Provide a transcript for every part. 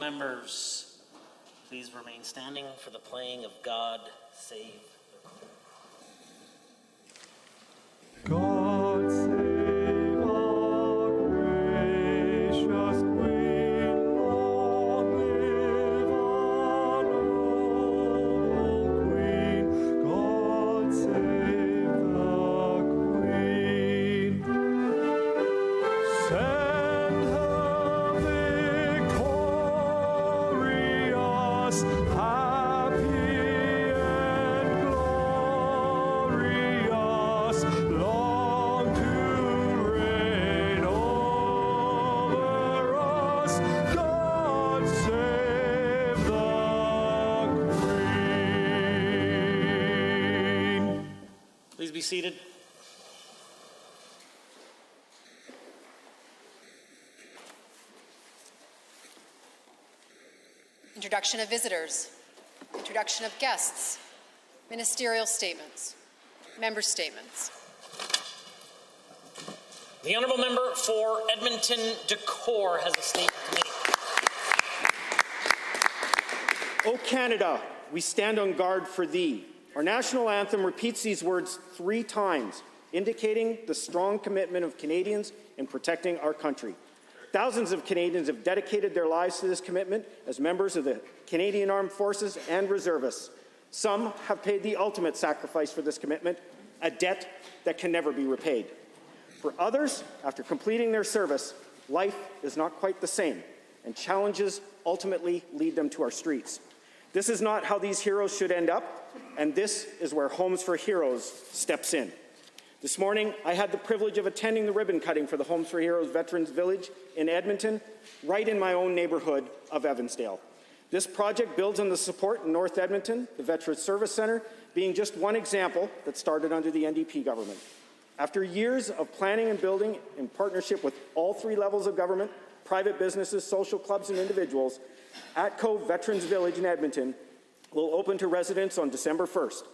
members, please remain standing for the playing of God Save the Queen. God save our gracious Queen, long live our noble Queen. God save the Queen. Send her victorious, happy and glorious, long to reign over us. God save the Queen. Please be seated. Introduction of visitors, introduction of guests, ministerial statements, member statements. The Honourable Member for Edmonton Decor has a statement to make. O Canada, we stand on guard for thee. Our national anthem repeats these words 3 times, indicating the strong commitment of Canadians in protecting our country. Thousands of Canadians have dedicated their lives to this commitment as members of the Canadian Armed Forces and reservists. Some have paid the ultimate sacrifice for this commitment, a debt that can never be repaid. For others, after completing their service, life is not quite the same, and challenges ultimately lead them to our streets. This is not how these heroes should end up, and this is where Homes for Heroes steps in. This morning, I had the privilege of attending the ribbon cutting for the Homes for Heroes Veterans Village in Edmonton, right in my own neighbourhood of Evansdale. This project builds on the support in North Edmonton, the Veterans Service Centre being just one example that started under the NDP government. After years of planning and building in partnership with all 3 levels of government, private businesses, social clubs, and individuals, ATCO Veterans Village in Edmonton will open to residents on December 1st.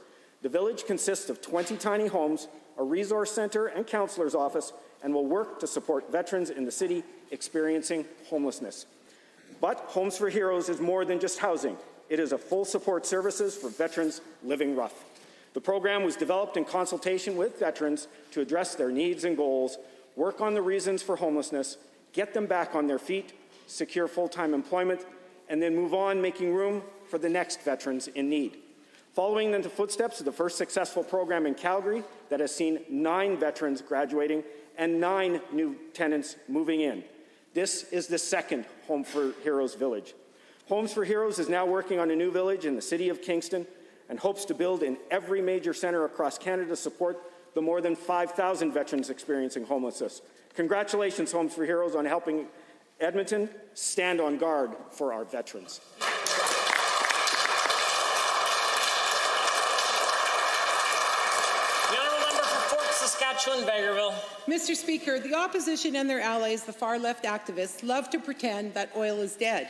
The village consists of 20 tiny homes, a resource centre and councillor's office, and will work to support veterans in the city experiencing homelessness. But Homes for Heroes is more than just housing. It is a full support services for veterans living rough. The program was developed in consultation with veterans to address their needs and goals, work on the reasons for homelessness, get them back on their feet, secure full-time employment, and then move on, making room for the next veterans in need. Following in the footsteps of the first successful program in Calgary that has seen 9 veterans graduating and 9 new tenants moving in. This is the second Home for Heroes village. Homes for Heroes is now working on a new village in the city of Kingston and hopes to build in every major centre across Canada to support the more than 5,000 veterans experiencing homelessness. Congratulations, Homes for Heroes, on helping Edmonton stand on guard for our veterans. Mr. Speaker, the opposition and their allies, the far-left activists, love to pretend that oil is dead.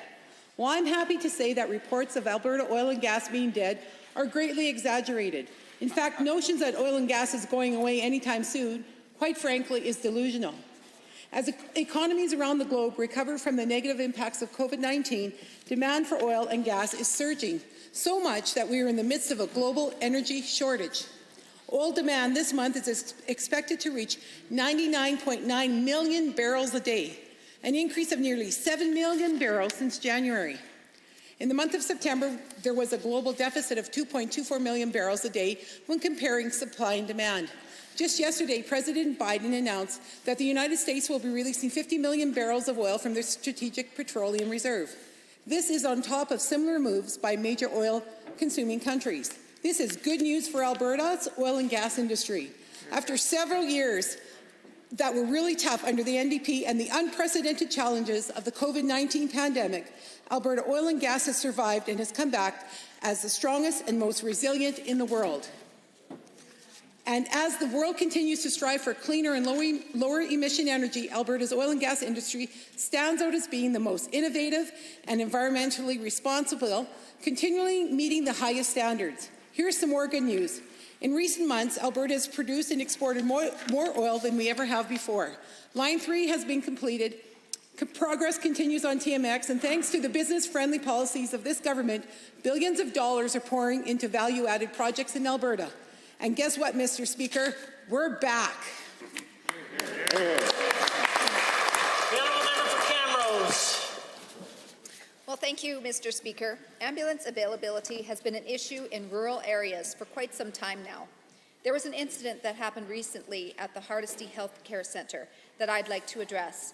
Well, I'm happy to say that reports of Alberta oil and gas being dead are greatly exaggerated. In fact, notions that oil and gas is going away anytime soon, quite frankly, is delusional. As economies around the globe recover from the negative impacts of COVID-19, demand for oil and gas is surging, so much that we are in the midst of a global energy shortage. Oil demand this month is expected to reach 99.9 million barrels a day, an increase of nearly 7 million barrels since January. In the month of September, there was a global deficit of 2.24 million barrels a day when comparing supply and demand. Just yesterday, President Biden announced that the United States will be releasing 50 million barrels of oil from their Strategic Petroleum Reserve. This is on top of similar moves by major oil-consuming countries. This is good news for Alberta's oil and gas industry. After several years that were really tough under the NDP and the unprecedented challenges of the COVID-19 pandemic, Alberta oil and gas has survived and has come back as the strongest and most resilient in the world. And as the world continues to strive for cleaner and lower emission energy, Alberta's oil and gas industry stands out as being the most innovative and environmentally responsible, continually meeting the highest standards. Here's some more good news. In recent months, Alberta has produced and exported more oil than we ever have before. Line 3 has been completed. Progress continues on TMX, and thanks to the business-friendly policies of this government, billions of dollars are pouring into value-added projects in Alberta. And guess what, Mr. Speaker? We're back. The honourable member for Camrose. Well, thank you, Mr. Speaker. Ambulance availability has been an issue in rural areas for quite some time now. There was an incident that happened recently at the Hardisty Health Care Centre that I'd like to address.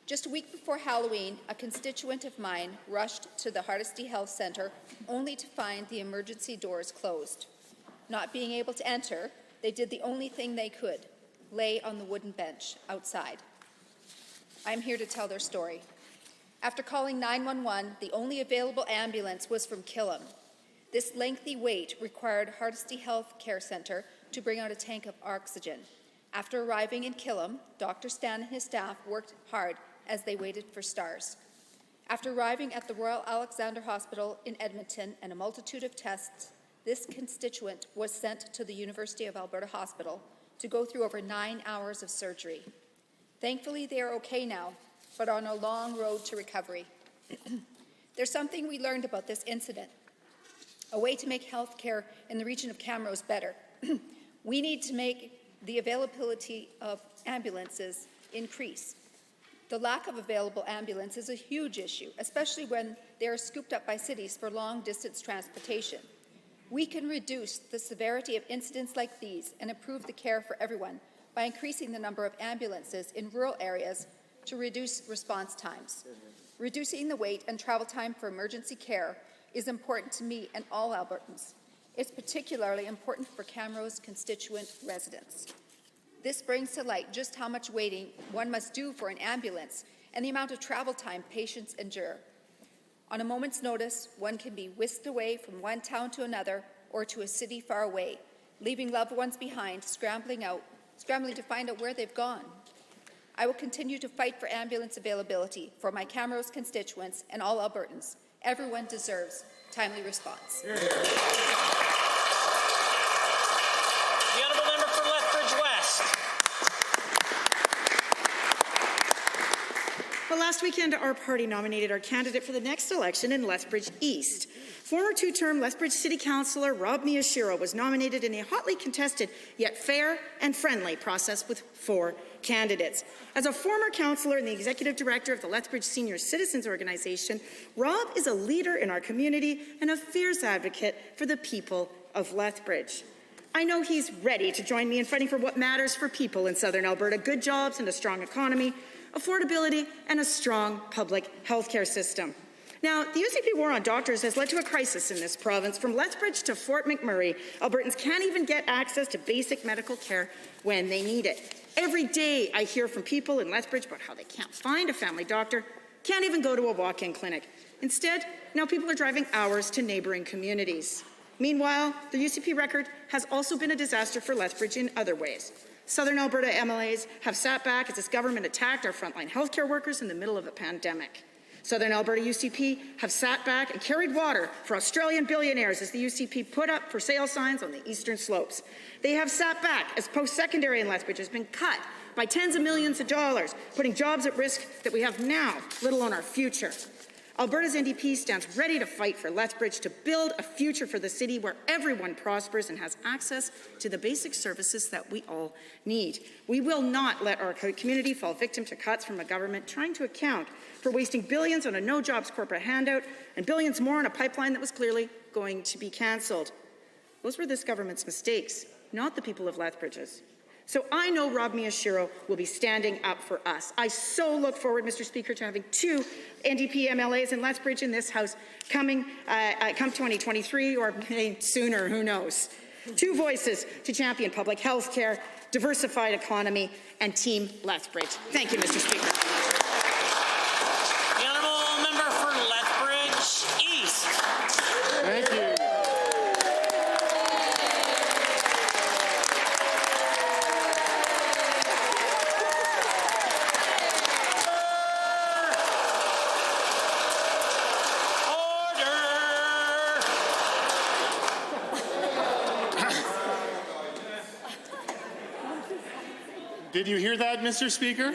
Just a week before Halloween, a constituent of mine rushed to the Hardisty Health Centre only to find the emergency doors closed. Not being able to enter, they did the only thing they could, lay on the wooden bench outside. I'm here to tell their story. After calling 911, the only available ambulance was from Killam. This lengthy wait required Hardisty Health Care Centre to bring out a tank of oxygen. After arriving in Killam, Dr. Stan and his staff worked hard as they waited for stars. After arriving at the Royal Alexander Hospital in Edmonton and a multitude of tests, this constituent was sent to the University of Alberta Hospital to go through over 9 hours of surgery. Thankfully, they are okay now, but on a long road to recovery. There's something we learned about this incident, a way to make health care in the region of Camrose better. We need to make the availability of ambulances increase. The lack of available ambulance is a huge issue, especially when they are scooped up by cities for long-distance transportation. We can reduce the severity of incidents like these and improve the care for everyone by increasing the number of ambulances in rural areas to reduce response times. Reducing the wait and travel time for emergency care is important to me and all Albertans. It's particularly important for Camrose constituent residents. This brings to light just how much waiting one must do for an ambulance and the amount of travel time patients endure. On a moment's notice, one can be whisked away from one town to another or to a city far away, leaving loved ones behind, scrambling to find out where they've gone. I will continue to fight for ambulance availability for my Camrose constituents and all Albertans. Everyone deserves timely response. The honourable member for Lethbridge West. Well, last weekend, our party nominated our candidate for the next election in Lethbridge East. Former two-term Lethbridge City Councillor Rob Miyashiro was nominated in a hotly contested yet fair and friendly process with 4 candidates. As a former councillor and the executive director of the Lethbridge Senior Citizens Organization, Rob is a leader in our community and a fierce advocate for the people of Lethbridge. I know he's ready to join me in fighting for what matters for people in Southern Alberta: good jobs and a strong economy, affordability, and a strong public health care system. Now, the UCP war on doctors has led to a crisis in this province. From Lethbridge to Fort McMurray, Albertans can't even get access to basic medical care when they need it. Every day I hear from people in Lethbridge about how they can't find a family doctor, can't even go to a walk-in clinic. Instead, now people are driving hours to neighbouring communities. Meanwhile, the UCP record has also been a disaster for Lethbridge in other ways. Southern Alberta MLAs have sat back as this government attacked our frontline healthcare workers in the middle of a pandemic. Southern Alberta UCP have sat back and carried water for Australian billionaires as the UCP put up for sale signs on the eastern slopes. They have sat back as post-secondary in Lethbridge has been cut by tens of millions of dollars, putting jobs at risk that we have now, let alone our future. Alberta's NDP stands ready to fight for Lethbridge, to build a future for the city where everyone prospers and has access to the basic services that we all need. We will not let our community fall victim to cuts from a government trying to account for wasting billions on a no-jobs corporate handout and billions more on a pipeline that was clearly going to be cancelled. Those were this government's mistakes, not the people of Lethbridge's. So I know Rob Miyashiro will be standing up for us. I so look forward, Mr. Speaker, to having 2 NDP MLAs in Lethbridge in this House come 2023 or sooner, who knows. 2 voices to champion public health care, diversified economy, and Team Lethbridge. Thank you, Mr. Speaker. The honourable member for Lethbridge East. Thank you. Did you hear that, Mr. Speaker?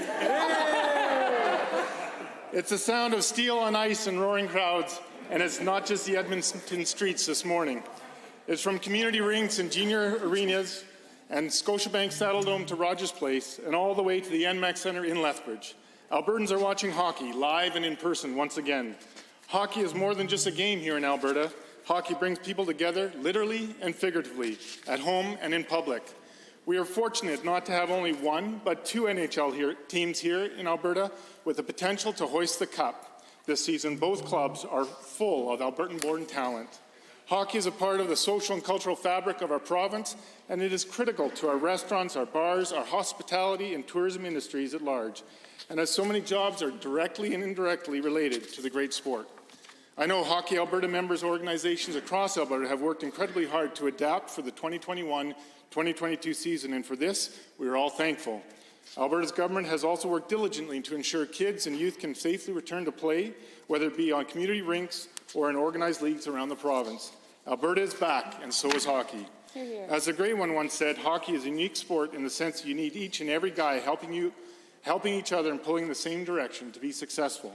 It's the sound of steel on ice and roaring crowds, and it's not just the Edmonton streets this morning. It's from community rinks and junior arenas and Scotiabank Saddledome to Rogers Place and all the way to the NMAX Centre in Lethbridge. Albertans are watching hockey live and in person once again. Hockey is more than just a game here in Alberta. Hockey brings people together, literally and figuratively, at home and in public. We are fortunate not to have only one, but two NHL teams here in Alberta with the potential to hoist the cup this season. Both clubs are full of Albertan-born talent. Hockey is a part of the social and cultural fabric of our province, and it is critical to our restaurants, our bars, our hospitality and tourism industries at large, and as so many jobs are directly and indirectly related to the great sport. I know Hockey Alberta members organizations across Alberta have worked incredibly hard to adapt for the 2021-2022 season, and for this, we are all thankful. Alberta's government has also worked diligently to ensure kids and youth can safely return to play, whether it be on community rinks or in organized leagues around the province. Alberta is back, and so is hockey. Hear, hear. As the great one once said, hockey is a unique sport in the sense that you need each and every guy helping each other and pulling in the same direction to be successful.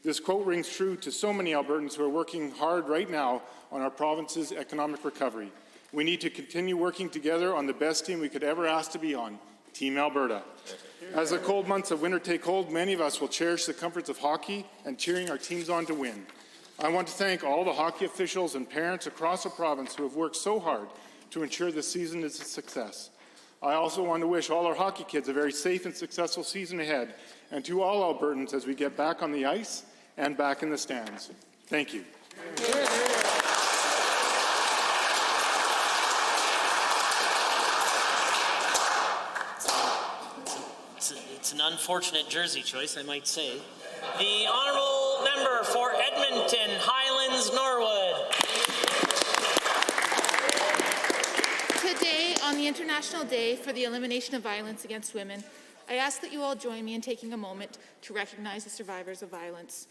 This quote rings true to so many Albertans who are working hard right now on our province's economic recovery. We need to continue working together on the best team we could ever ask to be on, Team Alberta. As the cold months of winter take hold, many of us will cherish the comforts of hockey and cheering our teams on to win. I want to thank all the hockey officials and parents across the province who have worked so hard to ensure this season is a success. I also want to wish all our hockey kids a very safe and successful season ahead, and to all Albertans as we get back on the ice and back in the stands. Thank you. It's an unfortunate jersey choice, I might say. The honourable member for Edmonton, Highlands, Norwood. Today, on the International Day for the Elimination of Violence Against Women, I ask that you all join me in taking a moment to recognize the survivors of violence,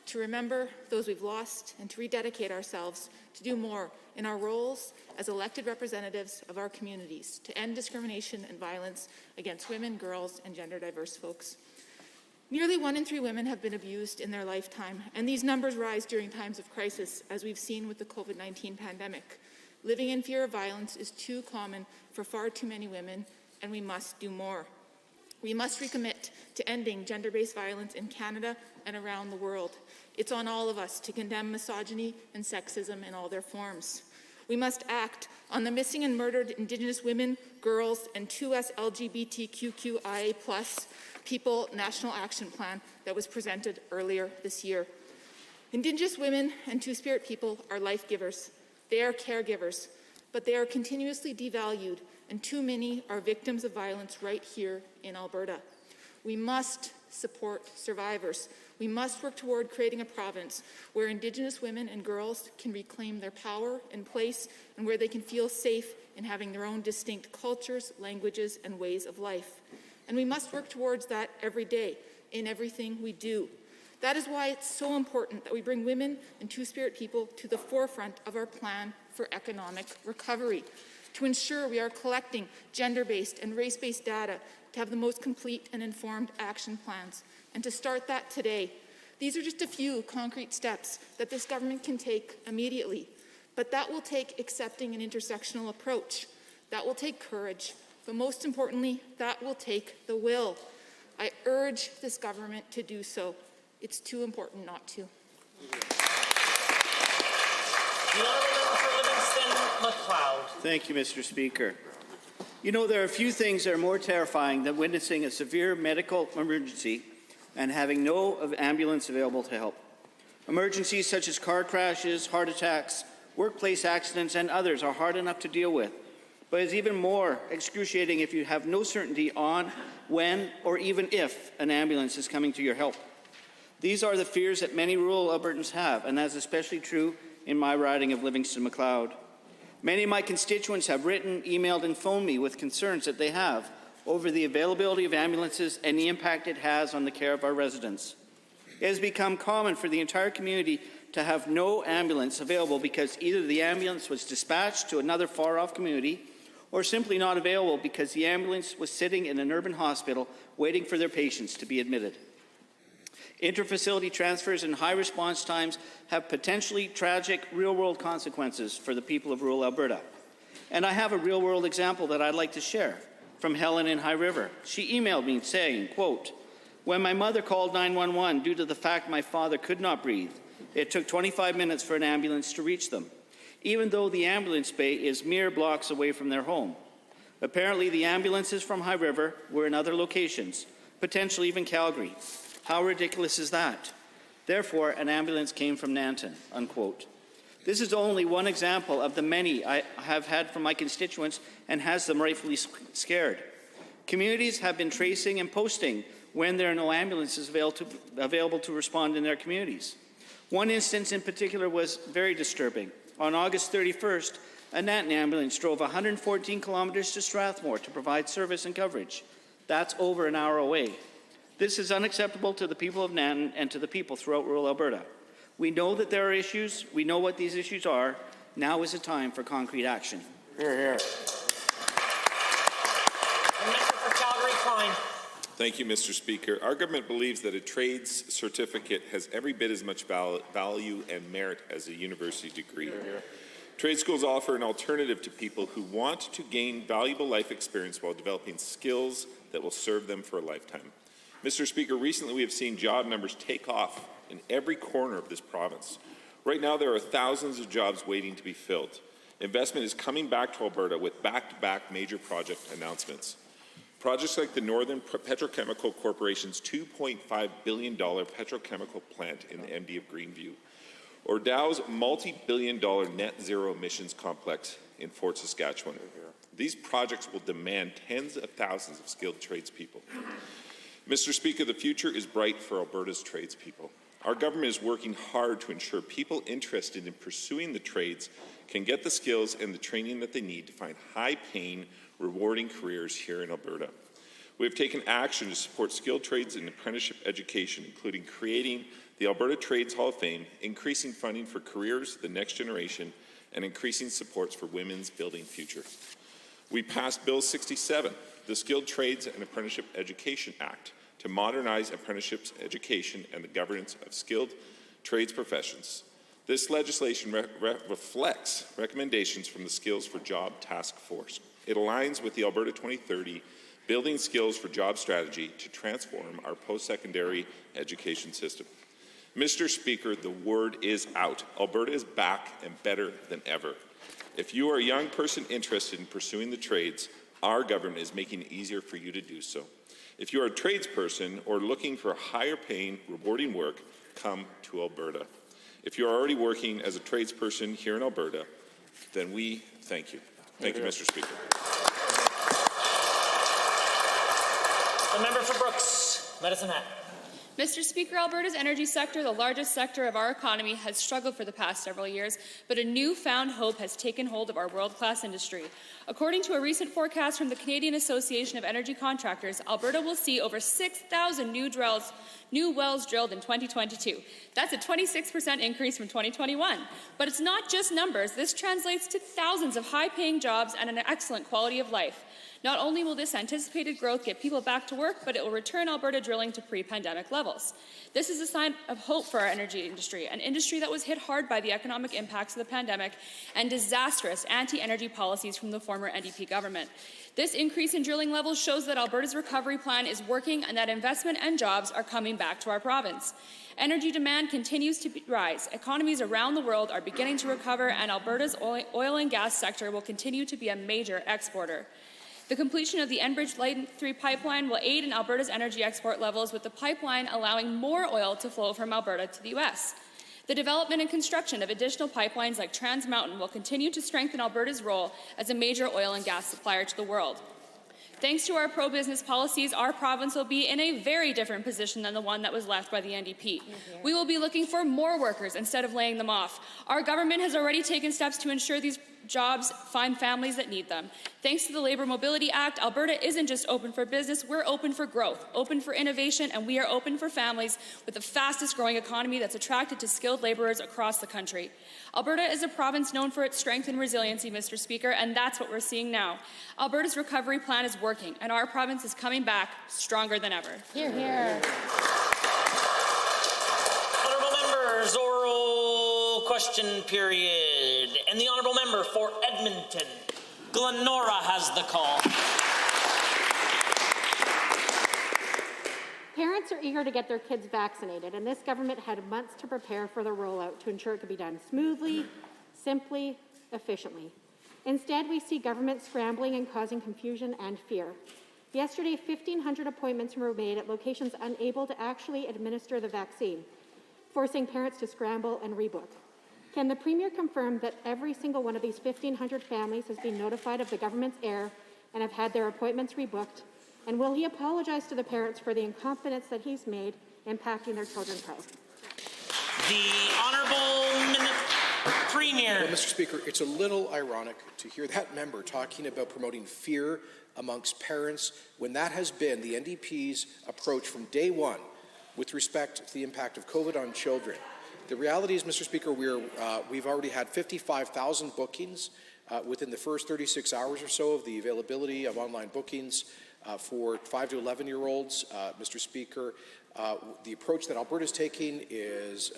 to remember those we've lost, and to rededicate ourselves to do more in our roles as elected representatives of our communities to end discrimination and violence against women, girls, and gender-diverse folks. Nearly 1 in 3 women have been abused in their lifetime, and these numbers rise during times of crisis, as we've seen with the COVID-19 pandemic. Living in fear of violence is too common for far too many women, and we must do more. We must recommit to ending gender-based violence in Canada and around the world. It's on all of us to condemn misogyny and sexism in all their forms. We must act on the missing and murdered Indigenous women, girls, and 2S LGBTQIA+ people National Action Plan that was presented earlier this year. Indigenous women and Two-Spirit people are life givers. They are caregivers, but they are continuously devalued, and too many are victims of violence right here in Alberta. We must support survivors. We must work toward creating a province where Indigenous women and girls can reclaim their power and place, and where they can feel safe in having their own distinct cultures, languages, and ways of life. And we must work towards that every day, in everything we do. That is why it's so important that we bring women and Two-Spirit people to the forefront of our plan for economic recovery, to ensure we are collecting gender-based and race-based data to have the most complete and informed action plans, and to start that today. These are just a few concrete steps that this government can take immediately, but that will take accepting an intersectional approach. That will take courage, but most importantly, that will take the will. I urge this government to do so. It's too important not to. The honourable member for Livingston-Macleod. Thank you, Mr. Speaker. You know, there are few things that are more terrifying than witnessing a severe medical emergency and having no ambulance available to help. Emergencies such as car crashes, heart attacks, workplace accidents, and others are hard enough to deal with, but it's even more excruciating if you have no certainty on when or even if an ambulance is coming to your help. These are the fears that many rural Albertans have, and that's especially true in my riding of Livingston-Macleod. Many of my constituents have written, emailed, and phoned me with concerns that they have over the availability of ambulances and the impact it has on the care of our residents. It has become common for the entire community to have no ambulance available because either the ambulance was dispatched to another far-off community or simply not available because the ambulance was sitting in an urban hospital waiting for their patients to be admitted. Interfacility transfers and high response times have potentially tragic real-world consequences for the people of rural Alberta. And I have a real-world example that I'd like to share from Helen in High River. She emailed me saying, quote, "When my mother called 911 due to the fact my father could not breathe, it took 25 minutes for an ambulance to reach them, even though the ambulance bay is mere blocks away from their home. Apparently, the ambulances from High River were in other locations, potentially even Calgary. How ridiculous is that? Therefore, an ambulance came from Nanton," unquote. This is only one example of the many I have had from my constituents and has them rightfully scared. Communities have been tracing and posting when there are no ambulances available to respond in their communities. One instance in particular was very disturbing. On August 31st, a Nanton ambulance drove 114 kilometers to Strathmore to provide service and coverage. That's over an hour away. This is unacceptable to the people of Nanton and to the people throughout rural Alberta. We know that there are issues. We know what these issues are. Now is the time for concrete action. Hear, hear. The member for Calgary Klein. Thank you, Mr. Speaker. Our government believes that a trades certificate has every bit as much value and merit as a university degree. Trade schools offer an alternative to people who want to gain valuable life experience while developing skills that will serve them for a lifetime. Mr. Speaker, recently we have seen job numbers take off in every corner of this province. Right now there are thousands of jobs waiting to be filled. Investment is coming back to Alberta with back-to-back major project announcements. Projects like the Northern Petrochemical Corporation's $2.5 billion petrochemical plant in the MD of Greenview, or Dow's multi-billion-dollar net zero emissions complex in Fort Saskatchewan. These projects will demand tens of thousands of skilled tradespeople. Mr. Speaker, the future is bright for Alberta's tradespeople. Our government is working hard to ensure people interested in pursuing the trades can get the skills and the training that they need to find high-paying, rewarding careers here in Alberta. We have taken action to support skilled trades and apprenticeship education, including creating the Alberta Trades Hall of Fame, increasing funding for careers, the next generation, and increasing supports for women's building future. We passed Bill 67, the Skilled Trades and Apprenticeship Education Act, to modernize apprenticeships education and the governance of skilled trades professions. This legislation reflects recommendations from the Skills for Job Task Force. It aligns with the Alberta 2030 Building Skills for Job strategy to transform our post-secondary education system. Mr. Speaker, the word is out. Alberta is back and better than ever. If you are a young person interested in pursuing the trades, our government is making it easier for you to do so. If you are a tradesperson or looking for higher paying, rewarding work, come to Alberta. If you are already working as a tradesperson here in Alberta, then we thank you. Thank you, Mr. Speaker. The member for Brooks, Medicine Hat. Mr. Speaker, Alberta's energy sector, the largest sector of our economy, has struggled for the past several years, but a newfound hope has taken hold of our world-class industry. According to a recent forecast from the Canadian Association of Energy Contractors, Alberta will see over 6,000 new wells drilled in 2022. That's a 26% increase from 2021. But it's not just numbers. This translates to thousands of high-paying jobs and an excellent quality of life. Not only will this anticipated growth get people back to work, but it will return Alberta drilling to pre-pandemic levels. This is a sign of hope for our energy industry, an industry that was hit hard by the economic impacts of the pandemic and disastrous anti-energy policies from the former NDP government. This increase in drilling levels shows that Alberta's recovery plan is working and that investment and jobs are coming back to our province. Energy demand continues to rise. Economies around the world are beginning to recover, and Alberta's oil and gas sector will continue to be a major exporter. The completion of the Enbridge Line 3 pipeline will aid in Alberta's energy export levels, with the pipeline allowing more oil to flow from Alberta to the U.S. The development and construction of additional pipelines like Trans Mountain will continue to strengthen Alberta's role as a major oil and gas supplier to the world. Thanks to our pro-business policies, our province will be in a very different position than the one that was left by the NDP. We will be looking for more workers instead of laying them off. Our government has already taken steps to ensure these jobs find families that need them. Thanks to the Labour Mobility Act, Alberta isn't just open for business, we're open for growth, open for innovation, and we are open for families with the fastest growing economy that's attracted to skilled labourers across the country. Alberta is a province known for its strength and resiliency, Mr. Speaker, and that's what we're seeing now. Alberta's recovery plan is working, and our province is coming back stronger than ever. Hear, hear. question period. And the honourable member for Edmonton, Glenora, has the call. Parents are eager to get their kids vaccinated, and this government had months to prepare for the rollout to ensure it could be done smoothly, simply, efficiently. Instead, we see government scrambling and causing confusion and fear. Yesterday, 1,500 appointments were made at locations unable to actually administer the vaccine, forcing parents to scramble and rebook. Can the Premier confirm that every single one of these 1,500 families has been notified of the government's error and have had their appointments rebooked? And will he apologize to the parents for the incompetence that he's made impacting their children's health? The Honourable Premier. Well, Mr. Speaker, it's a little ironic to hear that member talking about promoting fear amongst parents when that has been the NDP's approach from day one with respect to the impact of COVID on children. The reality is, Mr. Speaker, we've already had 55,000 bookings within the first 36 hours or so of the availability of online bookings for 5 to 11-year-olds. Mr. Speaker, the approach that Alberta is taking is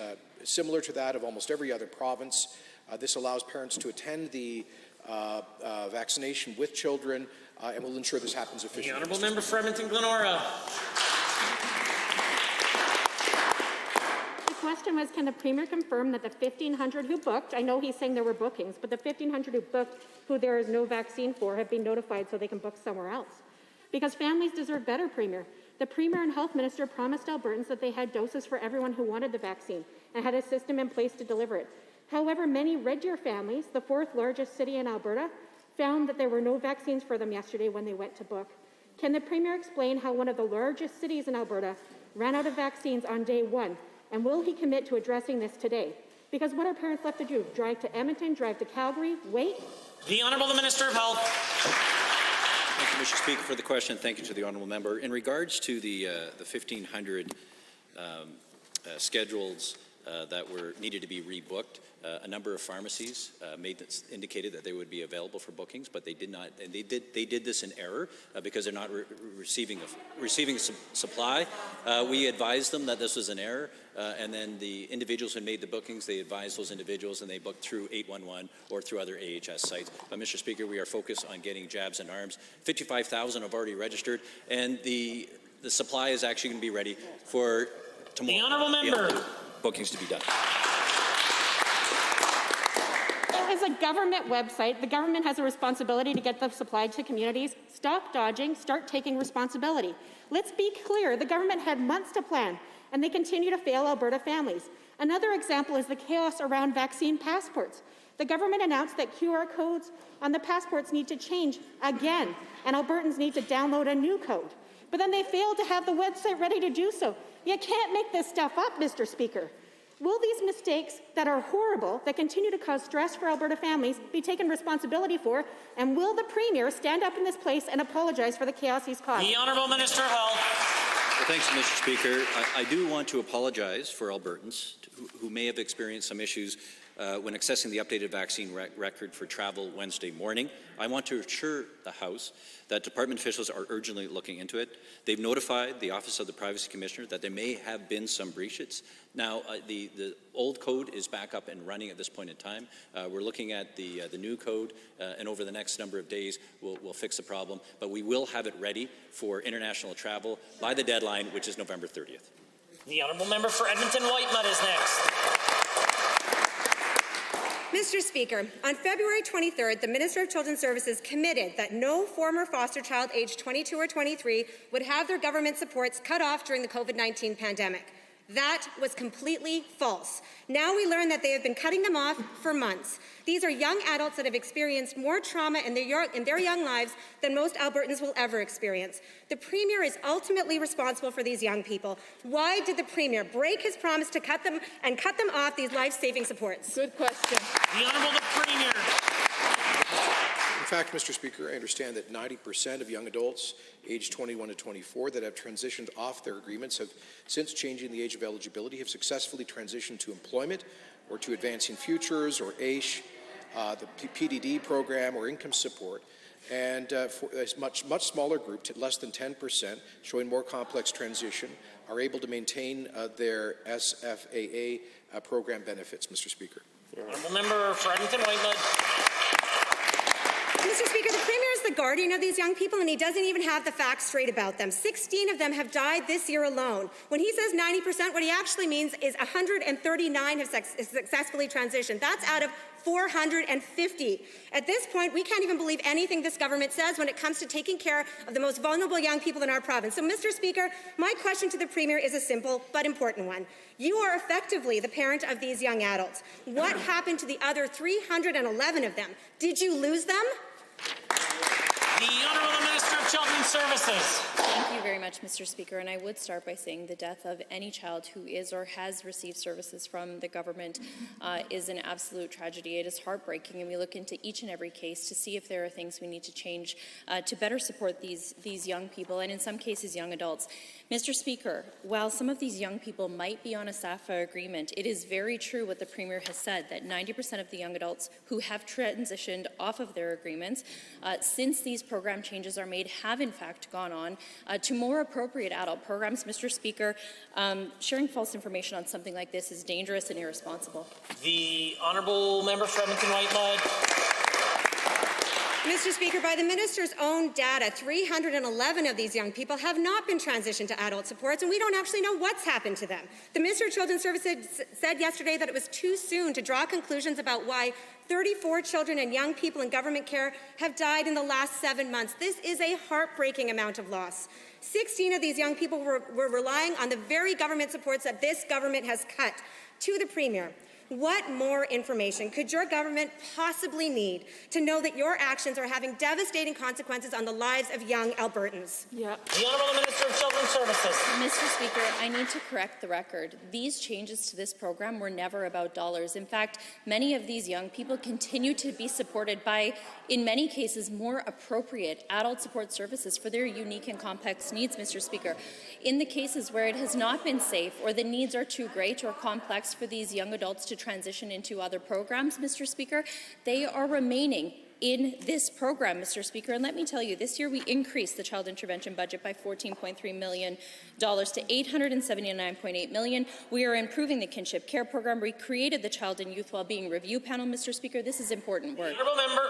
similar to that of almost every other province. This allows parents to attend the vaccination with children and will ensure this happens efficiently. The honourable member for Edmonton, Glenora. The question was, can the Premier confirm that the 1,500 who booked, I know he's saying there were bookings, but the 1,500 who booked who there is no vaccine for have been notified so they can book somewhere else? Because families deserve better, Premier. The Premier and Health Minister promised Albertans that they had doses for everyone who wanted the vaccine and had a system in place to deliver it. However, many Red Deer families, the fourth largest city in Alberta, found that there were no vaccines for them yesterday when they went to book. Can the Premier explain how one of the largest cities in Alberta ran out of vaccines on day one? And will he commit to addressing this today? Because what are parents left to do? Drive to Edmonton, drive to Calgary, wait? The Honourable Minister of Health. Thank you, Mr. Speaker, for the question. Thank you to the honourable member. In regards to the 1,500 schedules that were needed to be rebooked, a number of pharmacies indicated that they would be available for bookings, but they did not. And they did this in error because they're not receiving supply. We advised them that this was an error, and then the individuals who made the bookings, they advised those individuals, and they booked through 811 or through other AHS sites. But, Mr. Speaker, we are focused on getting jabs and arms. 55,000 have already registered, and the supply is actually going to be ready for tomorrow. The honourable member. Bookings to be done. It is a government website. The government has a responsibility to get them supplied to communities. Stop dodging, start taking responsibility. Let's be clear, the government had months to plan, and they continue to fail Alberta families. Another example is the chaos around vaccine passports. The government announced that QR codes on the passports need to change again, and Albertans need to download a new code. But then they failed to have the website ready to do so. You can't make this stuff up, Mr. Speaker. Will these mistakes that are horrible, that continue to cause stress for Alberta families, be taken responsibility for? And will the Premier stand up in this place and apologize for the chaos he's caused? The Honourable Minister of Health. Well, thanks, Mr. Speaker. I do want to apologize for Albertans who may have experienced some issues when accessing the updated vaccine record for travel Wednesday morning. I want to assure the House that department officials are urgently looking into it. They've notified the Office of the Privacy Commissioner that there may have been some breaches. Now, the old code is back up and running at this point in time. We're looking at the new code, and over the next number of days, we'll fix the problem. But we will have it ready for international travel by the deadline, which is November 30th. The Honourable Member for Edmonton Whitemud is next. Mr. Speaker, on February 23rd, the Minister of Children's Services committed that no former foster child aged 22 or 23 would have their government supports cut off during the COVID-19 pandemic. That was completely false. Now we learn that they have been cutting them off for months. These are young adults that have experienced more trauma in their young lives than most Albertans will ever experience. The Premier is ultimately responsible for these young people. Why did the Premier break his promise to cut them off these life-saving supports? Good question. The Honourable Premier. In fact, Mr. Speaker, I understand that 90% of young adults aged 21 to 24 that have transitioned off their agreements have, since changing the age of eligibility, have successfully transitioned to employment or to Advancing Futures or AISH, the PDD program or income support. And for a much smaller group, less than 10%, showing more complex transition, are able to maintain their SFAA program benefits, Mr. Speaker. Honourable member for Edmonton Whitemud. Mr. Speaker, the Premier is the guardian of these young people, and he doesn't even have the facts straight about them. 16 of them have died this year alone. When he says 90%, what he actually means is 139 have successfully transitioned. That's out of 450. At this point, we can't even believe anything this government says when it comes to taking care of the most vulnerable young people in our province. So, Mr. Speaker, my question to the Premier is a simple but important one. You are effectively the parent of these young adults. What happened to the other 311 of them? Did you lose them? The Honourable Minister of Children's Services. Thank you very much, Mr. Speaker. And I would start by saying the death of any child who is or has received services from the government is an absolute tragedy. It is heartbreaking, and we look into each and every case to see if there are things we need to change to better support these young people, and in some cases, young adults. Mr. Speaker, while some of these young people might be on a SAFA agreement, it is very true what the Premier has said, that 90% of the young adults who have transitioned off of their agreements since these program changes are made have in fact gone on to more appropriate adult programs. Mr. Speaker, sharing false information on something like this is dangerous and irresponsible. The Honourable member for Edmonton Whitemud. Mr. Speaker, by the Minister's own data, 311 of these young people have not been transitioned to adult supports, and we don't actually know what's happened to them. The Minister of Children's Services said yesterday that it was too soon to draw conclusions about why 34 children and young people in government care have died in the last 7 months. This is a heartbreaking amount of loss. 16 of these young people were relying on the very government supports that this government has cut. To the Premier, what more information could your government possibly need to know that your actions are having devastating consequences on the lives of young Albertans? The Honourable Minister of Children's Services. Mr. Speaker, I need to correct the record. These changes to this program were never about dollars. In fact, many of these young people continue to be supported by, in many cases, more appropriate adult support services for their unique and complex needs, Mr. Speaker. In the cases where it has not been safe or the needs are too great or complex for these young adults to transition into other programs, Mr. Speaker, they are remaining in this program, Mr. Speaker. And let me tell you, this year we increased the child intervention budget by $14.3 million to $879.8 million. We are improving the kinship care program. We created the Child and Youth Wellbeing Review Panel, Mr. Speaker. This is important work. Honourable member.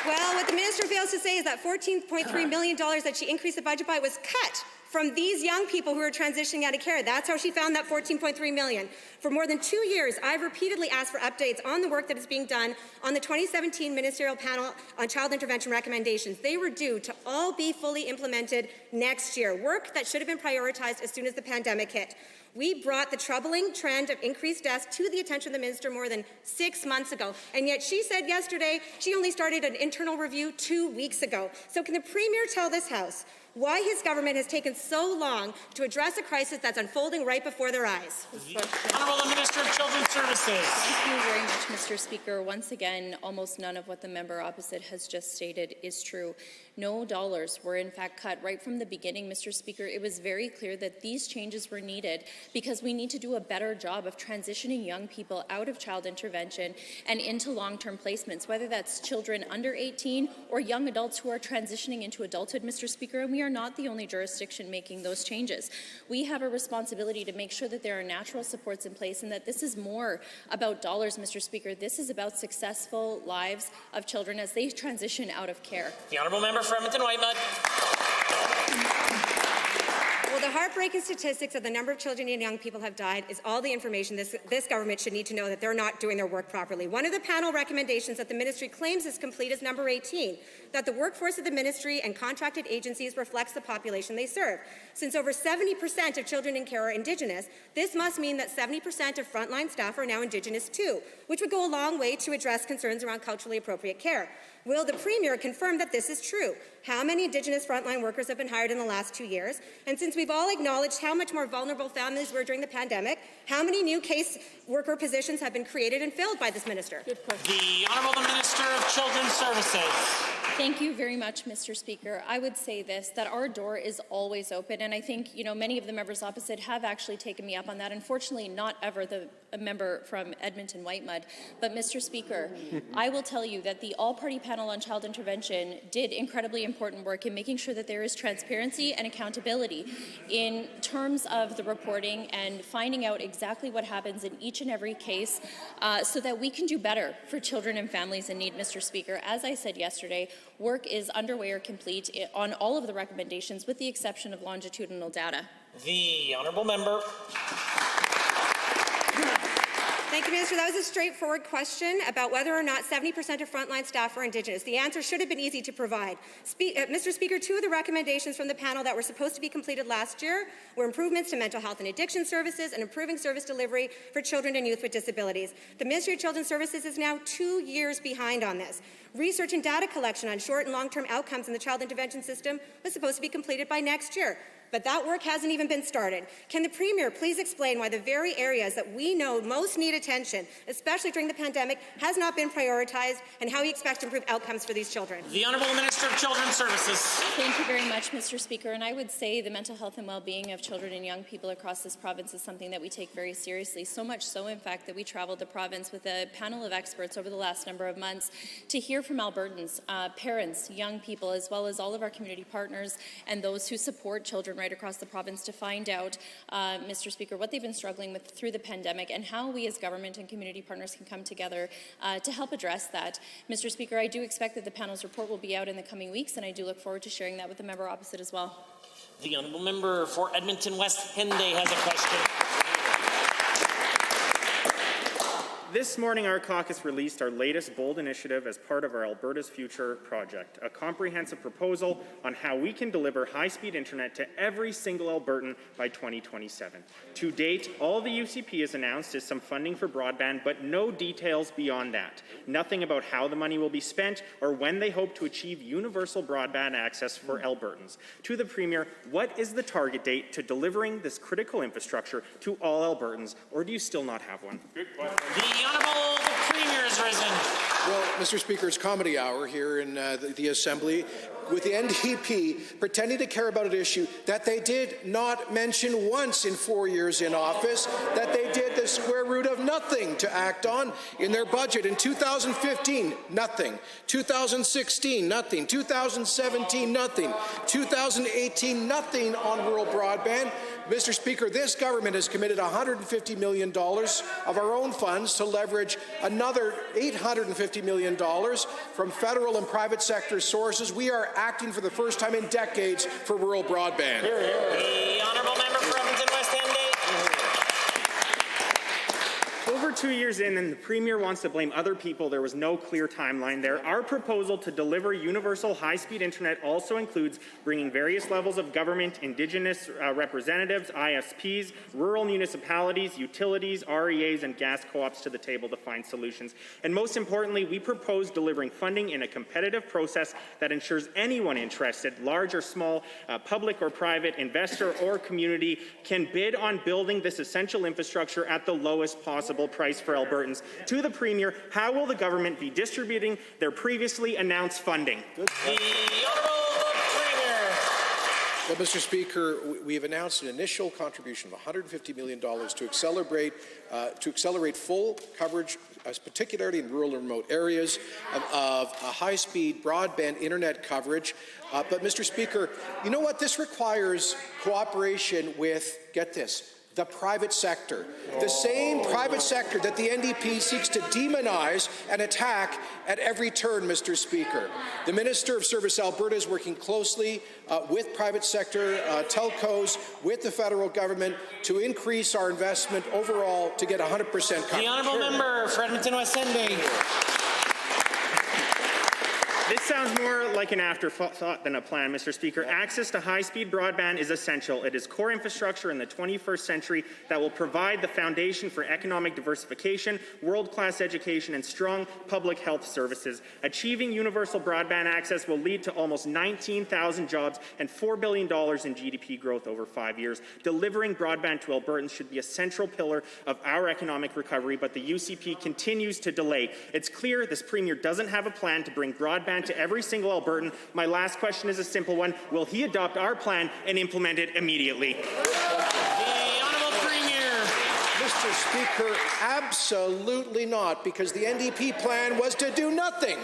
Well, what the minister fails to say is that $14.3 million that she increased the budget by was cut from these young people who are transitioning out of care. That's how she found that $14.3 million. For more than 2 years, I've repeatedly asked for updates on the work that is being done on the 2017 Ministerial Panel on Child Intervention recommendations. They were due to all be fully implemented next year, work that should have been prioritized as soon as the pandemic hit. We brought the troubling trend of increased deaths to the attention of the minister more than 6 months ago, and yet she said yesterday she only started an internal review 2 weeks ago. So can the Premier tell this House why his government has taken so long to address a crisis that's unfolding right before their eyes? Honourable Minister of Children's Services. Thank you very much, Mr. Speaker. Once again, almost none of what the member opposite has just stated is true. No dollars were in fact cut right from the beginning, Mr. Speaker. It was very clear that these changes were needed because we need to do a better job of transitioning young people out of child intervention and into long-term placements, whether that's children under 18 or young adults who are transitioning into adulthood, Mr. Speaker, and we are not the only jurisdiction making those changes. We have a responsibility to make sure that there are natural supports in place and that this is more about dollars, Mr. Speaker. This is about successful lives of children as they transition out of care. The Honourable Member for Edmonton Whitemud. Well, the heartbreaking statistics of the number of children and young people have died is all the information this government should need to know that they're not doing their work properly. One of the panel recommendations that the ministry claims is complete is number 18, that the workforce of the ministry and contracted agencies reflects the population they serve. Since over 70% of children in care are Indigenous, this must mean that 70% of frontline staff are now Indigenous too, which would go a long way to address concerns around culturally appropriate care. Will the Premier confirm that this is true? How many Indigenous frontline workers have been hired in the last 2 years? And since we've all acknowledged how much more vulnerable families were during the pandemic, how many new case worker positions have been created and filled by this minister? The Honourable Minister of Children's Services. Thank you very much, Mr. Speaker. I would say this, that our door is always open, and I think, many of the members opposite have actually taken me up on that. Unfortunately, not ever the a member from Edmonton Whitemud. But Mr. Speaker, I will tell you that the all-party panel on child intervention did incredibly important work in making sure that there is transparency and accountability in terms of the reporting and finding out exactly what happens in each and every case so that we can do better for children and families in need, Mr. Speaker. As I said yesterday, work is underway or complete on all of the recommendations with the exception of longitudinal data. The honourable member. Thank you, Minister. That was a straightforward question about whether or not 70% of frontline staff are Indigenous. The answer should have been easy to provide. Mr. Speaker, two of the recommendations from the panel that were supposed to be completed last year were improvements to mental health and addiction services and improving service delivery for children and youth with disabilities. The Ministry of Children's Services is now 2 years behind on this. Research and data collection on short and long-term outcomes in the child intervention system was supposed to be completed by next year. But that work hasn't even been started. Can the Premier please explain why the very areas that we know most need attention, especially during the pandemic, has not been prioritized, and how he expects to improve outcomes for these children? The Honourable Minister of Children's Services. Thank you very much, Mr. Speaker. And I would say the mental health and well-being of children and young people across this province is something that we take very seriously. So much so, in fact, that we traveled the province with a panel of experts over the last number of months to hear from Albertans, parents, young people, as well as all of our community partners and those who support children right across the province to find out, Mr. Speaker, what they've been struggling with through the pandemic and how we as government and community partners can come together to help address that. Mr. Speaker, I do expect that the panel's report will be out in the coming weeks, and I do look forward to sharing that with the member opposite as well. The honourable member for Edmonton West Henday has a question. This morning, our caucus released our latest bold initiative as part of our Alberta's Future project, a comprehensive proposal on how we can deliver high-speed internet to every single Albertan by 2027. To date, all the UCP has announced is some funding for broadband, but no details beyond that. Nothing about how the money will be spent or when they hope to achieve universal broadband access for Albertans. To the Premier, what is the target date to delivering this critical infrastructure to all Albertans, or do you still not have one? The Honourable Premier has risen. Well, Mr. Speaker, it's comedy hour here in the Assembly, with the NDP pretending to care about an issue that they did not mention once in 4 years in office, that they did the square root of nothing to act on in their budget. In 2015, nothing. 2016, nothing. 2017, nothing. 2018, nothing on rural broadband. Mr. Speaker, this government has committed $150 million of our own funds to leverage another $850 million from federal and private sector sources. We are acting for the first time in decades for rural broadband. The honourable member for Edmonton West Henday. Over 2 years in, and the Premier wants to blame other people. There was no clear timeline there. Our proposal to deliver universal high-speed internet also includes bringing various levels of government, Indigenous representatives, ISPs, rural municipalities, utilities, REAs, and gas co-ops to the table to find solutions. And most importantly, we propose delivering funding in a competitive process that ensures anyone interested, large or small, public or private, investor or community, can bid on building this essential infrastructure at the lowest possible price for Albertans. To the Premier, how will the government be distributing their previously announced funding? The Honourable Premier. Well, Mr. Speaker, we have announced an initial contribution of $150 million to accelerate full coverage, particularly in rural and remote areas, of high-speed broadband internet coverage. But, Mr. Speaker, you know what? This requires cooperation with, get this, the private sector, the same private sector that the NDP seeks to demonize and attack at every turn, Mr. Speaker. The Minister of Service Alberta is working closely with private sector telcos, with the federal government to increase our investment overall to get 100% coverage. The honourable member for Edmonton West Henday. This sounds more like an afterthought than a plan, Mr. Speaker. Access to high-speed broadband is essential. It is core infrastructure in the 21st century that will provide the foundation for economic diversification, world-class education, and strong public health services. Achieving universal broadband access will lead to almost 19,000 jobs and $4 billion in GDP growth over 5 years. Delivering broadband to Albertans should be a central pillar of our economic recovery, but the UCP continues to delay. It's clear this Premier doesn't have a plan to bring broadband to every single Albertan. My last question is a simple one. Will he adopt our plan and implement it immediately? The Honourable Premier. Mr. Mr. Speaker, absolutely not, because the NDP plan was to do nothing.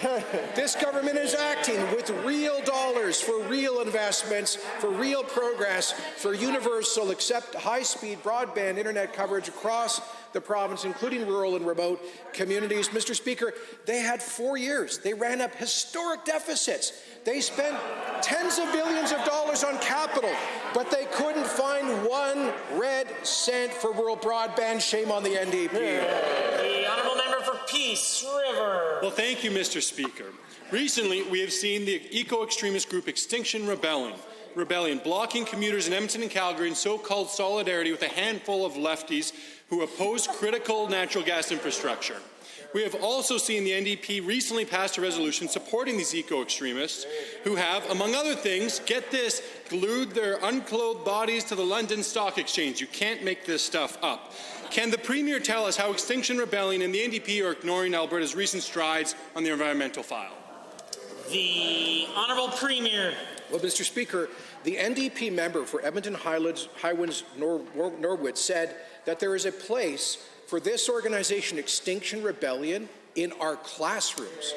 This government is acting with real dollars for real investments, for real progress, for universal, except high-speed broadband internet coverage across the province, including rural and remote communities. Mr. Speaker, they had 4 years. They ran up historic deficits. They spent tens of billions of dollars on capital, but they couldn't find one red cent for rural broadband. Shame on the NDP. The honourable member for Peace River. Well, thank you, Mr. Speaker. Recently, we have seen the eco-extremist group Extinction Rebellion blocking commuters in Edmonton and Calgary in so-called solidarity with a handful of lefties who oppose critical natural gas infrastructure. We have also seen the NDP recently pass a resolution supporting these eco-extremists who have, among other things, get this, glued their unclothed bodies to the London Stock Exchange. You can't make this stuff up. Can the Premier tell us how Extinction Rebellion and the NDP are ignoring Alberta's recent strides on the environmental file? The Honourable Premier. Well, Mr. Speaker, the NDP member for Edmonton Highlands Norwood said that there is a place for this organization, Extinction Rebellion, in our classrooms.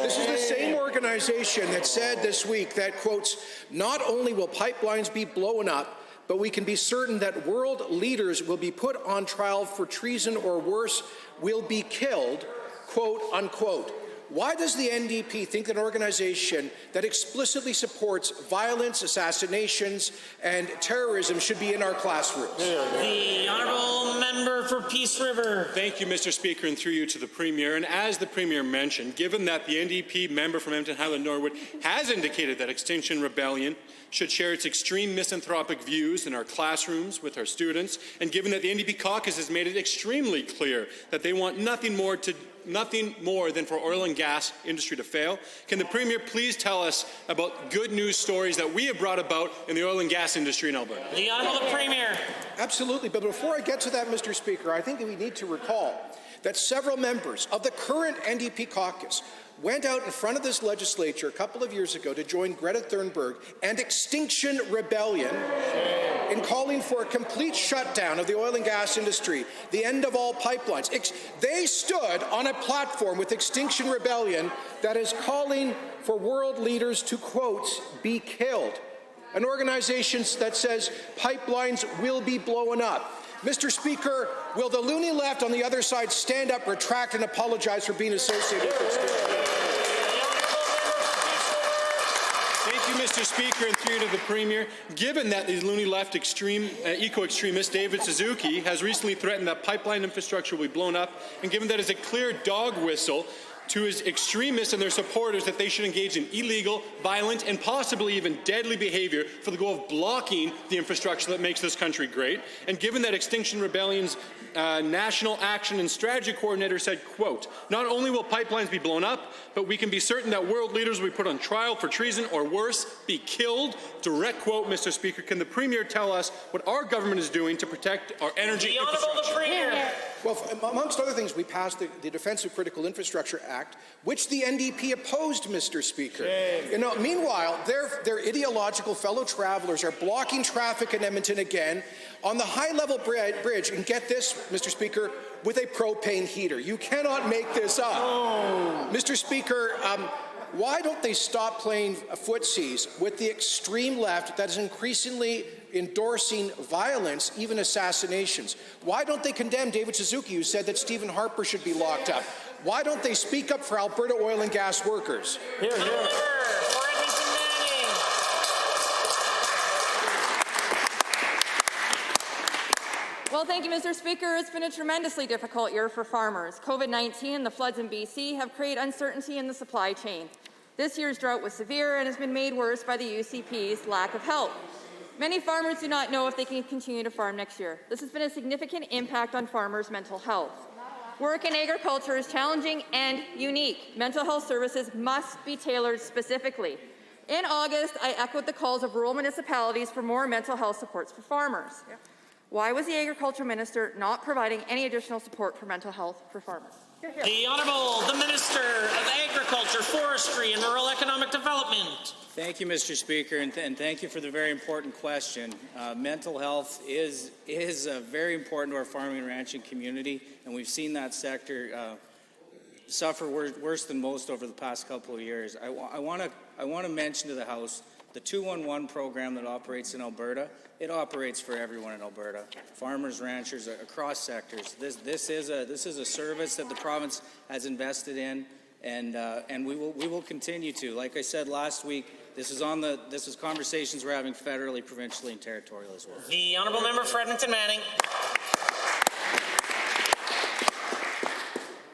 This is the same organization that said this week that, quotes, not only will pipelines be blown up, but we can be certain that world leaders will be put on trial for treason or worse, will be killed, quote, unquote. Why does the NDP think that an organization that explicitly supports violence, assassinations, and terrorism should be in our classrooms? The honourable member for Peace River. Thank you, Mr. Speaker, and through you to the Premier. And as the Premier mentioned, given that the NDP member from Edmonton Highland Norwood has indicated that Extinction Rebellion should share its extreme misanthropic views in our classrooms with our students, and given that the NDP caucus has made it extremely clear that they want nothing more than for oil and gas industry to fail, can the Premier please tell us about good news stories that we have brought about in the oil and gas industry in Alberta? The Honourable Premier. Absolutely, but before I get to that, Mr. Speaker, I think that we need to recall that several members of the current NDP caucus went out in front of this legislature a couple of years ago to join Greta Thunberg and Extinction Rebellion in calling for a complete shutdown of the oil and gas industry, the end of all pipelines. They stood on a platform with Extinction Rebellion that is calling for world leaders to, quote, be killed. An organization that says pipelines will be blown up. Mr. Speaker, will the loony left on the other side stand up, retract, and apologize for being associated with this? Thank you, Mr. Speaker, and through you to the Premier. Given that the loony left eco-extremist David Suzuki has recently threatened that pipeline infrastructure will be blown up, and given that is a clear dog whistle to his extremists and their supporters that they should engage in illegal, violent, and possibly even deadly behavior for the goal of blocking the infrastructure that makes this country great. And given that Extinction Rebellion's National Action and Strategy Coordinator said, quote, not only will pipelines be blown up, but we can be certain that world leaders will be put on trial for treason or worse, be killed. Direct quote, Mr. Speaker. Can the Premier tell us what our government is doing to protect our energy infrastructure? The Premier. Well, amongst other things, we passed the Defense of Critical Infrastructure Act, which the NDP opposed, Mr. Speaker. You know, meanwhile, their ideological fellow travelers are blocking traffic in Edmonton again on the high-level bridge, and get this, Mr. Speaker, with a propane heater. You cannot make this up. Oh. Mr. Speaker, why don't they stop playing footsies with the extreme left that is increasingly endorsing violence, even assassinations? Why don't they condemn David Suzuki, who said that Stephen Harper should be locked up? Why don't they speak up for Alberta oil and gas workers? Here, here. Well, thank you, Mr. Speaker. It's been a tremendously difficult year for farmers. COVID-19 and the floods in BC have created uncertainty in the supply chain. This year's drought was severe and has been made worse by the UCP's lack of help. Many farmers do not know if they can continue to farm next year. This has been a significant impact on farmers' mental health. Work in agriculture is challenging and unique. Mental health services must be tailored specifically. In August, I echoed the calls of rural municipalities for more mental health supports for farmers. Why was the Agriculture Minister not providing any additional support for mental health for farmers? The Honourable the Minister of Agriculture, Forestry and Rural Economic Development. Thank you, Mr. Speaker, and thank you for the very important question. Mental health is very important to our farming and ranching community, and we've seen that sector suffer worse than most over the past couple of years. I want to mention to the House the 211 program that operates in Alberta. It operates for everyone in Alberta, farmers, ranchers, across sectors. This is a service that the province has invested in, and we will continue to. Like I said last week, this is conversations we're having federally, provincially, and territorial as well. The Honourable Member for Edmonton Manning.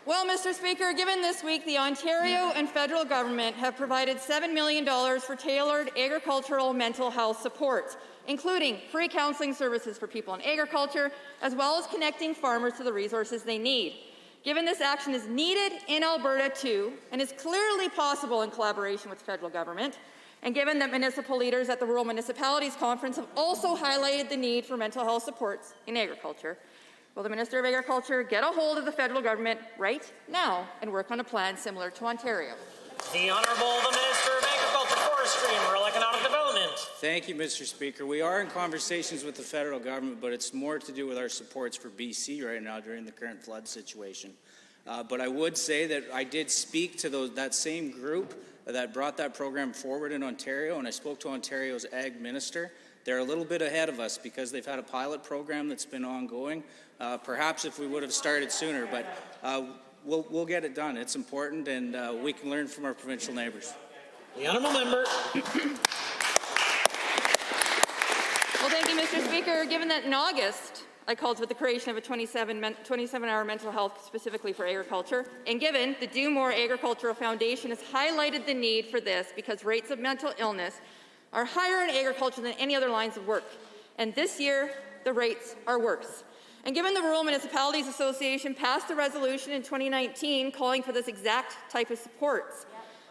Well, Mr. Speaker, given this week the Ontario and federal government have provided $7 million for tailored agricultural mental health support, including free counselling services for people in agriculture, as well as connecting farmers to the resources they need. Given this action is needed in Alberta too, and is clearly possible in collaboration with the federal government, and given that municipal leaders at the Rural Municipalities Conference have also highlighted the need for mental health supports in agriculture, will the Minister of Agriculture get a hold of the federal government right now and work on a plan similar to Ontario? The Honourable the Minister of Agriculture, Forestry and Rural Economic Development. Thank you, Mr. Speaker. We are in conversations with the federal government, but it's more to do with our supports for BC right now during the current flood situation. But I would say that I did speak to that same group that brought that program forward in Ontario, and I spoke to Ontario's Ag Minister. They're a little bit ahead of us because they've had a pilot program that's been ongoing. Perhaps if we would have started sooner, but we'll get it done. It's important, and we can learn from our provincial neighbours. The Honourable Member. Well, thank you, Mr. Speaker. Given that in August, I called for the creation of a 27-hour mental health specifically for agriculture, and given the Do More Agricultural Foundation has highlighted the need for this because rates of mental illness are higher in agriculture than any other lines of work, and this year the rates are worse. And given the Rural Municipalities Association passed a resolution in 2019 calling for this exact type of supports,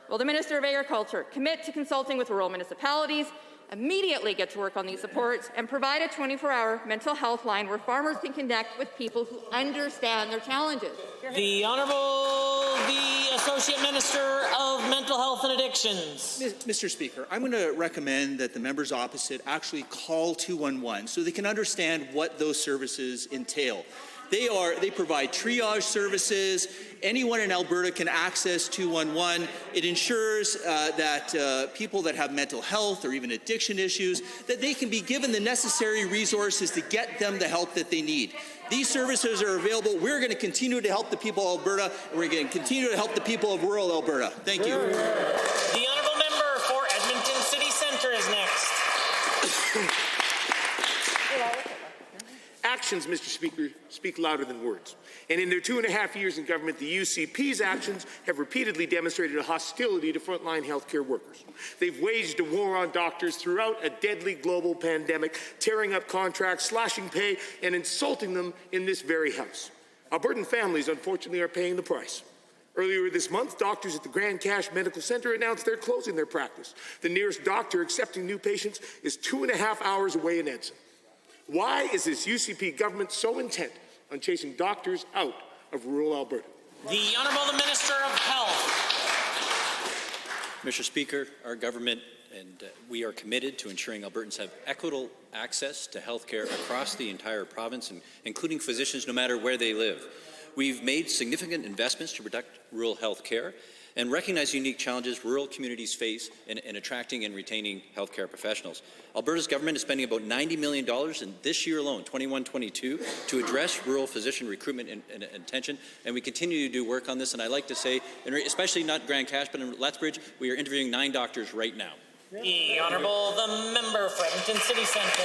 will the Minister of Agriculture commit to consulting with rural municipalities, immediately get to work on these supports, and provide a 24-hour mental health line where farmers can connect with people who understand their challenges? The Honourable the Associate Minister of Mental Health and Addictions. Mr. Speaker, I'm going to recommend that the members opposite actually call 211 so they can understand what those services entail. They provide triage services. Anyone in Alberta can access 211. It ensures that people that have mental health or even addiction issues, that they can be given the necessary resources to get them the help that they need. These services are available. We're going to continue to help the people of Alberta, and we're going to continue to help the people of rural Alberta. Thank you. The Honourable Member for Edmonton City Centre is next. Actions, Mr. Speaker, speak louder than words. And in their 2.5 years in government, the UCP's actions have repeatedly demonstrated a hostility to frontline healthcare workers. They've waged a war on doctors throughout a deadly global pandemic, tearing up contracts, slashing pay, and insulting them in this very House. Albertan families, unfortunately, are paying the price. Earlier this month, doctors at the Grand Cache Medical Centre announced they're closing their practice. The nearest doctor accepting new patients is 2.5 hours away in Ensign. Why is this UCP government so intent on chasing doctors out of rural Alberta? The Honourable the Minister of Health. Mr. Speaker, our government and we are committed to ensuring Albertans have equitable access to health care across the entire province, including physicians no matter where they live. We've made significant investments to protect rural health care and recognize the unique challenges rural communities face in attracting and retaining healthcare professionals. Alberta's government is spending about $90 million in this year alone, 21-22, to address rural physician recruitment and attention, and we continue to do work on this. And I'd like to say, especially not Grand Cache, but in Lethbridge, we are interviewing 9 doctors right now. The Honourable the Member for Edmonton City Centre.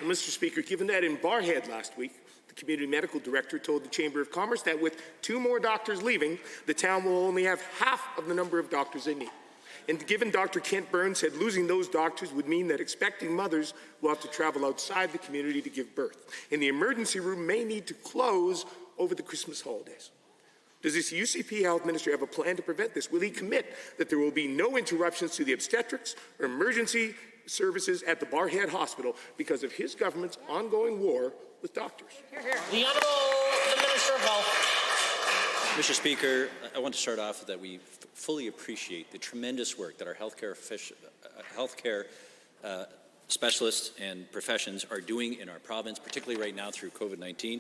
Well, Mr. Speaker, given that in Barrhead last week, Community Medical Director told the Chamber of Commerce that with 2 more doctors leaving, the town will only have half of the number of doctors they need. And given Dr. Kent Burns said losing those doctors would mean that expecting mothers will have to travel outside the community to give birth, and the emergency room may need to close over the Christmas holidays. Does this UCP Health Minister have a plan to prevent this? Will he commit that there will be no interruptions to the obstetrics or emergency services at the Barrhead Hospital because of his government's ongoing war with doctors? The Honourable the Minister of Health. Mr. Speaker, I want to start off with that we fully appreciate the tremendous work that our healthcare specialists and professions are doing in our province, particularly right now through COVID-19.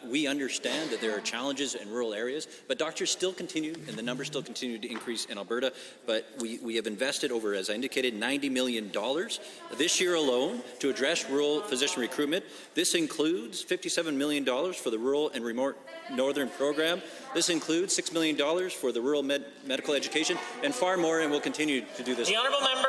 We understand that there are challenges in rural areas, but doctors still continue, and the numbers still continue to increase in Alberta. But we have invested over, as I indicated, $90 million this year alone to address rural physician recruitment. This includes $57 million for the rural and remote northern program. This includes $6 million for the rural medical education, and far more, and we'll continue to do this. The honourable member.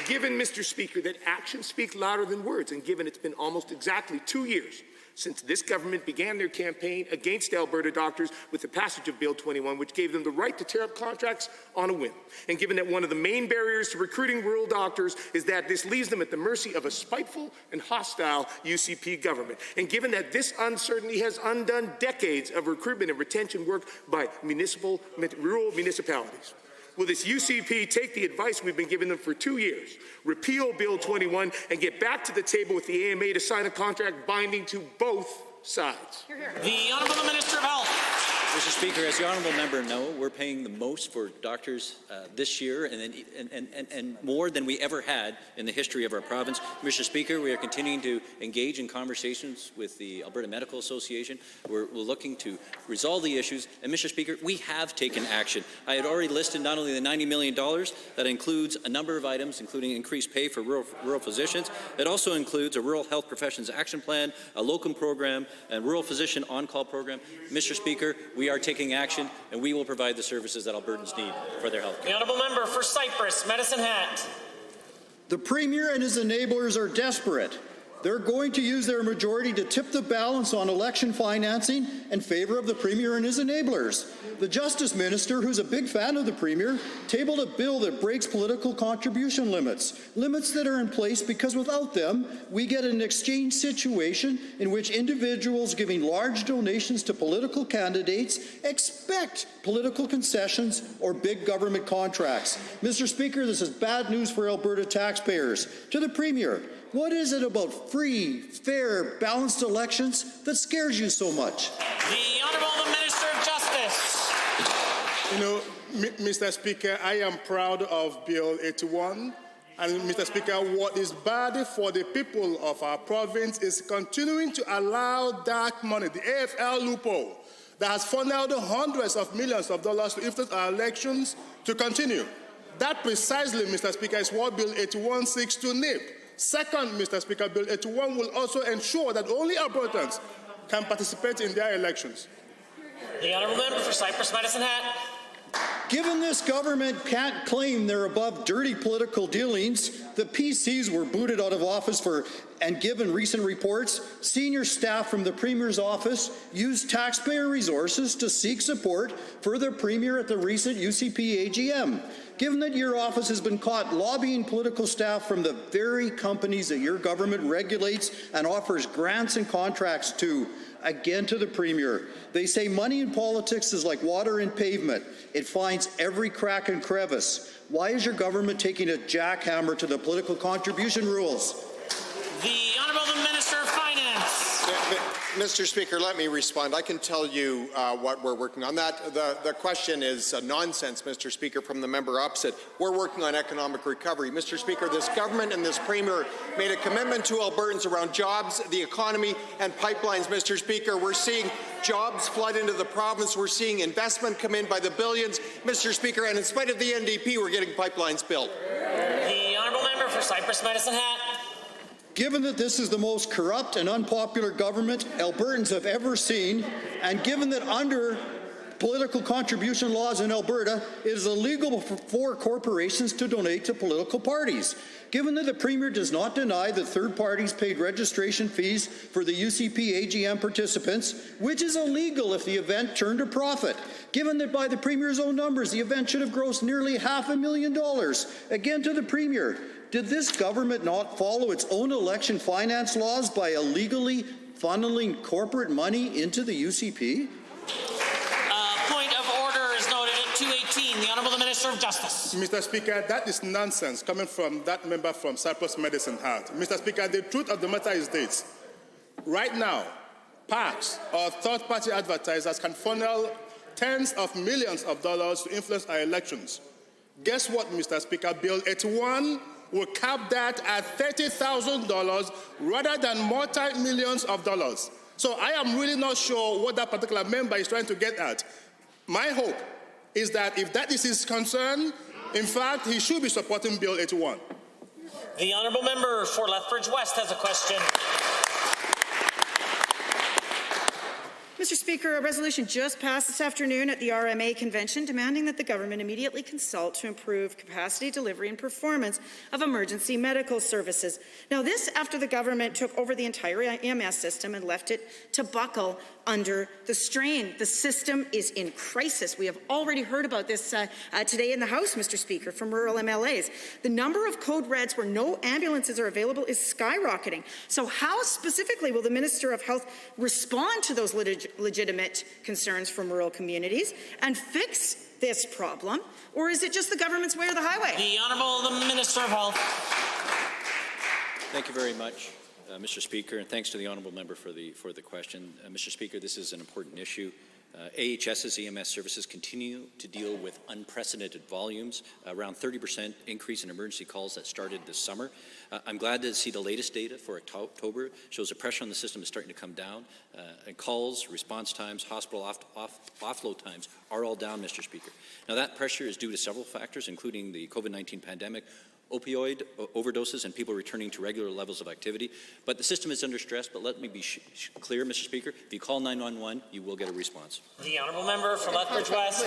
Given, Mr. Speaker, that actions speak louder than words, and given it's been almost exactly 2 years since this government began their campaign against Alberta doctors with the passage of Bill 21, which gave them the right to tear up contracts on a whim, and given that one of the main barriers to recruiting rural doctors is that this leaves them at the mercy of a spiteful and hostile UCP government, and given that this uncertainty has undone decades of recruitment and retention work by rural municipalities, will this UCP take the advice we've been giving them for 2 years, repeal Bill 21, and get back to the table with the AMA to sign a contract binding to both sides? The Honourable Minister of Health. Mr. Speaker, as the honourable member knows, we're paying the most for doctors this year and more than we ever had in the history of our province. Mr. Speaker, we are continuing to engage in conversations with the Alberta Medical Association. We're looking to resolve the issues. And Mr. Speaker, we have taken action. I had already listed not only the $90 million, that includes a number of items, including increased pay for rural physicians. It also includes a Rural Health Professions Action Plan, a locum program, and rural physician on-call program. Mr. Speaker, we are taking action, and we will provide the services that Albertans need for their health care. The honourable member for Cypress, Medicine Hat. The Premier and his enablers are desperate. They're going to use their majority to tip the balance on election financing in favor of the Premier and his enablers. The Justice Minister, who's a big fan of the Premier, tabled a bill that breaks political contribution limits that are in place because without them, we get an exchange situation in which individuals giving large donations to political candidates expect political concessions or big government contracts. Mr. Speaker, this is bad news for Alberta taxpayers. To the Premier, what is it about free, fair, balanced elections that scares you so much? The Honourable Minister of Justice. You know, Mr. Speaker, I am proud of Bill 81. And Mr. Speaker, what is bad for the people of our province is continuing to allow dark money, the AFL loophole, that has funneled hundreds of millions of dollars to influence our elections, to continue. That precisely, Mr. Speaker, is what Bill 81 seeks to nip. Second, Mr. Speaker, Bill 81 will also ensure that only Albertans can participate in their elections. The honourable member for Cypress Medicine Hat. Given this government can't claim they're above dirty political dealings, the PCs were booted out of office and given recent reports, senior staff from the Premier's office used taxpayer resources to seek support for the Premier at the recent UCP AGM. Given that your office has been caught lobbying political staff from the very companies that your government regulates and offers grants and contracts to, again to the Premier, they say money in politics is like water in pavement. It finds every crack and crevice. Why is your government taking a jackhammer to the political contribution rules? The Honourable Minister of Finance. Mr. Speaker, let me respond. I can tell you what we're working on. The question is nonsense, Mr. Speaker, from the member opposite. We're working on economic recovery. Mr. Speaker, this government and this Premier made a commitment to Albertans around jobs, the economy, and pipelines. Mr. Speaker, we're seeing jobs flood into the province. We're seeing investment come in by the billions, Mr. Speaker, and in spite of the NDP, we're getting pipelines built. The honourable member for Cypress Medicine Hat. Given that this is the most corrupt and unpopular government Albertans have ever seen, and given that under political contribution laws in Alberta, it is illegal for corporations to donate to political parties. Given that the Premier does not deny that third parties paid registration fees for the UCP AGM participants, which is illegal if the event turned a profit. Given that by the Premier's own numbers, the event should have grossed nearly $500,000. Again to the Premier, did this government not follow its own election finance laws by illegally funneling corporate money into the UCP? Point of order is noted at 218. The Honourable Minister of Justice. Mr. Speaker, that is nonsense coming from that member from Cyprus Medicine Hat. Mr. Speaker, the truth of the matter is this. Right now, PACs or third-party advertisers can funnel tens of millions of dollars to influence our elections. Guess what, Mr. Speaker? Bill 81 will cap that at $30,000 rather than multi-millions of dollars. So I am really not sure what that particular member is trying to get at. My hope is that if that is his concern, in fact, he should be supporting Bill 81. The Honourable Member for Lethbridge West has a question. Mr. Speaker, a resolution just passed this afternoon at the RMA convention demanding that the government immediately consult to improve capacity, delivery and performance of emergency medical services. Now, this after the government took over the entire EMS system and left it to buckle under the strain. The system is in crisis. We have already heard about this today in the House, Mr. Speaker, from rural MLAs. The number of code reds where no ambulances are available is skyrocketing. So how specifically will the Minister of Health respond to those legitimate concerns from rural communities and fix this problem? Or is it just the government's way or the highway? The Honourable Minister of Health. Thank you very much, Mr. Speaker, and thanks to the honourable member for the question. Mr. Speaker, this is an important issue. AHS's EMS services continue to deal with unprecedented volumes, around 30% increase in emergency calls that started this summer. I'm glad to see the latest data for October shows the pressure on the system is starting to come down, and calls, response times, hospital offload times are all down, Mr. Speaker. Now that pressure is due to several factors, including the COVID-19 pandemic, opioid overdoses, and people returning to regular levels of activity. But the system is under stress, but let me be clear, Mr. Speaker, if you call 911, you will get a response. The Honourable Member for Lethbridge West.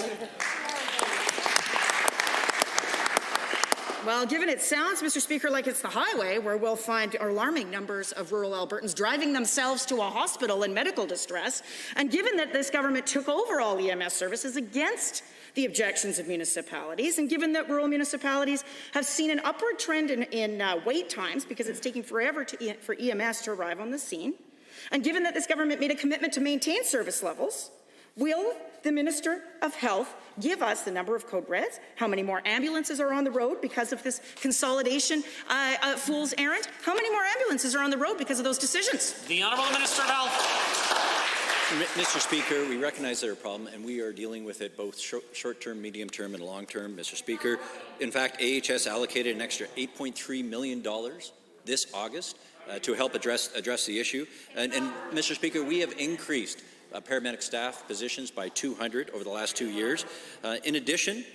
Well, given it sounds, Mr. Speaker, like it's the highway where we'll find alarming numbers of rural Albertans driving themselves to a hospital in medical distress, and given that this government took over all EMS services against the objections of municipalities, and given that rural municipalities have seen an upward trend in wait times because it's taking forever for EMS to arrive on the scene, and given that this government made a commitment to maintain service levels, will the Minister of Health give us the number of code reds, how many more ambulances are on the road because of this consolidation fool's errand? How many more ambulances are on the road because of those decisions? The Honourable Minister of Health. Mr. Speaker, we recognize there are a problem, and we are dealing with it both short-term, medium-term, and long-term, Mr. Speaker. In fact, AHS allocated an extra $8.3 million this August to help address the issue. And Mr. Speaker, we have increased paramedic staff positions by 200 over the last 2 years. In addition,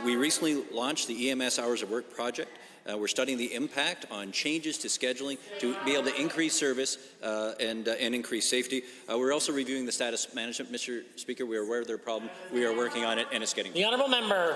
we recently launched the EMS Hours of Work project. We're studying the impact on changes to scheduling to be able to increase service and increase safety. We're also reviewing the status management, Mr. Speaker. We are aware of their problem. We are working on it, and it's getting. The Honourable Member.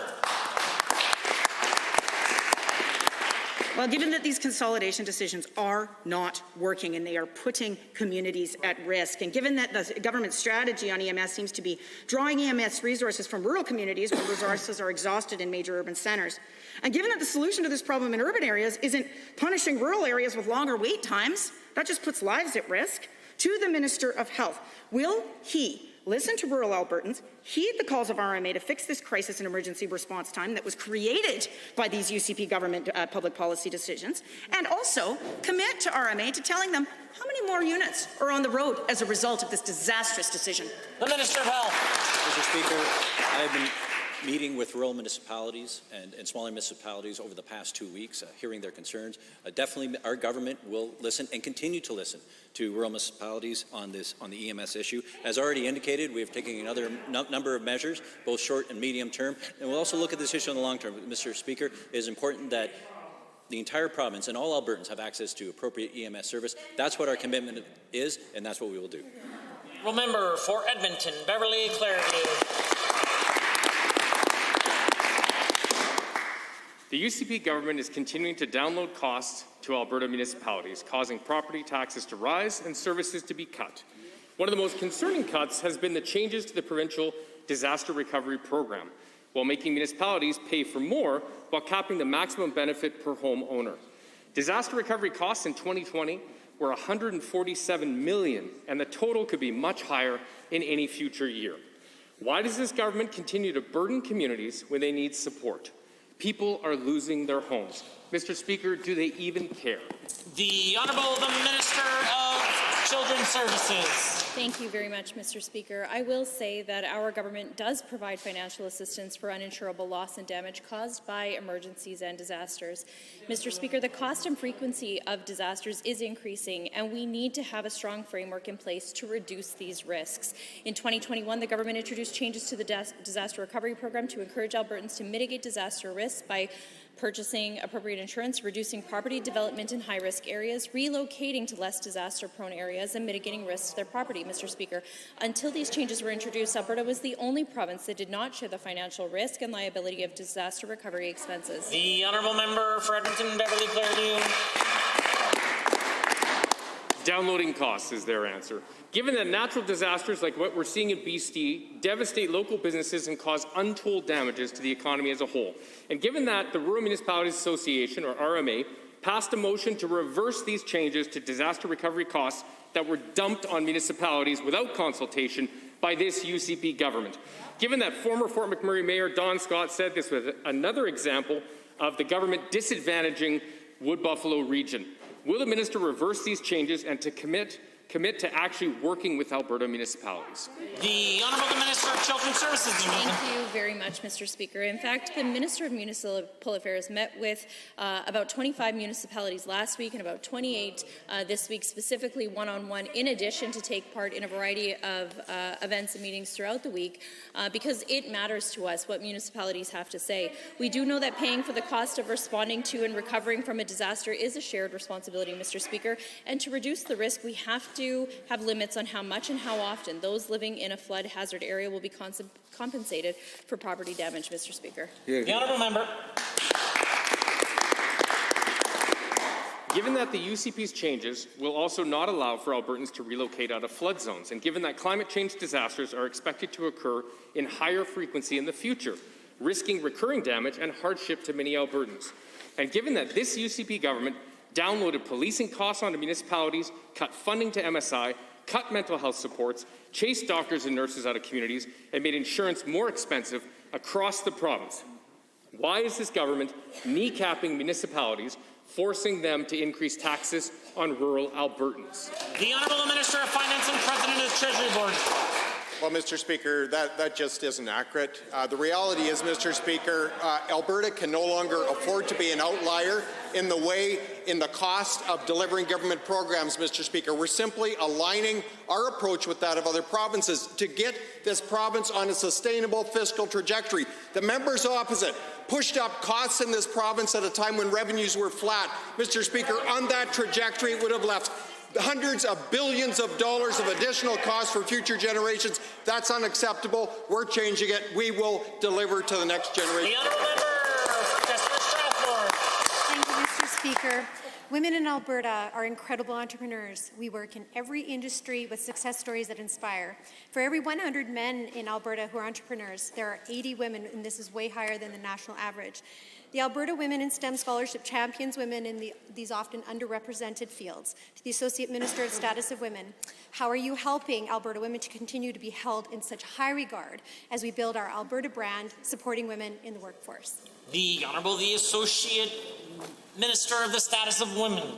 Well, given that these consolidation decisions are not working and they are putting communities at risk, and given that the government strategy on EMS seems to be drawing EMS resources from rural communities where resources are exhausted in major urban centres, and given that the solution to this problem in urban areas isn't punishing rural areas with longer wait times, that just puts lives at risk, to the Minister of Health, will he listen to rural Albertans, heed the calls of RMA to fix this crisis and emergency response time that was created by these UCP government public policy decisions, and also commit to RMA to telling them how many more units are on the road as a result of this disastrous decision? The Minister of Health. Mr. Speaker, I have been meeting with rural municipalities and smaller municipalities over the past 2 weeks, hearing their concerns. Definitely our government will listen and continue to listen to rural municipalities on the EMS issue. As already indicated, we have taken another number of measures, both short and medium term, and we'll also look at this issue in the long term. Mr. Speaker, it is important that the entire province and all Albertans have access to appropriate EMS service. That's what our commitment is, and that's what we will do. Member for Edmonton, Beverly Clareview. The UCP government is continuing to download costs to Alberta municipalities, causing property taxes to rise and services to be cut. One of the most concerning cuts has been the changes to the provincial disaster recovery program, while making municipalities pay for more while capping the maximum benefit per home owner. Disaster recovery costs in 2020 were $147 million, and the total could be much higher in any future year. Why does this government continue to burden communities when they need support? People are losing their homes. Mr. Speaker, do they even care? The Honourable the Minister of Children's Services. Thank you very much, Mr. Speaker. I will say that our government does provide financial assistance for uninsurable loss and damage caused by emergencies and disasters. Mr. Speaker, the cost and frequency of disasters is increasing, and we need to have a strong framework in place to reduce these risks. In 2021, the government introduced changes to the disaster recovery program to encourage Albertans to mitigate disaster risks by purchasing appropriate insurance, reducing property development in high-risk areas, relocating to less disaster-prone areas, and mitigating risks to their property, Mr. Speaker. Until these changes were introduced, Alberta was the only province that did not share the financial risk and liability of disaster recovery expenses. The Honourable Member for Edmonton Beverly Clairview. Downloading costs is their answer. Given that natural disasters like what we're seeing in BC devastate local businesses and cause untold damages to the economy as a whole, and given that the Rural Municipalities Association, or RMA, passed a motion to reverse these changes to disaster recovery costs that were dumped on municipalities without consultation by this UCP government. Given that former Fort McMurray Mayor Don Scott said this was another example of the government disadvantaging Wood Buffalo region, will the minister reverse these changes and to commit to actually working with Alberta municipalities? The Honourable Minister of Children's Services. Thank you very much, Mr. Speaker. In fact, the Minister of Municipal Affairs met with about 25 municipalities last week and about 28 this week, specifically one-on-one, in addition to take part in a variety of events and meetings throughout the week, because it matters to us what municipalities have to say. We do know that paying for the cost of responding to and recovering from a disaster is a shared responsibility, Mr. Speaker, and to reduce the risk, we have to have limits on how much and how often those living in a flood hazard area will be compensated for property damage, Mr. Speaker. The Honourable Member. Given that the UCP's changes will also not allow for Albertans to relocate out of flood zones, and given that climate change disasters are expected to occur in higher frequency in the future, risking recurring damage and hardship to many Albertans, and given that this UCP government downloaded policing costs onto municipalities, cut funding to MSI, cut mental health supports, chased doctors and nurses out of communities, and made insurance more expensive across the province, why is this government kneecapping municipalities, forcing them to increase taxes on rural Albertans? The Honourable Minister of Finance and President of the Treasury Board. Well, Mr. Speaker, that just isn't accurate. The reality is, Mr. Speaker, Alberta can no longer afford to be an outlier in the cost of delivering government programs, Mr. Speaker. We're simply aligning our approach with that of other provinces to get this province on a sustainable fiscal trajectory. The members opposite pushed up costs in this province at a time when revenues were flat. Mr. Speaker, on that trajectory, it would have left hundreds of billions of dollars of additional costs for future generations. That's unacceptable. We're changing it. We will deliver to the next generation. The Honourable Member, Strathmore. Thank you, Mr. Speaker. Women in Alberta are incredible entrepreneurs. We work in every industry with success stories that inspire. For every 100 men in Alberta who are entrepreneurs, there are 80 women, and this is way higher than the national average. The Alberta Women in STEM Scholarship champions women in these often underrepresented fields. To the Associate Minister of Status of Women, how are you helping Alberta women to continue to be held in such high regard as we build our Alberta brand, supporting women in the workforce? The Honourable the Associate Minister of the Status of Women.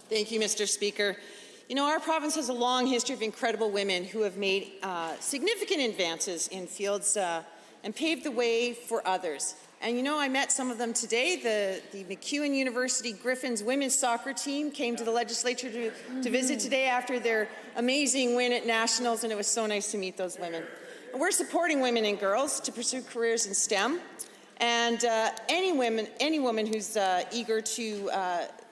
Thank you, Mr. Speaker. You know, our province has a long history of incredible women who have made significant advances in fields and paved the way for others. And you know, I met some of them today. The MacEwan University Griffins women's soccer team came to the legislature to visit today after their amazing win at nationals, and it was so nice to meet those women. And we're supporting women and girls to pursue careers in STEM, and any woman who's eager to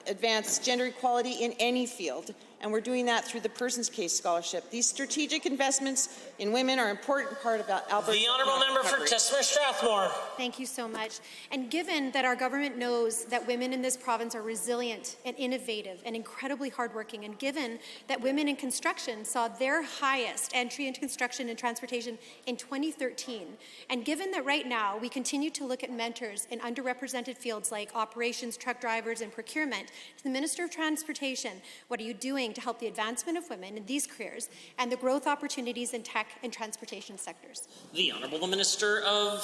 advance gender equality in any field. And we're doing that through the Person's Case Scholarship. These strategic investments in women are an important part of Alberta's The Honourable Member for Tidsmere Strathmore. Thank you so much. And given that our government knows that women in this province are resilient and innovative and incredibly hardworking, and given that women in construction saw their highest entry into construction and transportation in 2013, and given that right now we continue to look at mentors in underrepresented fields like operations, truck drivers, and procurement, to the Minister of Transportation, what are you doing everything to help the advancement of women in these careers and the growth opportunities in tech and transportation sectors. The Honourable Minister of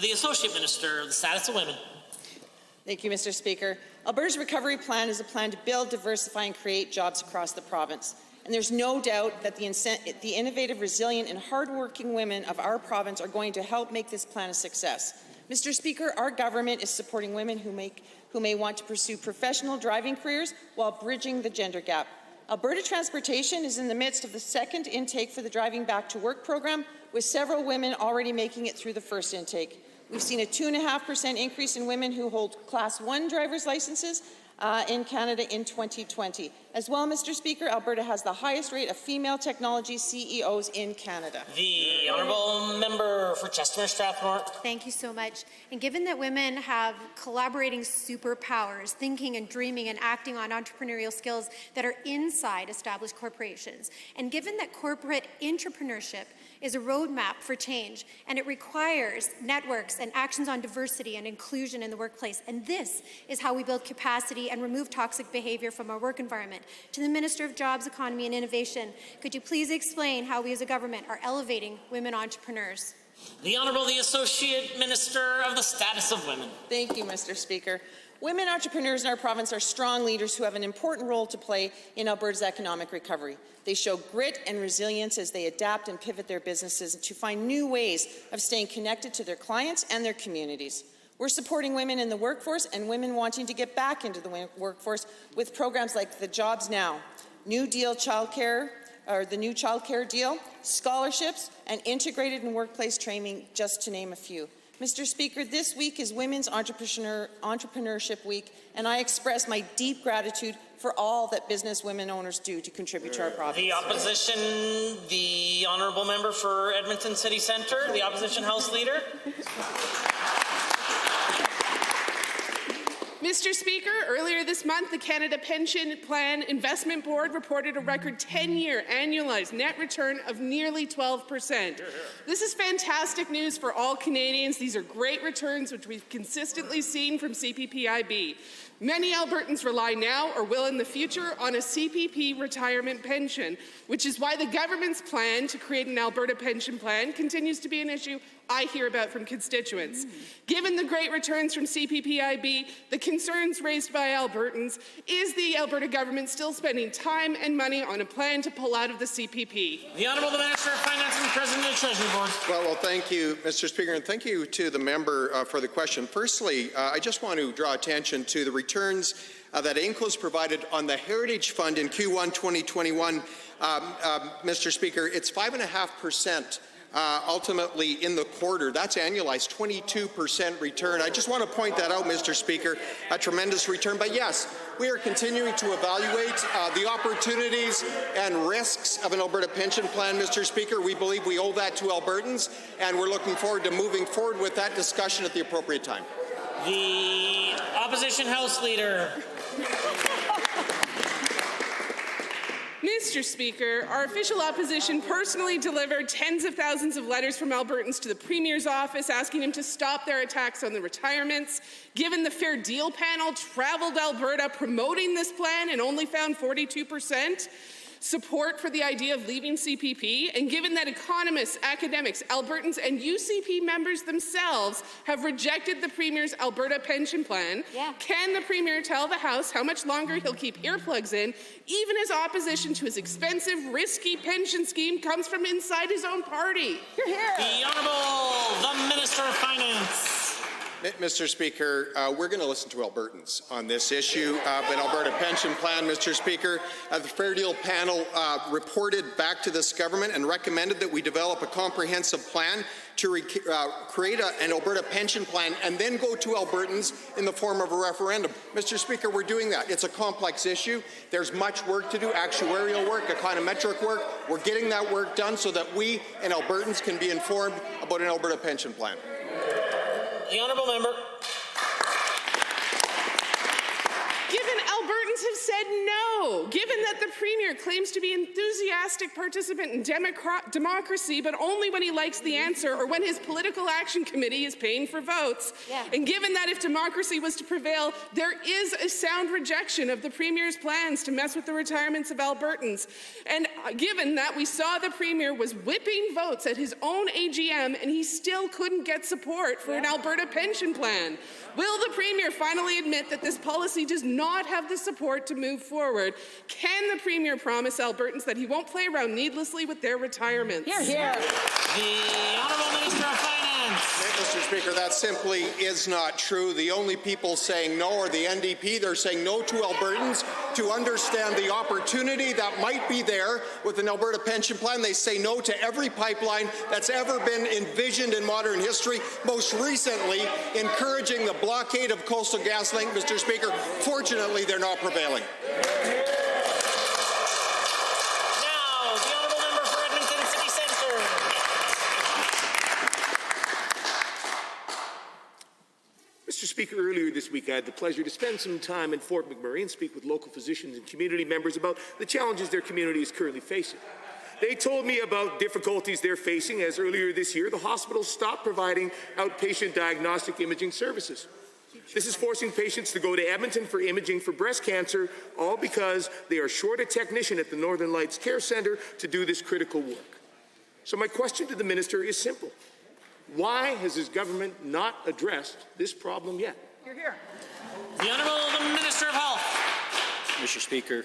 the Associate Minister of the Status of Women. Thank you, Mr. Speaker. Alberta's recovery plan is a plan to build, diversify and create jobs across the province. And there's no doubt that the innovative, resilient and hardworking women of our province are going to help make this plan a success. Mr. Speaker, our government is supporting women who may want to pursue professional driving careers while bridging the gender gap. Alberta Transportation is in the midst of the second intake for the Driving Back to Work program, with several women already making it through the first intake. We've seen a 2.5% increase in women who hold Class 1 driver's licenses in Canada in 2020. As well, Mr. Speaker, Alberta has the highest rate of female technology CEOs in Canada. The Honourable Member for Chestermere-Strathmore. Thank you so much. And given that women have collaborating superpowers, thinking and dreaming and acting on entrepreneurial skills that are inside established corporations, and given that corporate entrepreneurship is a roadmap for change, and it requires networks and actions on diversity and inclusion in the workplace. And this is how we build capacity and remove toxic behavior from our work environment. To the Minister of Jobs, Economy and Innovation, could you please explain how we as a government are elevating women entrepreneurs? The Honourable the Associate Minister of the Status of Women. Thank you, Mr. Speaker. Women entrepreneurs in our province are strong leaders who have an important role to play in Alberta's economic recovery. They show grit and resilience as they adapt and pivot their businesses to find new ways of staying connected to their clients and their communities. We're supporting women in the workforce and women wanting to get back into the workforce with programs like the Jobs Now, New Deal Childcare, or the new childcare deal, scholarships, and integrated and workplace training, just to name a few. Mr. Speaker, this week is Women's Entrepreneurship Week, and I express my deep gratitude for all that business women owners do to contribute to our province. The Opposition, the Honourable Member for Edmonton City Centre, the Opposition House Leader. Mr. Speaker, earlier this month, the Canada Pension Plan Investment Board reported a record 10-year annualized net return of nearly 12%. This is fantastic news for all Canadians. These are great returns, which we've consistently seen from CPPIB. Many Albertans rely now or will in the future on a CPP retirement pension, which is why the government's plan to create an Alberta pension plan continues to be an issue I hear about from constituents. Given the great returns from CPPIB, the concerns raised by Albertans, is the Alberta government still spending time and money on a plan to pull out of the CPP? The Honourable Minister of Finance and President of the Treasury Board. Well, thank you, Mr. Speaker, and thank you to the member for the question. Firstly, I just want to draw attention to the returns that AIMCO's provided on the Heritage Fund in Q1 2021. Mr. Speaker, it's 5.5%. Ultimately in the quarter. That's annualized 22% return. I just want to point that out, Mr. Speaker, a tremendous return. But yes, we are continuing to evaluate the opportunities and risks of an Alberta pension plan, Mr. Speaker. We believe we owe that to Albertans, and we're looking forward to moving forward with that discussion at the appropriate time. The Opposition House Leader. Mr. Speaker, our official opposition personally delivered tens of thousands of letters from Albertans to the Premier's office asking him to stop their attacks on the retirements. Given the Fair Deal panel traveled Alberta promoting this plan and only found 42% support for the idea of leaving CPP, and given that economists, academics, Albertans, and UCP members themselves have rejected the Premier's Alberta pension plan, can the Premier tell the House how much longer he'll keep earplugs in, even as opposition to his expensive, risky pension scheme comes from inside his own party? The Honourable the Minister of Finance. Mr. Speaker, we're going to listen to Albertans on this issue of an Alberta pension plan, Mr. Speaker. The Fair Deal panel reported back to this government and recommended that we develop a comprehensive plan to create an Alberta pension plan and then go to Albertans in the form of a referendum. Mr. Speaker, we're doing that. It's a complex issue. There's much work to do, actuarial work, econometric work. We're getting that work done so that we and Albertans can be informed about an Alberta pension plan. The Honourable Member. Given Albertans have said no, given that the Premier claims to be an enthusiastic participant in democracy, but only when he likes the answer or when his political action committee is paying for votes. Yeah. And given that if democracy was to prevail, there is a sound rejection of the Premier's plans to mess with the retirements of Albertans. And given that we saw the Premier was whipping votes at his own AGM and he still couldn't get support for an Alberta pension plan, will the Premier finally admit that this policy does not have the support to move forward? Can the Premier promise Albertans that he won't play around needlessly with their retirements? Here, here. The Honourable Minister of Finance. Mr. Speaker, that simply is not true. The only people saying no are the NDP. They're saying no to Albertans to understand the opportunity that might be there with an Alberta pension plan. They say no to every pipeline that's ever been envisioned in modern history, most recently encouraging the blockade of Coastal GasLink. Mr. Speaker, fortunately, they're not prevailing. Mr. Speaker, earlier this week I had the pleasure to spend some time in Fort McMurray and speak with local physicians and community members about the challenges their community is currently facing. They told me about difficulties they're facing as earlier this year the hospital stopped providing outpatient diagnostic imaging services. This is forcing patients to go to Edmonton for imaging for breast cancer, all because they are short a technician at the Northern Lights Care Centre to do this critical work. So my question to the minister is simple. Why has his government not addressed this problem yet? You're here. The Honourable Minister of Health. Mr. Speaker,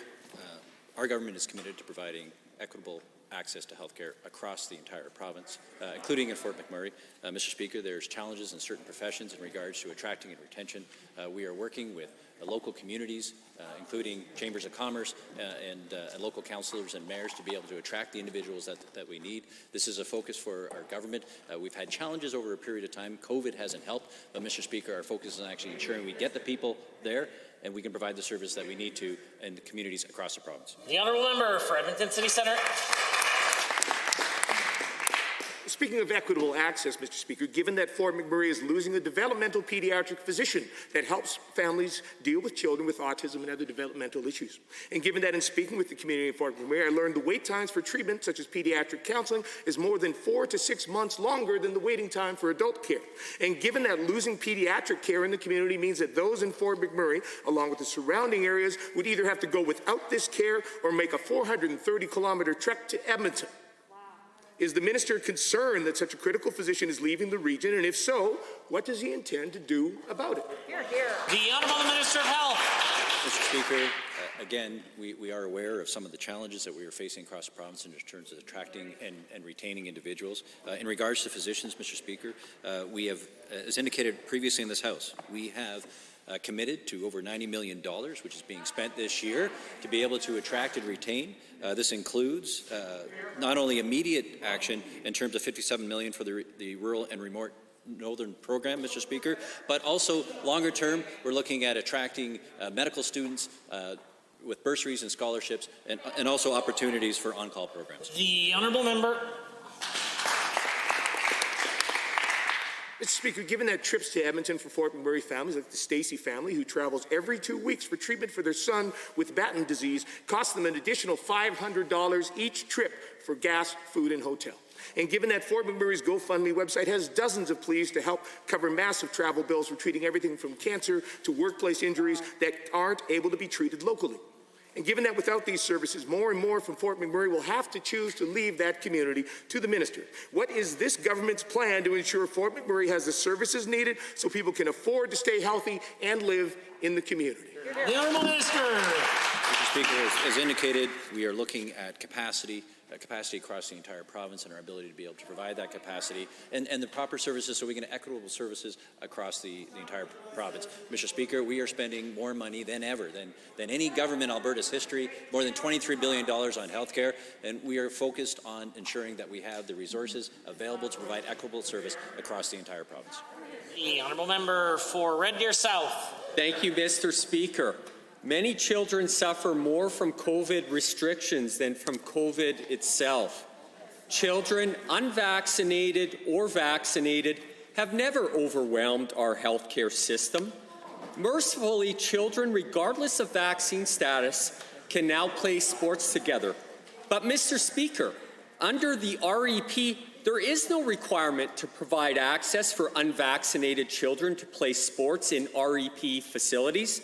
our government is committed to providing equitable access to health care across the entire province, including in Fort McMurray. Mr. Speaker, there's challenges in certain professions in regards to attracting and retention. We are working with local communities, including chambers of commerce and local councillors and mayors to be able to attract the individuals that we need. This is a focus for our government. We've had challenges over a period of time. COVID hasn't helped, but Mr. Speaker, our focus is on actually ensuring we get the people there and we can provide the service that we need to in the communities across the province. The Honourable Member for Edmonton City Centre. Speaking of equitable access, Mr. Speaker, given that Fort McMurray is losing a developmental pediatric physician that helps families deal with children with autism and other developmental issues, and given that in speaking with the community in Fort McMurray, I learned the wait times for treatment, such as pediatric counseling, is more than 4 to 6 months longer than the waiting time for adult care. And given that losing pediatric care in the community means that those in Fort McMurray, along with the surrounding areas, would either have to go without this care or make a 430-kilometre trek to Edmonton. Is the minister concerned that such a critical physician is leaving the region? And if so, what does he intend to do about it? Here, here. The Honourable Minister of Health. Mr. Speaker, again, we are aware of some of the challenges that we are facing across the province in terms of attracting and retaining individuals. In regards to physicians, Mr. Speaker, we have, as indicated previously in this House, we have committed to over $90 million, which is being spent this year, to be able to attract and retain. This includes not only immediate action in terms of $57 million for the rural and remote northern program, Mr. Speaker, but also longer term, we're looking at attracting medical students with bursaries and scholarships and also opportunities for on-call programs. The Honourable Member. Mr. Speaker, given that trips to Edmonton for Fort McMurray families, like the Stacey family, who travels every 2 weeks for treatment for their son with Batten disease, cost them an additional $500 each trip for gas, food, and hotel. And given that Fort McMurray's GoFundMe website has dozens of pleas to help cover massive travel bills for treating everything from cancer to workplace injuries that aren't able to be treated locally. And given that without these services, more and more from Fort McMurray will have to choose to leave that community to the minister. What is this government's plan to ensure Fort McMurray has the services needed so people can afford to stay healthy and live in the community? The Honourable Minister. Mr. Speaker, as indicated, we are looking at capacity across the entire province and our ability to be able to provide that capacity and the proper services so we can have equitable services across the entire province. Mr. Speaker, we are spending more money than ever, than any government in Alberta's history, more than $23 billion on health care, and we are focused on ensuring that we have the resources available to provide equitable service across the entire province. The Honourable Member for Red Deer South. Thank you, Mr. Speaker. Many children suffer more from COVID restrictions than from COVID itself. Children, unvaccinated or vaccinated, have never overwhelmed our healthcare system. Mercifully, children, regardless of vaccine status, can now play sports together. But, Mr. Speaker, under the REP, there is no requirement to provide access for unvaccinated children to play sports in REP facilities.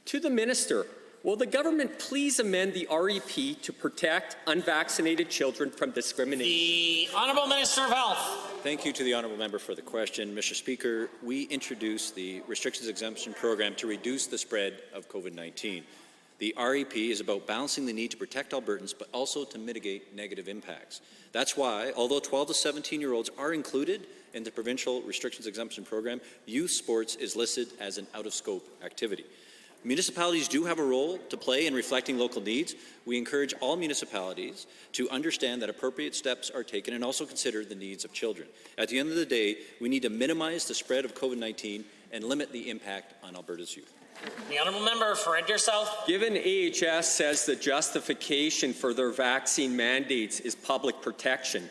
To the Minister, will the government please amend the REP to protect unvaccinated children from discrimination? The Honourable Minister of Health. Thank you to the honourable member for the question. Mr. Speaker, we introduced the Restrictions Exemption Program to reduce the spread of COVID-19. The REP is about balancing the need to protect Albertans, but also to mitigate negative impacts. That's why, although 12 to 17-year-olds are included in the Provincial Restrictions Exemption Program, youth sports is listed as an out-of-scope activity. Municipalities do have a role to play in reflecting local needs. We encourage all municipalities to understand that appropriate steps are taken and also consider the needs of children. At the end of the day, we need to minimize the spread of COVID-19 and limit the impact on Alberta's youth. The honourable member for Red Deer South. Given AHS says the justification for their vaccine mandates is public protection,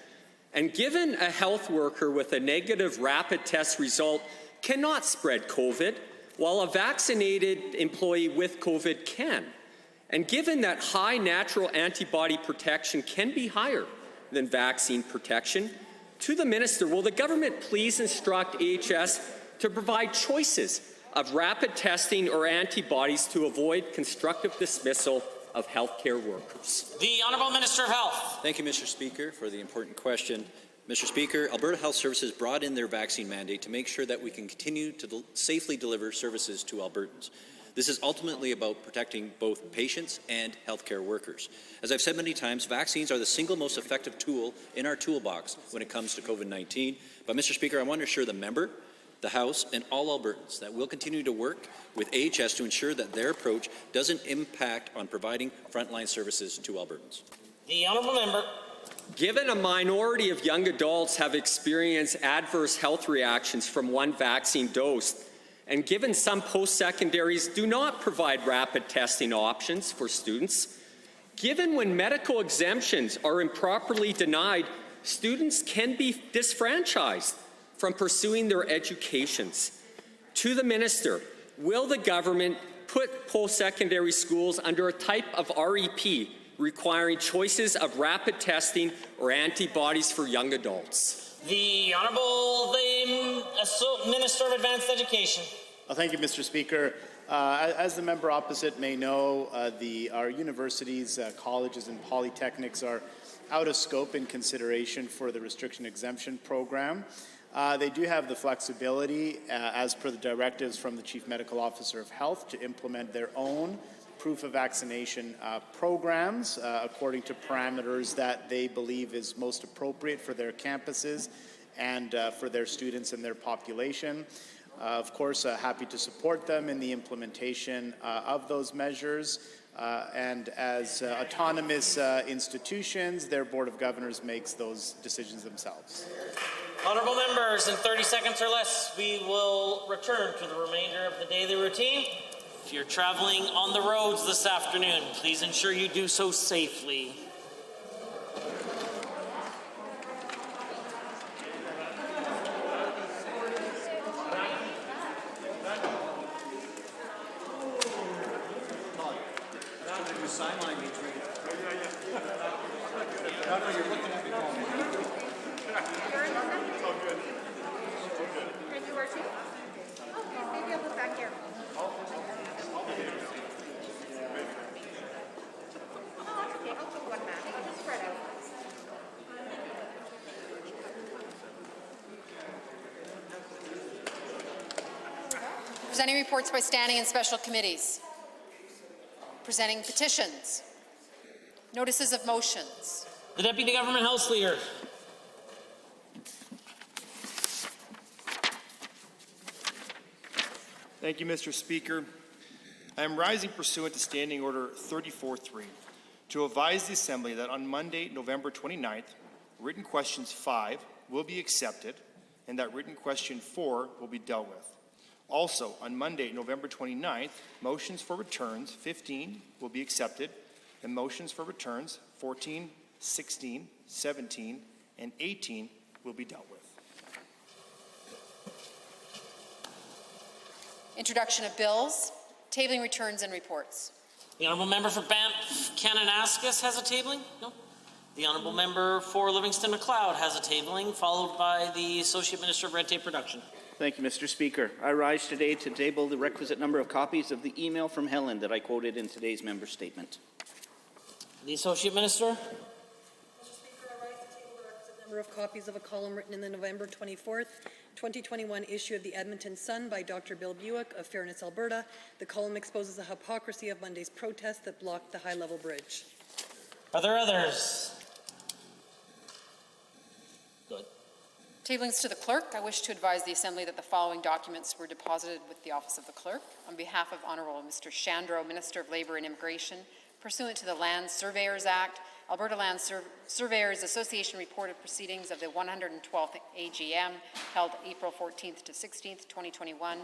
and given a health worker with a negative rapid test result cannot spread COVID, while a vaccinated employee with COVID can, and given that high natural antibody protection can be higher than vaccine protection, to the Minister, will the government please instruct AHS to provide choices of rapid testing or antibodies to avoid constructive dismissal of healthcare workers? The Honourable Minister of Health. Thank you, Mr. Speaker, for the important question. Mr. Speaker, Alberta Health Services brought in their vaccine mandate to make sure that we can continue to safely deliver services to Albertans. This is ultimately about protecting both patients and healthcare workers. As I've said many times, vaccines are the single most effective tool in our toolbox when it comes to COVID-19. But, Mr. Speaker, I want to assure the member, the House, and all Albertans that we'll continue to work with AHS to ensure that their approach doesn't impact on providing frontline services to Albertans. The honourable member. Given a minority of young adults have experienced adverse health reactions from one vaccine dose, and given some post-secondaries do not provide rapid testing options for students, given when medical exemptions are improperly denied, students can be disfranchised from pursuing their educations. To the Minister, will the government put post-secondary schools under a type of REP requiring choices of rapid testing or antibodies for young adults? The Honourable Minister of Advanced Education. Well, thank you, Mr. Speaker. As the member opposite may know, our universities, colleges and polytechnics are out of scope in consideration for the restriction exemption program. They do have the flexibility, as per the directives from the Chief Medical Officer of Health, to implement their own proof of vaccination programs according to parameters that they believe is most appropriate for their campuses and for their students and their population. Of course, happy to support them in the implementation of those measures. And as autonomous institutions, their Board of Governors makes those decisions themselves. Honourable members, in 30 seconds or less, we will return to the remainder of the daily routine. If you're traveling on the roads this afternoon, please ensure you do so safely. Presenting reports by standing and special committees. Presenting petitions. Notices of motions. The Deputy Government House Leader. Thank you, Mr. Speaker. I am rising pursuant to Standing Order 34.3 to advise the Assembly that on Monday, November 29th, written questions 5 will be accepted and that written question 4 will be dealt with. Also, on Monday, November 29th, motions for returns 15 will be accepted and motions for returns 14, 16, 17, and 18 will be dealt with. Introduction of bills, tabling returns and reports. The Honourable Member for Banff Kananaskis has a tabling? No. The Honourable Member for Livingston MacLeod has a tabling, followed by the Associate Minister of Red Tape Reduction. Thank you, Mr. Speaker. I rise today to table the requisite number of copies of the email from Helen that I quoted in today's member statement. The Associate Minister. Number of copies of a column written in the November 24th, 2021 issue of the Edmonton Sun by Dr. Bill Buick of Fairness, Alberta. The column exposes the hypocrisy of Monday's protest that blocked the high-level bridge. Are there others? Good. Tablings to the clerk. I wish to advise the Assembly that the following documents were deposited with the Office of the Clerk. On behalf of Honourable Mr. Shandro, Minister of Labour and Immigration, pursuant to the Land Surveyors Act, Alberta Land Surveyors Association reported proceedings of the 112th AGM held April 14th to 16th, 2021.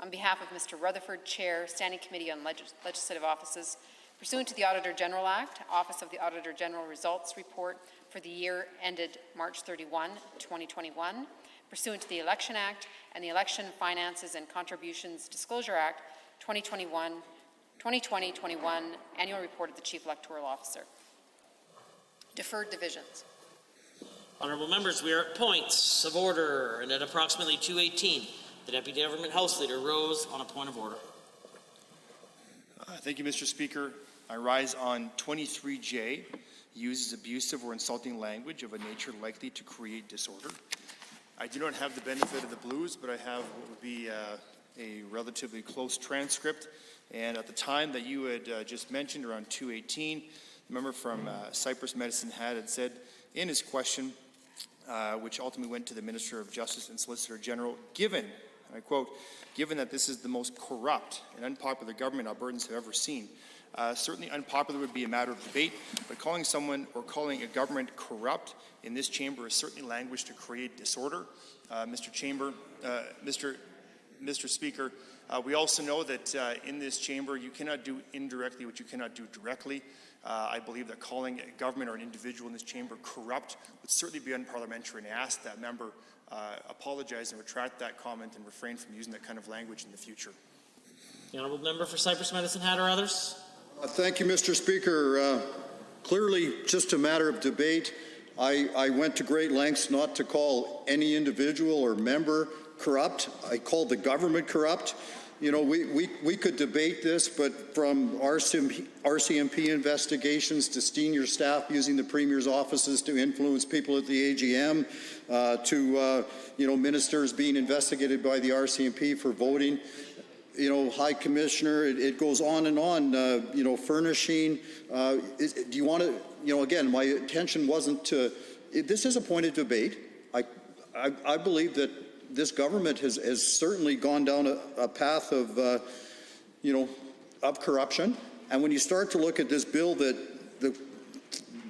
On behalf of Mr. Rutherford, Chair, Standing Committee on Legislative Offices, pursuant to the Auditor General Act, Office of the Auditor General Results Report for the year ended March 31, 2021, pursuant to the Election Act and the Election Finances and Contributions Disclosure Act 2020-21 Annual Report of the Chief Electoral Officer. Deferred divisions. Honourable members, we are at points of order, and at approximately 2:18, the Deputy Government House Leader rose on a point of order. Thank you, Mr. Speaker. I rise on 23J, uses abusive or insulting language of a nature likely to create disorder. I do not have the benefit of the blues, but I have what would be a relatively close transcript. And at the time that you had just mentioned, around 2:18, the member from Cypress Medicine had said in his question, which ultimately went to the Minister of Justice and Solicitor General, given, and I quote, given that this is the most corrupt and unpopular government Albertans have ever seen, certainly unpopular would be a matter of debate, but calling someone or calling a government corrupt in this chamber is certainly language to create disorder. Mr. Speaker, we also know that in this chamber you cannot do indirectly what you cannot do directly. I believe that calling a government or an individual in this chamber corrupt would certainly be unparliamentary, and I ask that member apologize and retract that comment and refrain from using that kind of language in the future. The Honourable Member for Cypress Medicine Hat or others? Thank you, Mr. Speaker. Clearly, just a matter of debate. I went to great lengths not to call any individual or member corrupt. I called the government corrupt. You know, we could debate this, but from RCMP investigations to senior staff using the Premier's offices to influence people at the AGM, to ministers being investigated by the RCMP for voting, High Commissioner, it goes on and on, furnishing. Do you want to, again, my intention wasn't to, this is a point of debate. I believe that this government has certainly gone down a path of, of corruption. And when you start to look at this bill that the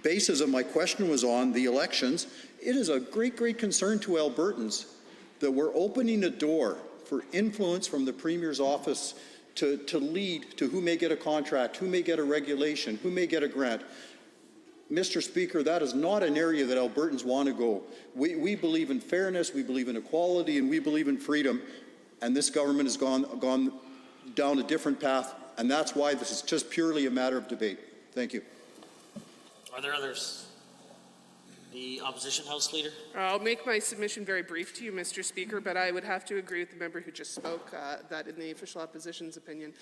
basis of my question was on, the elections, it is a great, great concern to Albertans that we're opening a door for influence from the Premier's office to lead to who may get a contract, who may get a regulation, who may get a grant. Mr. Speaker, that is not an area that Albertans want to go. We believe in fairness, we believe in equality, and we believe in freedom. And this government has gone down a different path, and that's why this is just purely a matter of debate. Thank you. Are there others? The Opposition House Leader. I'll make my submission very brief to you, Mr. Speaker, but I would have to agree with the member who just spoke that in the official opposition's opinion,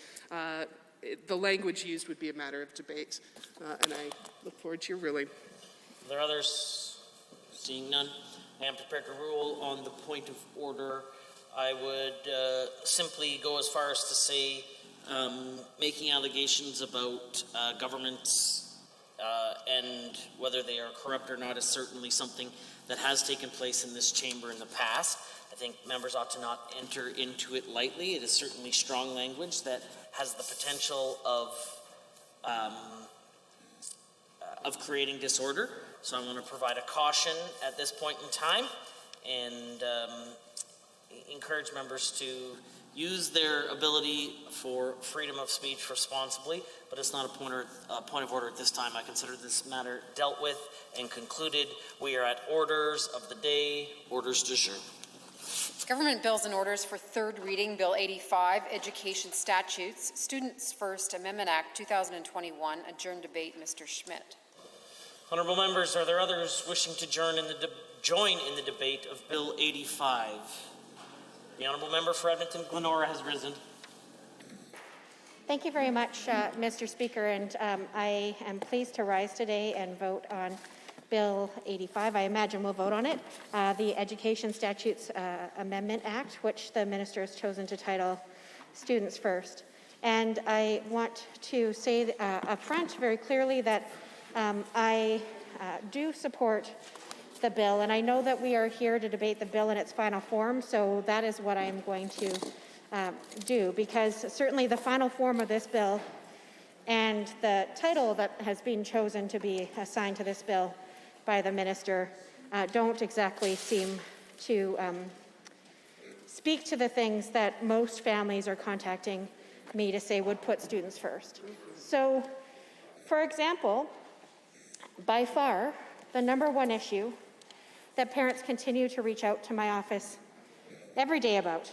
the language used would be a matter of debate, and I look forward to your ruling. Are there others? Seeing none, I am prepared to rule on the point of order. I would simply go as far as to say making allegations about governments and whether they are corrupt or not is certainly something that has taken place in this chamber in the past. I think members ought to not enter into it lightly. It is certainly strong language that has the potential of creating disorder. So I'm going to provide a caution at this point in time and encourage members to use their ability for freedom of speech responsibly, but it's not a point of order at this time. I consider this matter dealt with and concluded. We are at orders of the day, orders du jour. Government bills and orders for third reading. Bill 85, Education Statutes, Students First Amendment Act 2021. Adjourn debate. Mr. Schmidt. Honourable members, are there others wishing to join in the debate of Bill 85? The Honourable Member for Edmonton Glenora has risen. Thank you very much, Mr. Speaker, and I am pleased to rise today and vote on Bill 85. I imagine we'll vote on it. The Education Statutes Amendment Act, which the Minister has chosen to title Students First. And I want to say up front very clearly that I do support the bill, and I know that we are here to debate the bill in its final form, so that is what I'm going to do, because certainly the final form of this bill and the title that has been chosen to be assigned to this bill by the Minister don't exactly seem to speak to the things that most families are contacting me to say would put students first. So, for example, by far, the number one issue that parents continue to reach out to my office every day about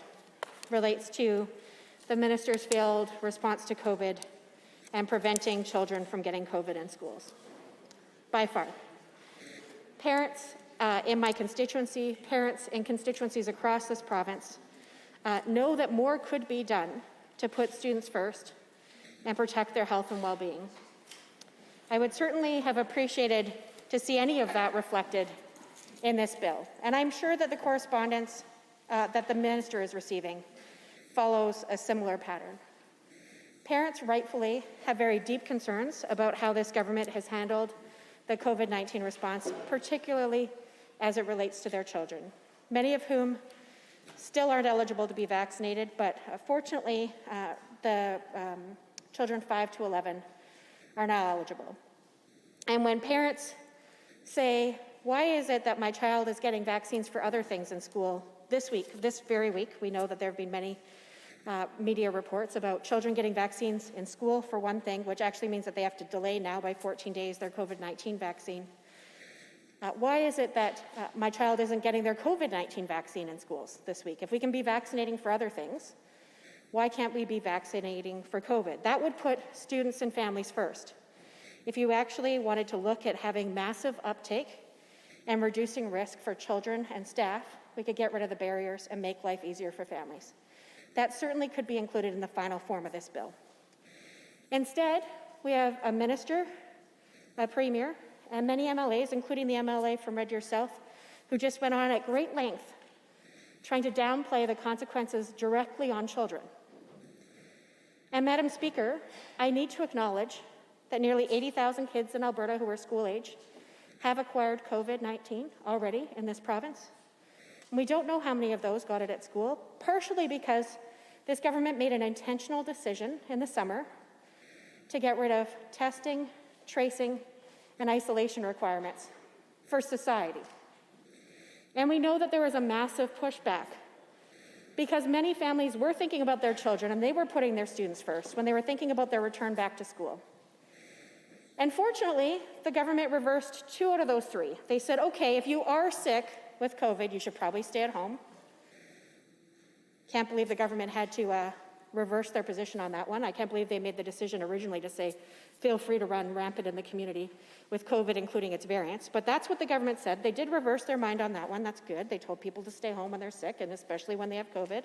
relates to the Minister's failed response to COVID and preventing children from getting COVID in schools. By far. Parents in my constituency, parents in constituencies across this province know that more could be done to put students first and protect their health and well-being. I would certainly have appreciated to see any of that reflected in this bill, and I'm sure that the correspondence that the Minister is receiving follows a similar pattern. Parents rightfully have very deep concerns about how this government has handled the COVID-19 response, particularly as it relates to their children, many of whom still aren't eligible to be vaccinated, but fortunately, the children 5 to 11 are now eligible. And when parents say, why is it that my child is getting vaccines for other things in school this very week, we know that there have been many media reports about children getting vaccines in school for one thing, which actually means that they have to delay now by 14 days their COVID-19 vaccine. Why is it that my child isn't getting their COVID-19 vaccine in schools this week? If we can be vaccinating for other things, why can't we be vaccinating for COVID? That would put students and families first. If you actually wanted to look at having massive uptake and reducing risk for children and staff, we could get rid of the barriers and make life easier for families. That certainly could be included in the final form of this bill. Instead, we have a minister, a premier, and many MLAs, including the MLA from Red Deer South, who just went on at great length trying to downplay the consequences directly on children. And Madam Speaker, I need to acknowledge that nearly 80,000 kids in Alberta who are school age have acquired COVID-19 already in this province. And we don't know how many of those got it at school, partially because this government made an intentional decision in the summer to get rid of testing, tracing, and isolation requirements for society. And we know that there was a massive pushback because many families were thinking about their children and they were putting their students first when they were thinking about their return back to school. And fortunately, the government reversed 2 out of those 3. They said, okay, if you are sick with COVID, you should probably stay at home. Can't believe the government had to reverse their position on that one. I can't believe they made the decision originally to say, feel free to run rampant in the community with COVID, including its variants. But that's what the government said. They did reverse their mind on that one. That's good. They told people to stay home when they're sick, and especially when they have COVID.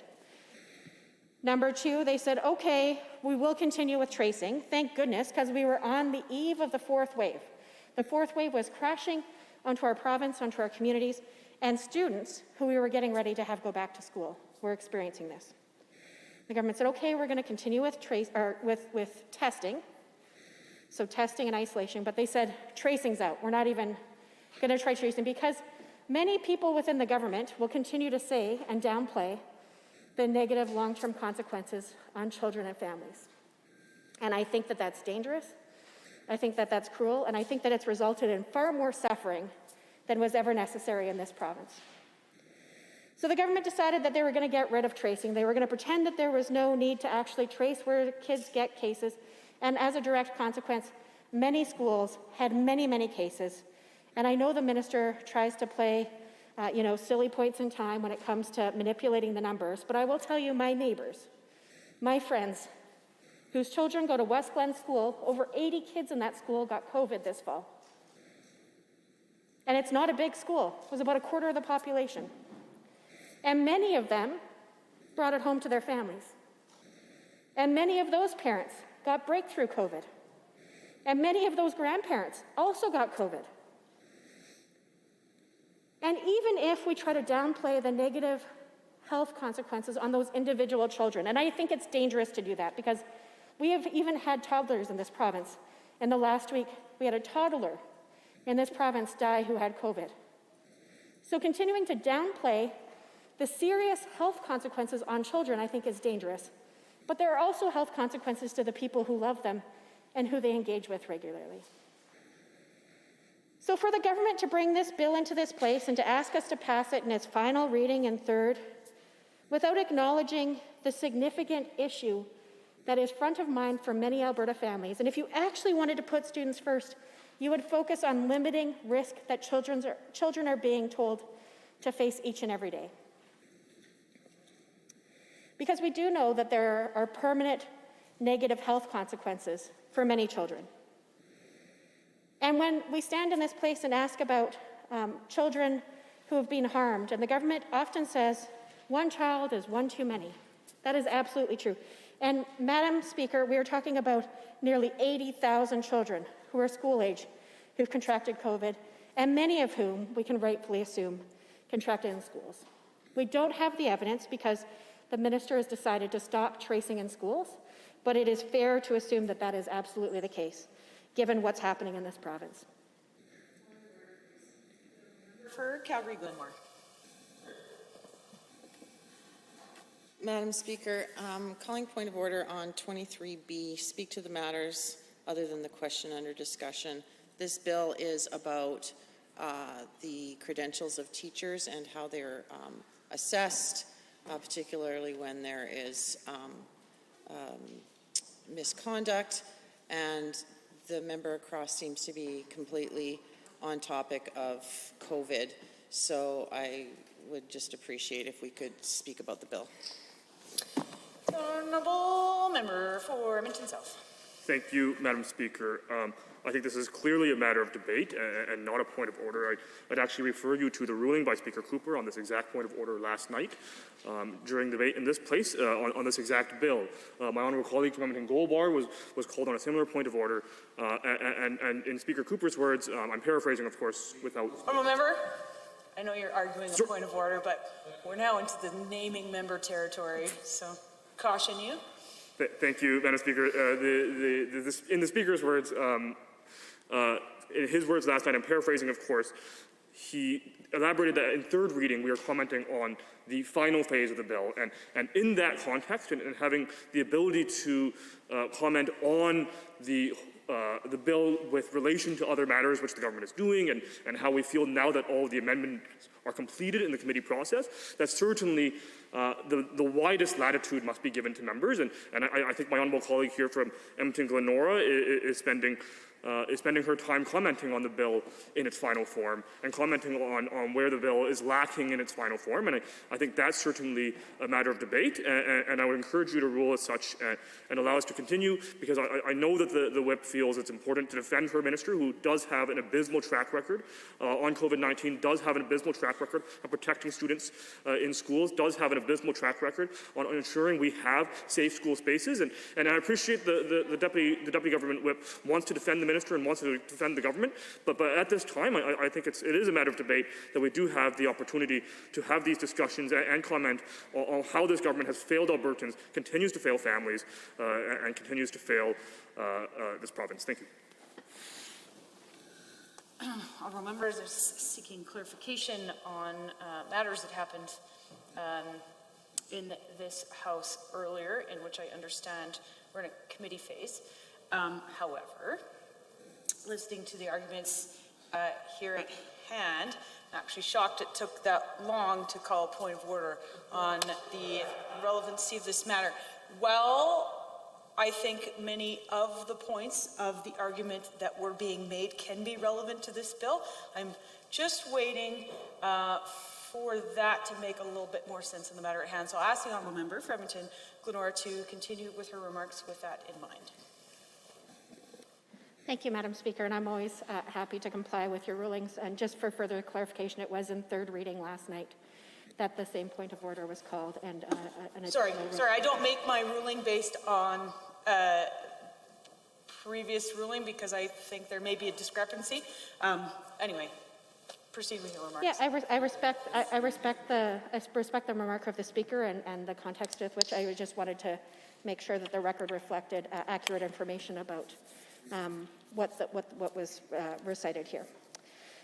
Number 2, they said, okay, we will continue with tracing. Thank goodness, because we were on the eve of the 4th wave. The 4th wave was crashing onto our province, onto our communities, and students who we were getting ready to have go back to school were experiencing this. The government said, okay, we're going to continue with testing, so testing and isolation, but they said tracing's out. We're not even going to try tracing because many people within the government will continue to say and downplay the negative long-term consequences on children and families. And I think that that's dangerous. I think that that's cruel, and I think that it's resulted in far more suffering than was ever necessary in this province. So the government decided that they were going to get rid of tracing. They were going to pretend that there was no need to actually trace where kids get cases. And as a direct consequence, many schools had many, many cases. And I know the minister tries to play silly points in time when it comes to manipulating the numbers, but I will tell you, my neighbors, my friends, whose children go to West Glen School, over 80 kids in that school got COVID this fall. And it's not a big school. It was about a quarter of the population. And many of them brought it home to their families. And many of those parents got breakthrough COVID. And many of those grandparents also got COVID. And even if we try to downplay the negative health consequences on those individual children, and I think it's dangerous to do that because we have even had toddlers in this province. In the last week, we had a toddler in this province die who had COVID. So continuing to downplay the serious health consequences on children, I think, is dangerous. But there are also health consequences to the people who love them and who they engage with regularly. So for the government to bring this bill into this place and to ask us to pass it in its final reading and third, without acknowledging the significant issue that is front of mind for many Alberta families, and if you actually wanted to put students first, you would focus on limiting risk that children are being told to face each and every day. Because we do know that there are permanent negative health consequences for many children. And when we stand in this place and ask about children who have been harmed, and the government often says, one child is one too many. That is absolutely true. And Madam Speaker, we are talking about nearly 80,000 children who are school age who've contracted COVID, and many of whom we can rightfully assume contracted in schools. We don't have the evidence because the minister has decided to stop tracing in schools, but it is fair to assume that that is absolutely the case, given what's happening in this province. For Calgary-Glenmore. Madam Speaker, calling point of order on 23B, speak to the matters other than the question under discussion. This bill is about the credentials of teachers and how they're assessed, particularly when there is misconduct, and the member across seems to be completely on topic of COVID. So I would just appreciate if we could speak about the bill. Honourable member for Edmonton South. Thank you, Madam Speaker. I think this is clearly a matter of debate and not a point of order. I'd actually refer you to the ruling by Speaker Cooper on this exact point of order last night during debate in this place on this exact bill. My honourable colleague from Edmonton Gold Bar was called on a similar point of order, and in Speaker Cooper's words, I'm paraphrasing, of course, without... Honourable member, I know you're arguing a point of order, but we're now into the naming member territory, so caution you. Thank you, Madam Speaker. In the Speaker's words, in his words last night, I'm paraphrasing, of course, he elaborated that in third reading we are commenting on the final phase of the bill, and in that context, and having the ability to comment on the bill with relation to other matters which the government is doing, and how we feel now that all of the amendments are completed in the committee process, that certainly the widest latitude must be given to members, and I think my honourable colleague here from Edmonton Glenora is spending her time commenting on the bill in its final form and commenting on where the bill is lacking in its final form, and I think that's certainly a matter of debate, and I would encourage you to rule as such and allow us to continue, because I know that the whip feels it's important to defend her minister, who does have an abysmal track record on COVID-19, does have an abysmal track record of protecting students in schools, does have an abysmal track record on ensuring we have safe school spaces, and I appreciate the deputy government whip wants to defend the minister and wants to defend the government, but at this time, I think it is a matter of debate that we do have the opportunity to have these discussions and comment on how this government has failed Albertans, continues to fail families, and continues to fail this province. Thank you. Honourable members are seeking clarification on matters that happened in this House earlier, in which I understand we're in a committee phase. However, listening to the arguments here at hand, I'm actually shocked it took that long to call a point of order on the relevancy of this matter. Well, I think many of the points of the argument that were being made can be relevant to this bill. I'm just waiting for that to make a little bit more sense in the matter at hand. So I'll ask the honourable member for Edmonton-Glenora to continue with her remarks with that in mind. Thank you, Madam Speaker, and I'm always happy to comply with your rulings. And just for further clarification, it was in third reading last night that the same point of order was called. And sorry, I don't make my ruling based on previous ruling because I think there may be a discrepancy. Anyway, proceed with your remarks. Yeah, I respect the remark of the Speaker and the context with which I just wanted to make sure that the record reflected accurate information about what was recited here.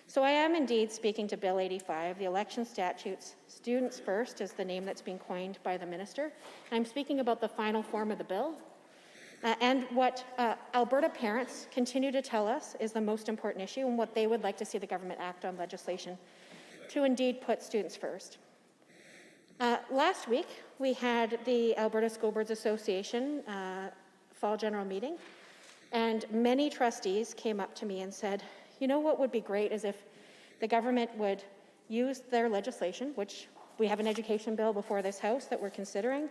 So I am indeed speaking to Bill 85, the election statutes. Students First is the name that's being coined by the minister. I'm speaking about the final form of the bill. And what Alberta parents continue to tell us is the most important issue and what they would like to see the government act on legislation to indeed put students first. Last week, we had the Alberta School Boards Association fall general meeting, and many trustees came up to me and said, you know what would be great is if the government would use their legislation, which we have an education bill before this House that we're considering,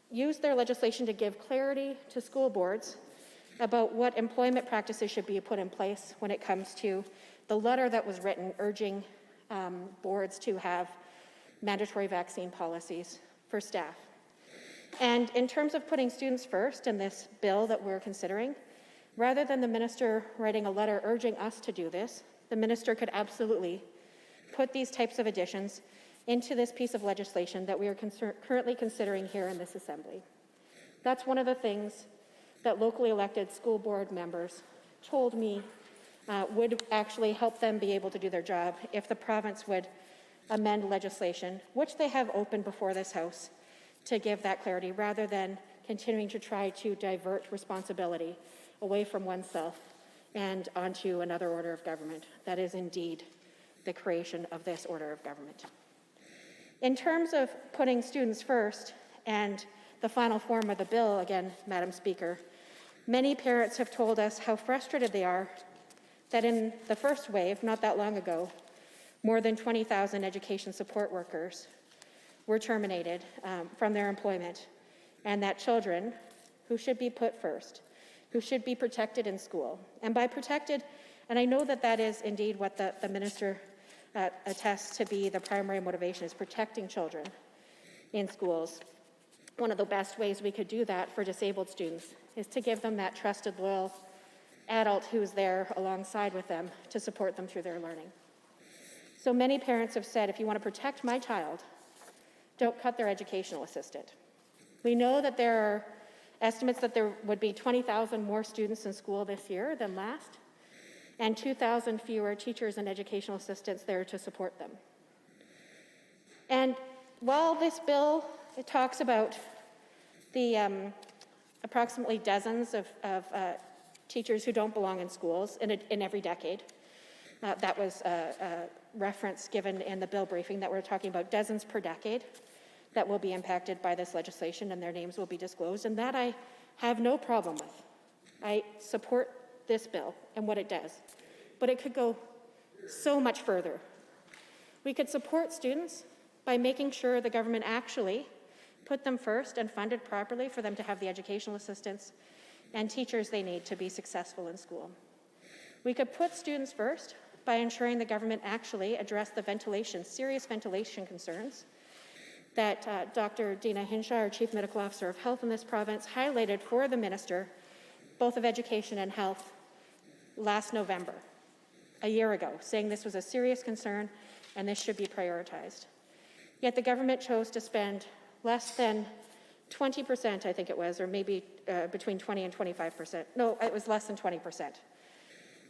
use their legislation to give clarity to school boards about what employment practices should be put in place when it comes to the letter that was written urging boards to have mandatory vaccine policies for staff. And in terms of putting students first in this bill that we're considering, rather than the minister writing a letter urging us to do this, the minister could absolutely put these types of additions into this piece of legislation that we are currently considering here in this Assembly. That's one of the things that locally elected school board members told me would actually help them be able to do their job if the province would amend legislation, which they have opened before this House, to give that clarity rather than continuing to try to divert responsibility away from oneself and onto another order of government. That is indeed the creation of this order of government. In terms of putting students first and the final form of the bill, again, Madam Speaker, many parents have told us how frustrated they are that in the first wave, not that long ago, more than 20,000 education support workers were terminated from their employment, and that children who should be put first, who should be protected in school. And by protected, and I know that that is indeed what the minister attests to be the primary motivation, is protecting children in schools. One of the best ways we could do that for disabled students is to give them that trusted, loyal adult who is there alongside with them to support them through their learning. So many parents have said, if you want to protect my child, don't cut their educational assistant. We know that there are estimates that there would be 20,000 more students in school this year than last, and 2,000 fewer teachers and educational assistants there to support them. And while this bill, it talks about the approximately dozens of teachers who don't belong in schools in every decade, that was a reference given in the bill briefing that we're talking about dozens per decade that will be impacted by this legislation, and their names will be disclosed, and that I have no problem with. I support this bill and what it does, but it could go so much further. We could support students by making sure the government actually put them first and funded properly for them to have the educational assistance and teachers they need to be successful in school. We could put students first by ensuring the government actually addressed the serious ventilation concerns that Dr. Dina Hinshaw, our Chief Medical Officer of Health in this province, highlighted for the Minister, both of Education and Health, last November, a year ago, saying this was a serious concern and this should be prioritized. Yet the government chose to spend less than 20%, I think it was, or maybe between 20 and 25%. No, it was less than 20%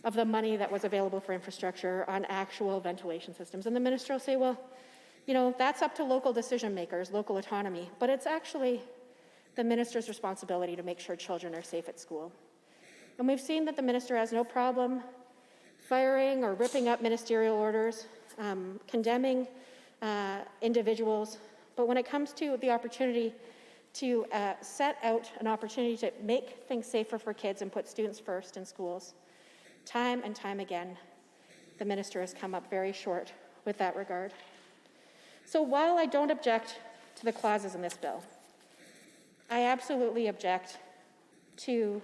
of the money that was available for infrastructure on actual ventilation systems. And the minister will say, well, you know, that's up to local decision makers, local autonomy, but it's actually the minister's responsibility to make sure children are safe at school. And we've seen that the minister has no problem firing or ripping up ministerial orders, condemning individuals, but when it comes to the opportunity to set out an opportunity to make things safer for kids and put students first in schools, time and time again, the minister has come up very short with that regard. So while I don't object to the clauses in this bill, I absolutely object to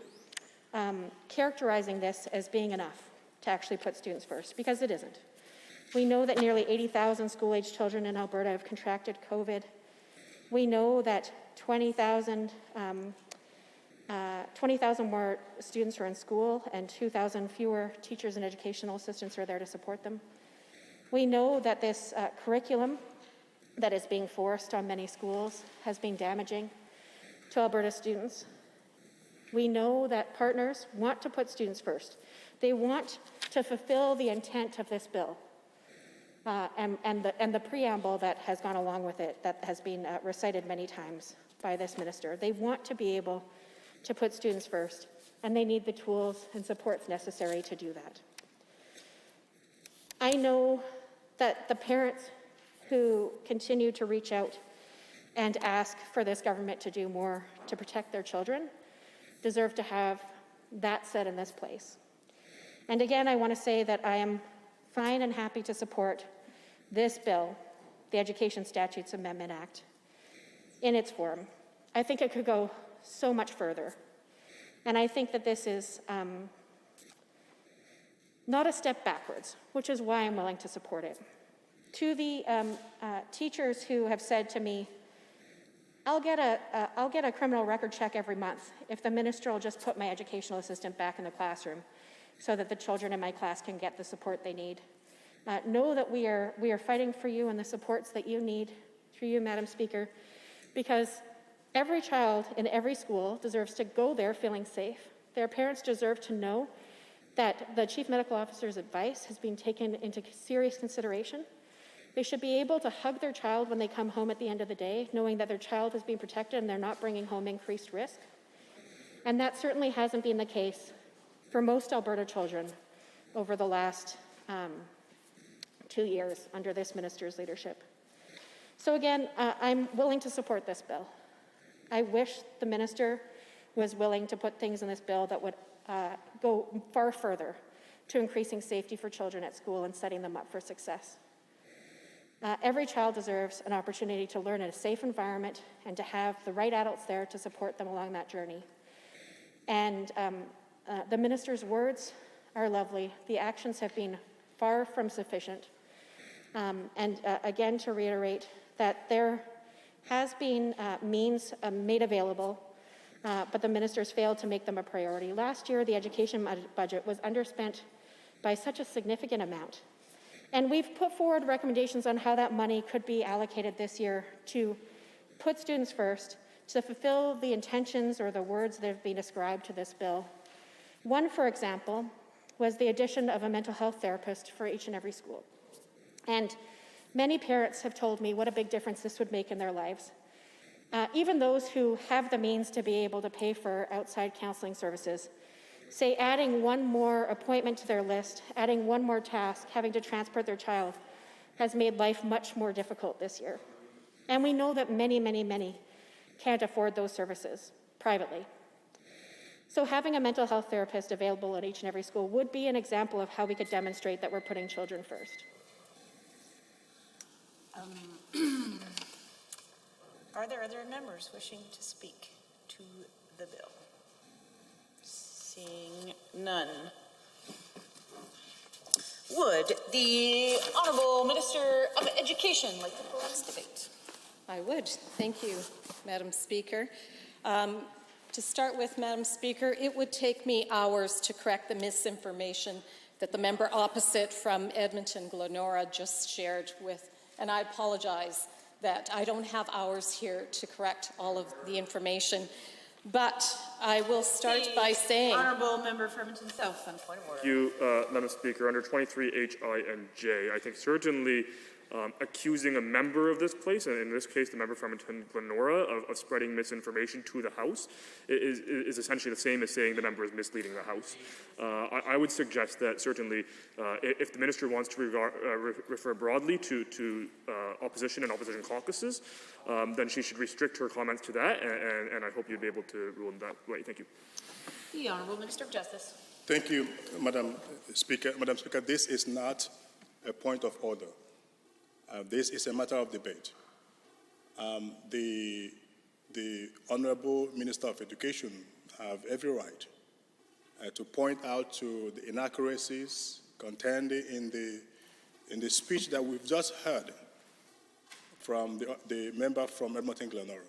characterizing this as being enough to actually put students first, because it isn't. We know that nearly 80,000 school-age children in Alberta have contracted COVID. We know that 20,000 more students are in school and 2,000 fewer teachers and educational assistants are there to support them. We know that this curriculum that is being forced on many schools has been damaging to Alberta students. We know that partners want to put students first. They want to fulfill the intent of this bill and the preamble that has gone along with it, that has been recited many times by this minister. They want to be able to put students first, and they need the tools and supports necessary to do that. I know that the parents who continue to reach out and ask for this government to do more to protect their children deserve to have that said in this place. And again, I want to say that I am fine and happy to support this bill, the Education Statutes Amendment Act, in its form. I think it could go so much further. And I think that this is not a step backwards, which is why I'm willing to support it. To the teachers who have said to me, I'll get a criminal record check every month if the minister will just put my educational assistant back in the classroom so that the children in my class can get the support they need. Know that we are fighting for you and the supports that you need, through you, Madam Speaker, because every child in every school deserves to go there feeling safe. Their parents deserve to know that the Chief Medical Officer's advice has been taken into serious consideration. They should be able to hug their child when they come home at the end of the day, knowing that their child is being protected and they're not bringing home increased risk. And that certainly hasn't been the case for most Alberta children over the last 2 years under this minister's leadership. So again, I'm willing to support this bill. I wish the minister was willing to put things in this bill that would go far further to increasing safety for children at school and setting them up for success. Every child deserves an opportunity to learn in a safe environment and to have the right adults there to support them along that journey. And the minister's words are lovely. The actions have been far from sufficient. And again, to reiterate that there has been means made available, but the ministers failed to make them a priority. Last year, the education budget was underspent by such a significant amount. And we've put forward recommendations on how that money could be allocated this year to put students first, to fulfill the intentions or the words that have been ascribed to this bill. One, for example, was the addition of a mental health therapist for each and every school. And many parents have told me what a big difference this would make in their lives. Even those who have the means to be able to pay for outside counseling services say adding one more appointment to their list, adding one more task, having to transport their child, has made life much more difficult this year. And we know that many, many, many can't afford those services privately. So having a mental health therapist available at each and every school would be an example of how we could demonstrate that we're putting children first. Are there other members wishing to speak to the bill? Seeing none. Would the Honourable Minister of Education like to close debate? I would. Thank you, Madam Speaker. To start with, Madam Speaker, it would take me hours to correct the misinformation that the member opposite from Edmonton, Glenora, just shared with, and I apologize that I don't have hours here to correct all of the information. But I will start by saying... Honourable Member for Edmonton South on point of order. Thank you, Madam Speaker. Under 23H, I, and J, I think certainly accusing a member of this place, and in this case the member from Edmonton Glenora, of spreading misinformation to the House is essentially the same as saying the member is misleading the House. I would suggest that certainly if the minister wants to refer broadly to opposition and opposition caucuses, then she should restrict her comments to that, and I hope you'd be able to rule in that way. Thank you. The Honourable Minister of Justice. Thank you, Madam Speaker. Madam Speaker, this is not a point of order. This is a matter of debate. The Honourable Minister of Education have every right to point out to the inaccuracies contained in the speech that we've just heard from the member from Edmonton Glenora.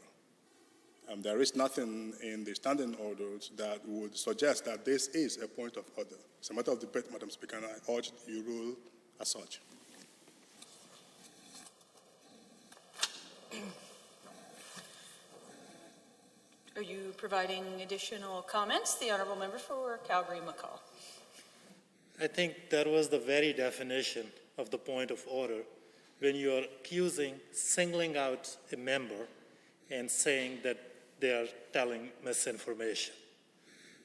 There is nothing in the standing orders that would suggest that this is a point of order. It's a matter of debate, Madam Speaker, and I urge you rule as such. Are you providing additional comments? The Honourable Member for Calgary-McCall. I think that was the very definition of the point of order when you are accusing, singling out a member and saying that they are telling misinformation.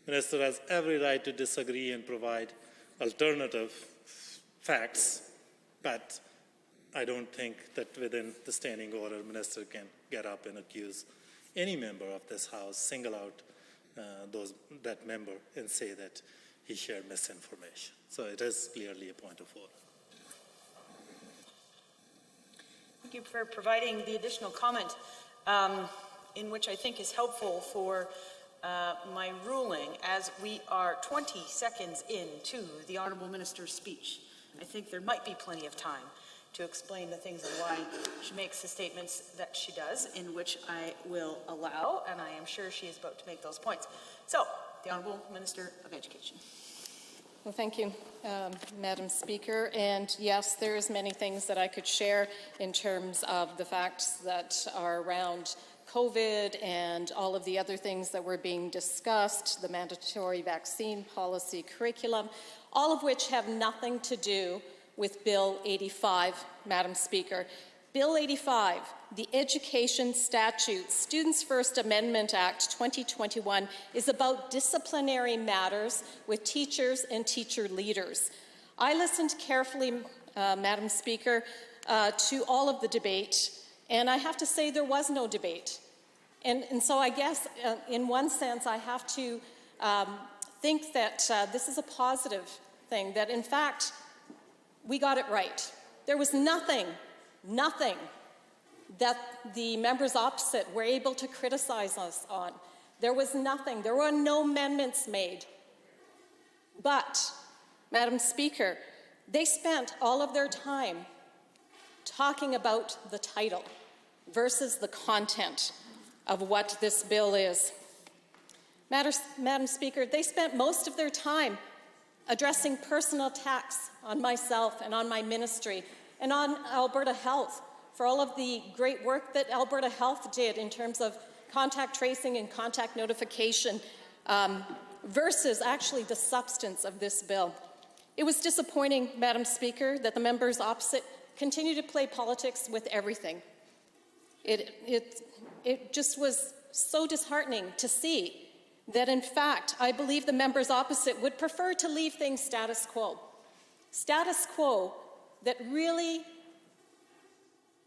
The Minister has every right to disagree and provide alternative facts, but I don't think that within the standing order, the Minister can get up and accuse any member of this House, single out that member and say that he shared misinformation. So it is clearly a point of order. Thank you for providing the additional comment, in which I think is helpful for my ruling, as we are 20 seconds into the Honourable Minister's speech. I think there might be plenty of time to explain the things and why she makes the statements that she does, in which I will allow, and I am sure she is about to make those points. So, the Honourable Minister of Education. Well, thank you, Madam Speaker. And yes, there's many things that I could share in terms of the facts that are around COVID and all of the other things that were being discussed, the mandatory vaccine policy curriculum, all of which have nothing to do with Bill 85, Madam Speaker. Bill 85, the Education Statute, Students' First Amendment Act 2021, is about disciplinary matters with teachers and teacher leaders. I listened carefully, Madam Speaker, to all of the debate, and I have to say there was no debate. And so I guess, in one sense, I have to think that this is a positive thing, that in fact, we got it right. There was nothing that the members opposite were able to criticize us on. There was nothing. There were no amendments made. But, Madam Speaker, they spent all of their time talking about the title versus the content of what this bill is. Madam Speaker, they spent most of their time addressing personal attacks on myself and on my ministry and on Alberta Health for all of the great work that Alberta Health did in terms of contact tracing and contact notification versus actually the substance of this bill. It was disappointing, Madam Speaker, that the members opposite continue to play politics with everything. It just was so disheartening to see that, in fact, I believe the members opposite would prefer to leave things status quo. Status quo that really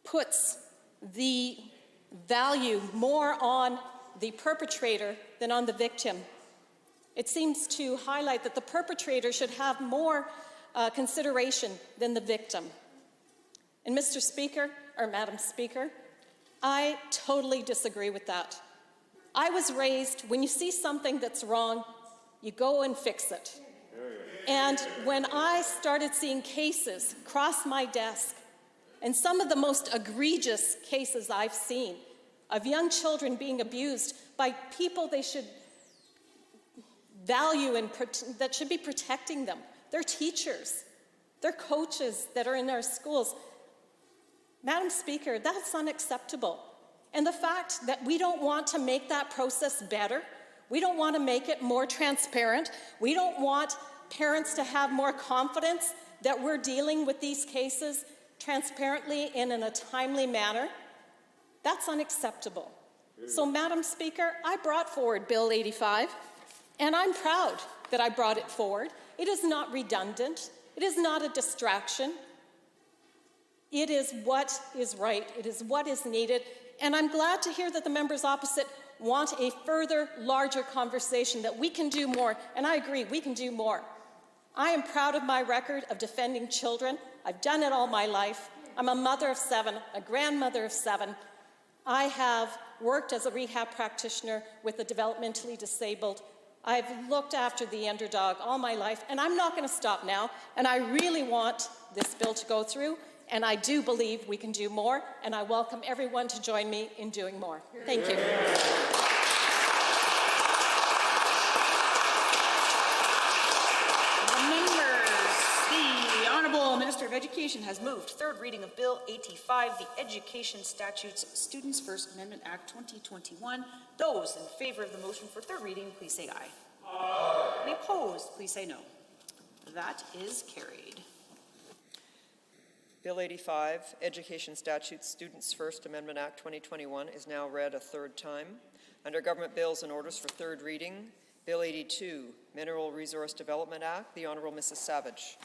puts the value more on the perpetrator than on the victim. It seems to highlight that the perpetrator should have more consideration than the victim. And Mr. Speaker, or Madam Speaker, I totally disagree with that. I was raised, when you see something that's wrong, you go and fix it. And when I started seeing cases cross my desk, and some of the most egregious cases I've seen of young children being abused by people they should value and that should be protecting them, their teachers, their coaches that are in our schools. Madam Speaker, that's unacceptable. And the fact that we don't want to make that process better, we don't want to make it more transparent, we don't want parents to have more confidence that we're dealing with these cases transparently and in a timely manner, that's unacceptable. So, Madam Speaker, I brought forward Bill 85, and I'm proud that I brought it forward. It is not redundant. It is not a distraction. It is what is right. It is what is needed. And I'm glad to hear that the members opposite want a further, larger conversation that we can do more, and I agree, we can do more. I am proud of my record of defending children. I've done it all my life. I'm a mother of 7, a grandmother of 7. I have worked as a rehab practitioner with the developmentally disabled. I've looked after the underdog all my life, and I'm not going to stop now. And I really want this bill to go through, and I do believe we can do more, and I welcome everyone to join me in doing more. Thank you. Minister of Education has moved third reading of Bill 85, the Education Statutes Students' First Amendment Act 2021. Those in favor of the motion for third reading, please say aye. Aye. Any opposed, please say no. That is carried. Bill 85, Education Statutes Students' First Amendment Act 2021 is now read a third time. Under Government Bills and Orders for third reading, Bill 82, Mineral Resource Development Act, the Honourable Mrs. Savage.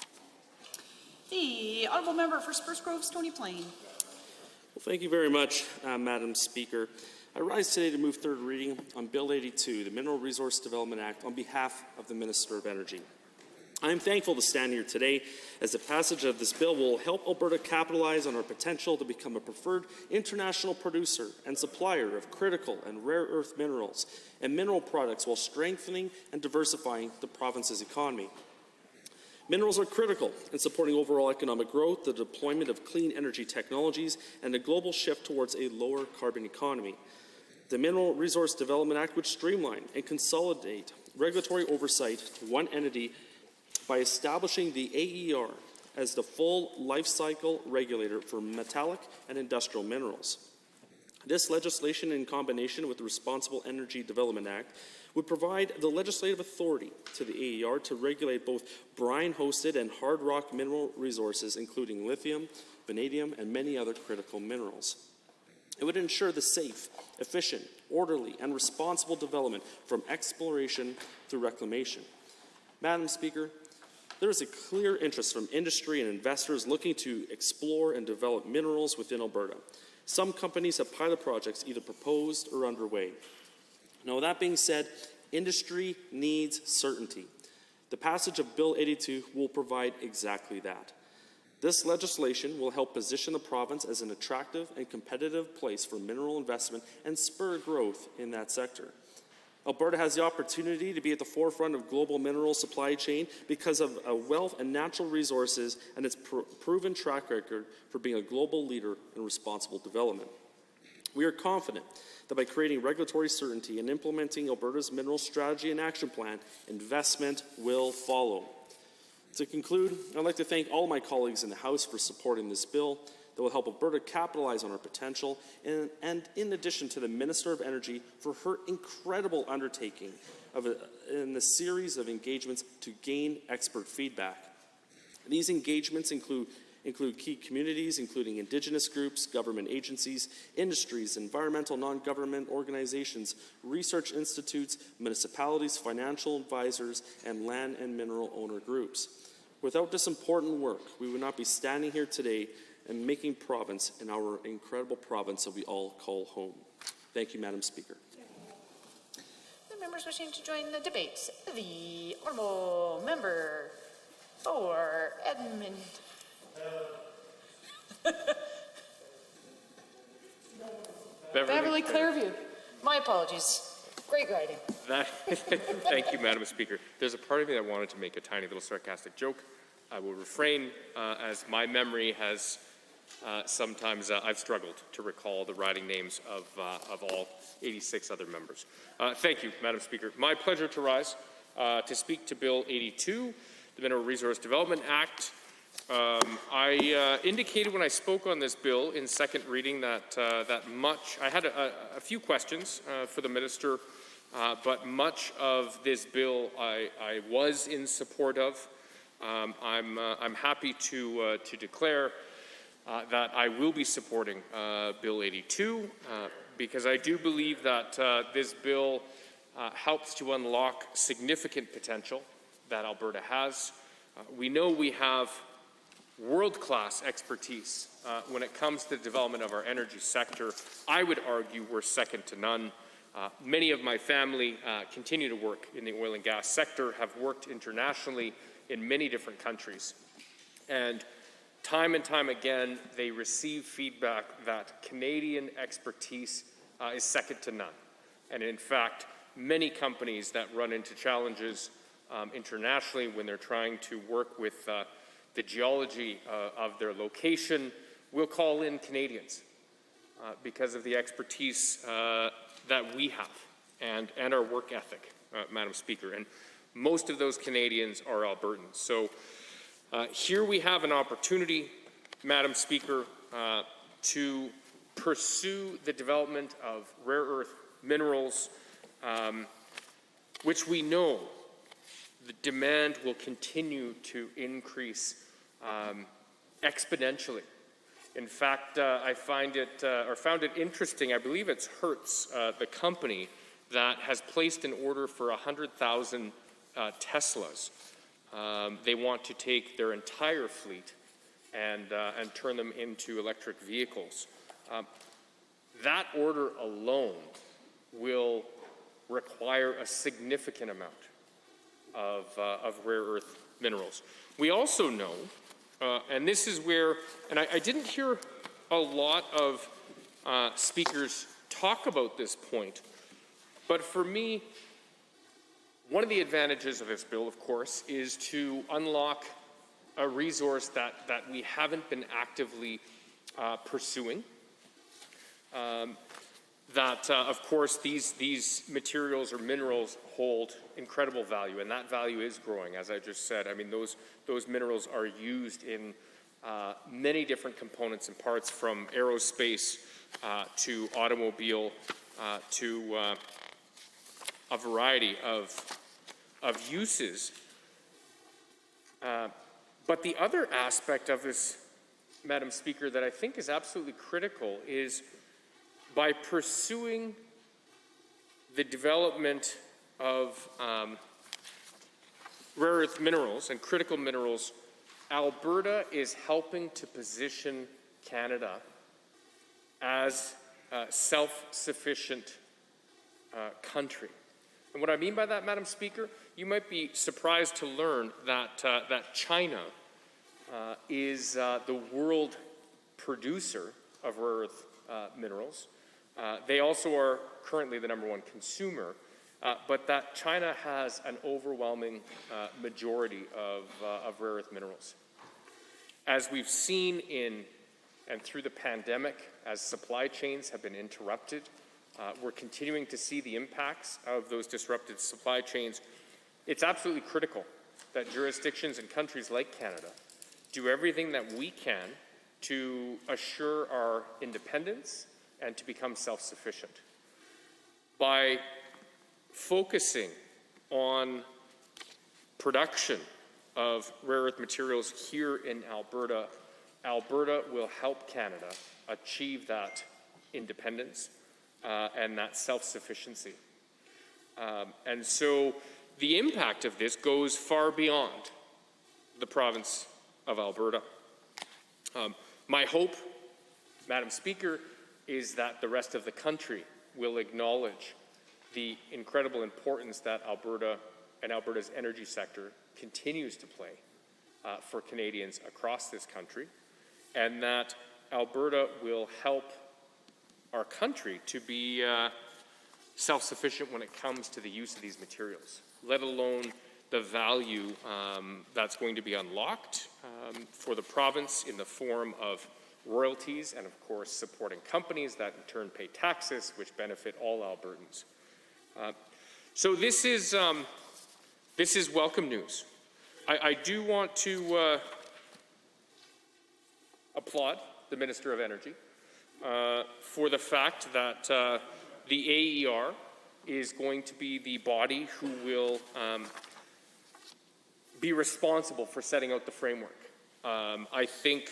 The Honourable Member for Spruce Grove, Stony Plain. Well, thank you very much, Madam Speaker. I rise today to move third reading on Bill 82, the Mineral Resource Development Act, on behalf of the Minister of Energy. I am thankful to stand here today as the passage of this bill will help Alberta capitalize on our potential to become a preferred international producer and supplier of critical and rare earth minerals and mineral products while strengthening and diversifying the province's economy. Minerals are critical in supporting overall economic growth, the deployment of clean energy technologies, and a global shift towards a lower carbon economy. The Mineral Resource Development Act would streamline and consolidate regulatory oversight to one entity by establishing the AER as the full life cycle regulator for metallic and industrial minerals. This legislation, in combination with the Responsible Energy Development Act, would provide the legislative authority to the AER to regulate both brine-hosted and hard rock mineral resources, including lithium, vanadium, and many other critical minerals. It would ensure the safe, efficient, orderly, and responsible development from exploration through reclamation. Madam Speaker, there is a clear interest from industry and investors looking to explore and develop minerals within Alberta. Some companies have pilot projects either proposed or underway. Now, that being said, industry needs certainty. The passage of Bill 82 will provide exactly that. This legislation will help position the province as an attractive and competitive place for mineral investment and spur growth in that sector. Alberta has the opportunity to be at the forefront of global mineral supply chain because of a wealth and natural resources and its proven track record for being a global leader in responsible development. We are confident that by creating regulatory certainty and implementing Alberta's mineral strategy and action plan, investment will follow. To conclude, I'd like to thank all my colleagues in the House for supporting this bill that will help Alberta capitalize on our potential, and in addition to the Minister of Energy for her incredible undertaking in the series of engagements to gain expert feedback. These engagements include key communities, including Indigenous groups, government agencies, industries, environmental non-government organizations, research institutes, municipalities, financial advisors, and land and mineral owner groups. Without this important work, we would not be standing here today and making province in our incredible province that we all call home. Thank you, Madam Speaker. The members wishing to join the debates. The Honourable Member for Edmund. Beverly Clearview. My apologies. Great writing. Thank you, Madam Speaker. There's a part of me that wanted to make a tiny little sarcastic joke. I will refrain, as my memory has sometimes I've struggled to recall the writing names of all 86 other members. Thank you, Madam Speaker. My pleasure to rise to speak to Bill 82, the Mineral Resource Development Act. I indicated when I spoke on this bill in second reading that I had a few questions for the minister, but much of this bill I was in support of. I'm happy to declare that I will be supporting Bill 82 because I do believe that this bill helps to unlock significant potential that Alberta has. We know we have world-class expertise when it comes to the development of our energy sector. I would argue we're second to none. Many of my family continue to work in the oil and gas sector, have worked internationally in many different countries. And time again, they receive feedback that Canadian expertise is second to none. And in fact, many companies that run into challenges internationally when they're trying to work with the geology of their location will call in Canadians because of the expertise that we have and our work ethic, Madam Speaker. And most of those Canadians are Albertans. So here we have an opportunity, Madam Speaker, to pursue the development of rare earth minerals, which we know the demand will continue to increase exponentially. In fact, I found it interesting. I believe it's Hertz, the company, that has placed an order for 100,000 Teslas. They want to take their entire fleet and turn them into electric vehicles. That order alone will require a significant amount of rare earth minerals. We also know, and this is where, and I didn't hear a lot of speakers talk about this point, but for me, one of the advantages of this bill, of course, is to unlock a resource that we haven't been actively pursuing. Of course, these materials or minerals hold incredible value, and that value is growing, as I just said. I mean, those minerals are used in many different components and parts, from aerospace to automobile to a variety of uses. But the other aspect of this, Madam Speaker, that I think is absolutely critical is by pursuing the development of rare earth minerals and critical minerals, Alberta is helping to position Canada as a self-sufficient country. And what I mean by that, Madam Speaker, you might be surprised to learn that China is the world producer of rare earth minerals. They also are currently the #1 consumer, but that China has an overwhelming majority of rare earth minerals. As we've seen in and through the pandemic, as supply chains have been interrupted, we're continuing to see the impacts of those disrupted supply chains. It's absolutely critical that jurisdictions in countries like Canada do everything that we can to assure our independence and to become self-sufficient. By focusing on production of rare earth materials here in Alberta, Alberta will help Canada achieve that independence and that self-sufficiency. And so the impact of this goes far beyond the province of Alberta. My hope, Madam Speaker, is that the rest of the country will acknowledge the incredible importance that Alberta and Alberta's energy sector continues to play for Canadians across this country, and that Alberta will help our country to be self-sufficient when it comes to the use of these materials, let alone the value that's going to be unlocked for the province in the form of royalties and, of course, supporting companies that in turn pay taxes, which benefit all Albertans. So this is welcome news. I do want to applaud the Minister of Energy for the fact that the AER is going to be the body who will be responsible for setting out the framework. I think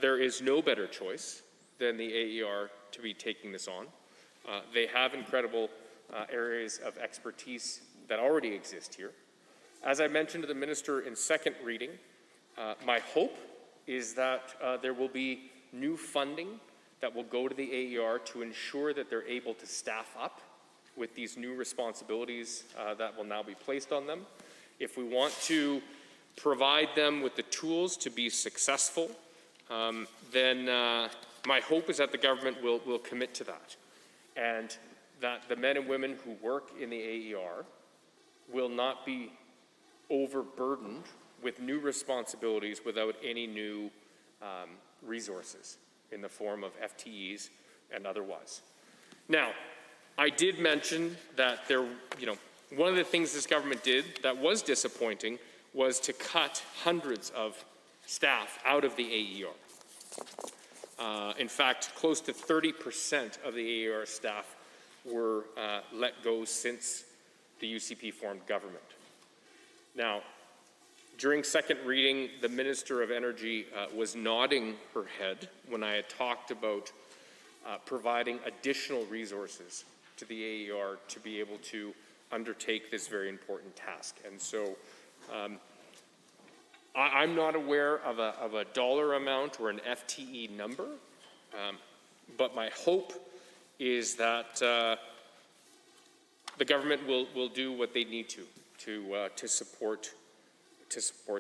there is no better choice than the AER to be taking this on. They have incredible areas of expertise that already exist here. As I mentioned to the Minister in second reading, my hope is that there will be new funding that will go to the AER to ensure that they're able to staff up with these new responsibilities that will now be placed on them. If we want to provide them with the tools to be successful, then my hope is that the government will commit to that, and that the men and women who work in the AER will not be overburdened with new responsibilities without any new resources in the form of FTEs and otherwise. Now, I did mention that one of the things this government did that was disappointing was to cut hundreds of staff out of the AER. In fact, close to 30% of the AER staff were let go since the UCP formed government. Now, during second reading, the Minister of Energy was nodding her head when I had talked about providing additional resources to the AER to be able to undertake this very important task. And so I'm not aware of a dollar amount or an FTE number, but my hope is that the government will do what they need to support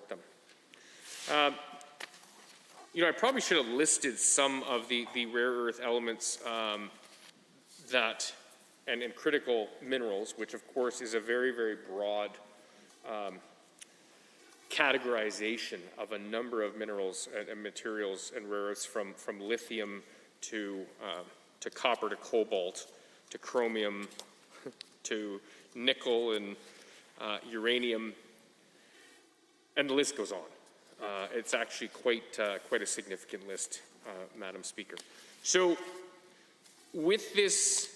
them. I probably should have listed some of the rare earth elements and critical minerals, which of course is a very, very broad categorization of a number of minerals and materials and rare earths, from lithium to copper to cobalt to chromium to nickel and uranium, and the list goes on. It's actually quite a significant list, Madam Speaker. So with this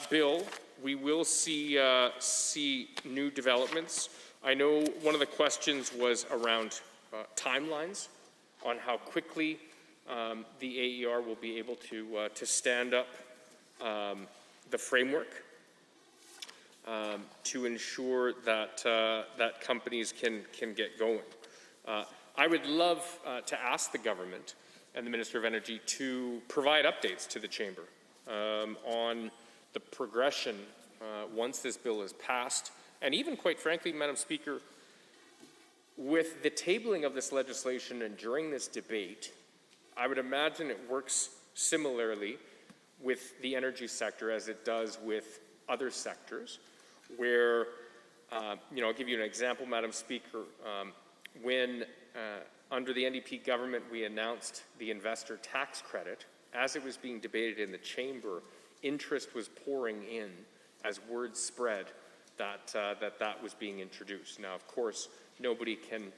bill, we will see new developments. I know one of the questions was around timelines on how quickly the AER will be able to stand up the framework to ensure that that companies can get going. I would love to ask the government and the Minister of Energy to provide updates to the Chamber on the progression once this bill is passed, and even, quite frankly, Madam Speaker, with the tabling of this legislation and during this debate, I would imagine it works similarly with the energy sector as it does with other sectors, where, I'll give you an example, Madam Speaker. When under the NDP government we announced the investor tax credit, as it was being debated in the Chamber, interest was pouring in as word spread that was being introduced. Now, of course, nobody can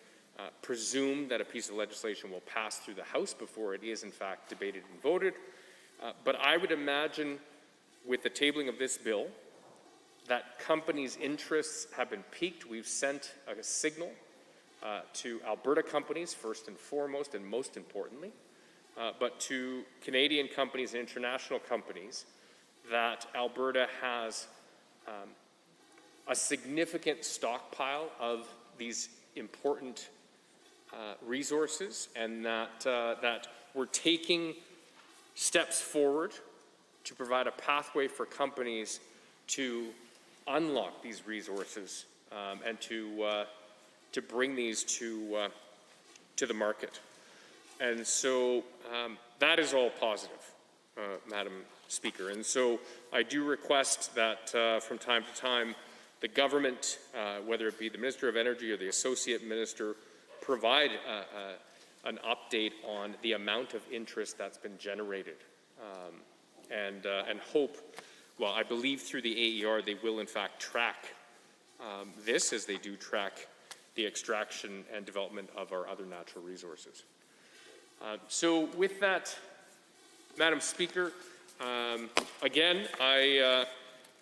presume that a piece of legislation will pass through the House before it is in fact debated and voted, but I would imagine with the tabling of this bill that companies' interests have been piqued. We've sent a signal to Alberta companies, first and foremost, and most importantly, but to Canadian companies and international companies, that Alberta has a significant stockpile of these important resources, and that we're taking steps forward to provide a pathway for companies to unlock these resources and to bring these to the market. And so that is all positive, Madam Speaker. And so I do request that from time to time the government, whether it be the Minister of Energy or the Associate Minister, provide an update on the amount of interest that's been generated, and hope, well, I believe through the AER they will in fact track this as they do track the extraction and development of our other natural resources. So with that, Madam Speaker, again,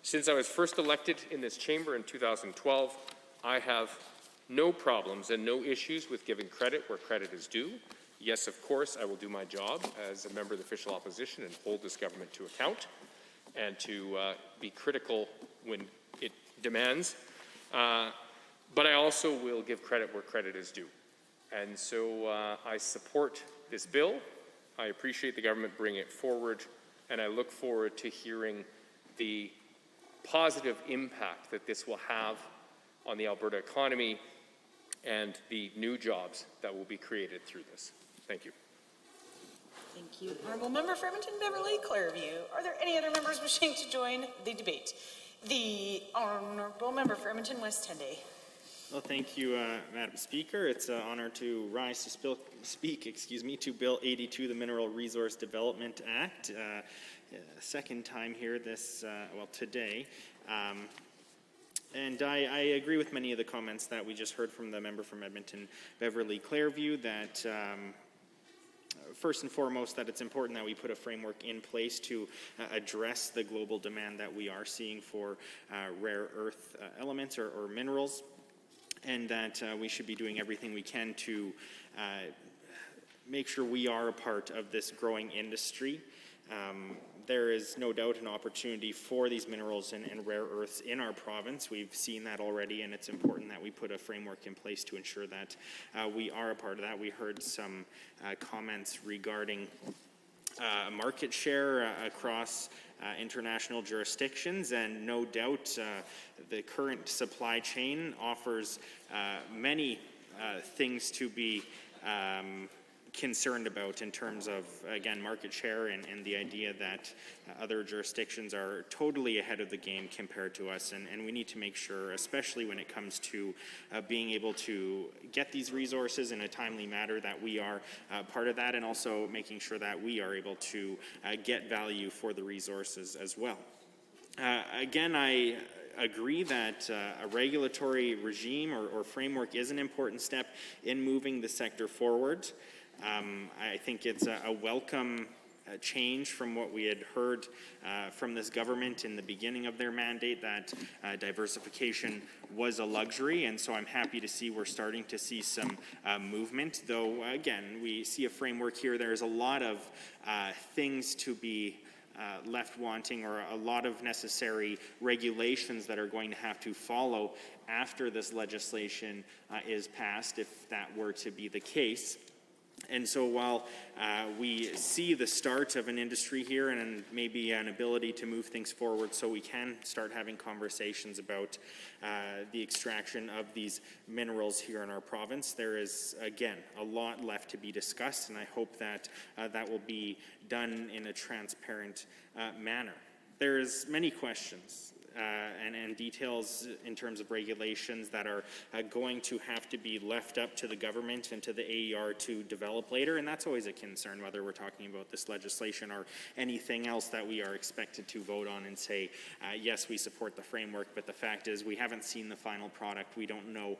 since I was first elected in this chamber in 2012, I have no problems and no issues with giving credit where credit is due. Yes, of course, I will do my job as a member of the official opposition and hold this government to account and to be critical when it demands. But I also will give credit where credit is due. And so I support this bill. I appreciate the government bringing it forward, and I look forward to hearing the positive impact that this will have on the Alberta economy and the new jobs that will be created through this. Thank you. Thank you. Honourable Member for Edmonton Beverley Clareview. Are there any other members wishing to join the debate? The Honourable Member for Edmonton West Tenday. Well, thank you, Madam Speaker. It's an honor to rise to speak to Bill 82, the Mineral Resource Development Act. Second time here today. And I agree with many of the comments that we just heard from the member from Edmonton Beverley Clareview that first and foremost, that it's important that we put a framework in place to address the global demand that we are seeing for rare earth elements or minerals, and that we should be doing everything we can to make sure we are a part of this growing industry. There is no doubt an opportunity for these minerals and rare earths in our province. We've seen that already, and it's important that we put a framework in place to ensure that we are a part of that. We heard some comments regarding market share across international jurisdictions, and no doubt the current supply chain offers many things to be concerned about in terms of, again, market share and the idea that other jurisdictions are totally ahead of the game compared to us, and we need to make sure, especially when it comes to being able to get these resources in a timely manner, that we are part of that, and also making sure that we are able to get value for the resources as well. Again, I agree that a regulatory regime or framework is an important step in moving the sector forward. I think it's a welcome change from what we had heard from this government in the beginning of their mandate, that diversification was a luxury, and so I'm happy to see we're starting to see some movement, though again we see a framework here. There's a lot of things to be left wanting, or a lot of necessary regulations that are going to have to follow after this legislation is passed, if that were to be the case. And so while we see the start of an industry here and maybe an ability to move things forward so we can start having conversations about the extraction of these minerals here in our province, there is, again, a lot left to be discussed, and I hope that that will be done in a transparent manner. There's many questions and details in terms of regulations that are going to have to be left up to the government and to the AER to develop later, and that's always a concern, whether we're talking about this legislation or anything else that we are expected to vote on and say, yes, we support the framework, but the fact is we haven't seen the final product. We don't know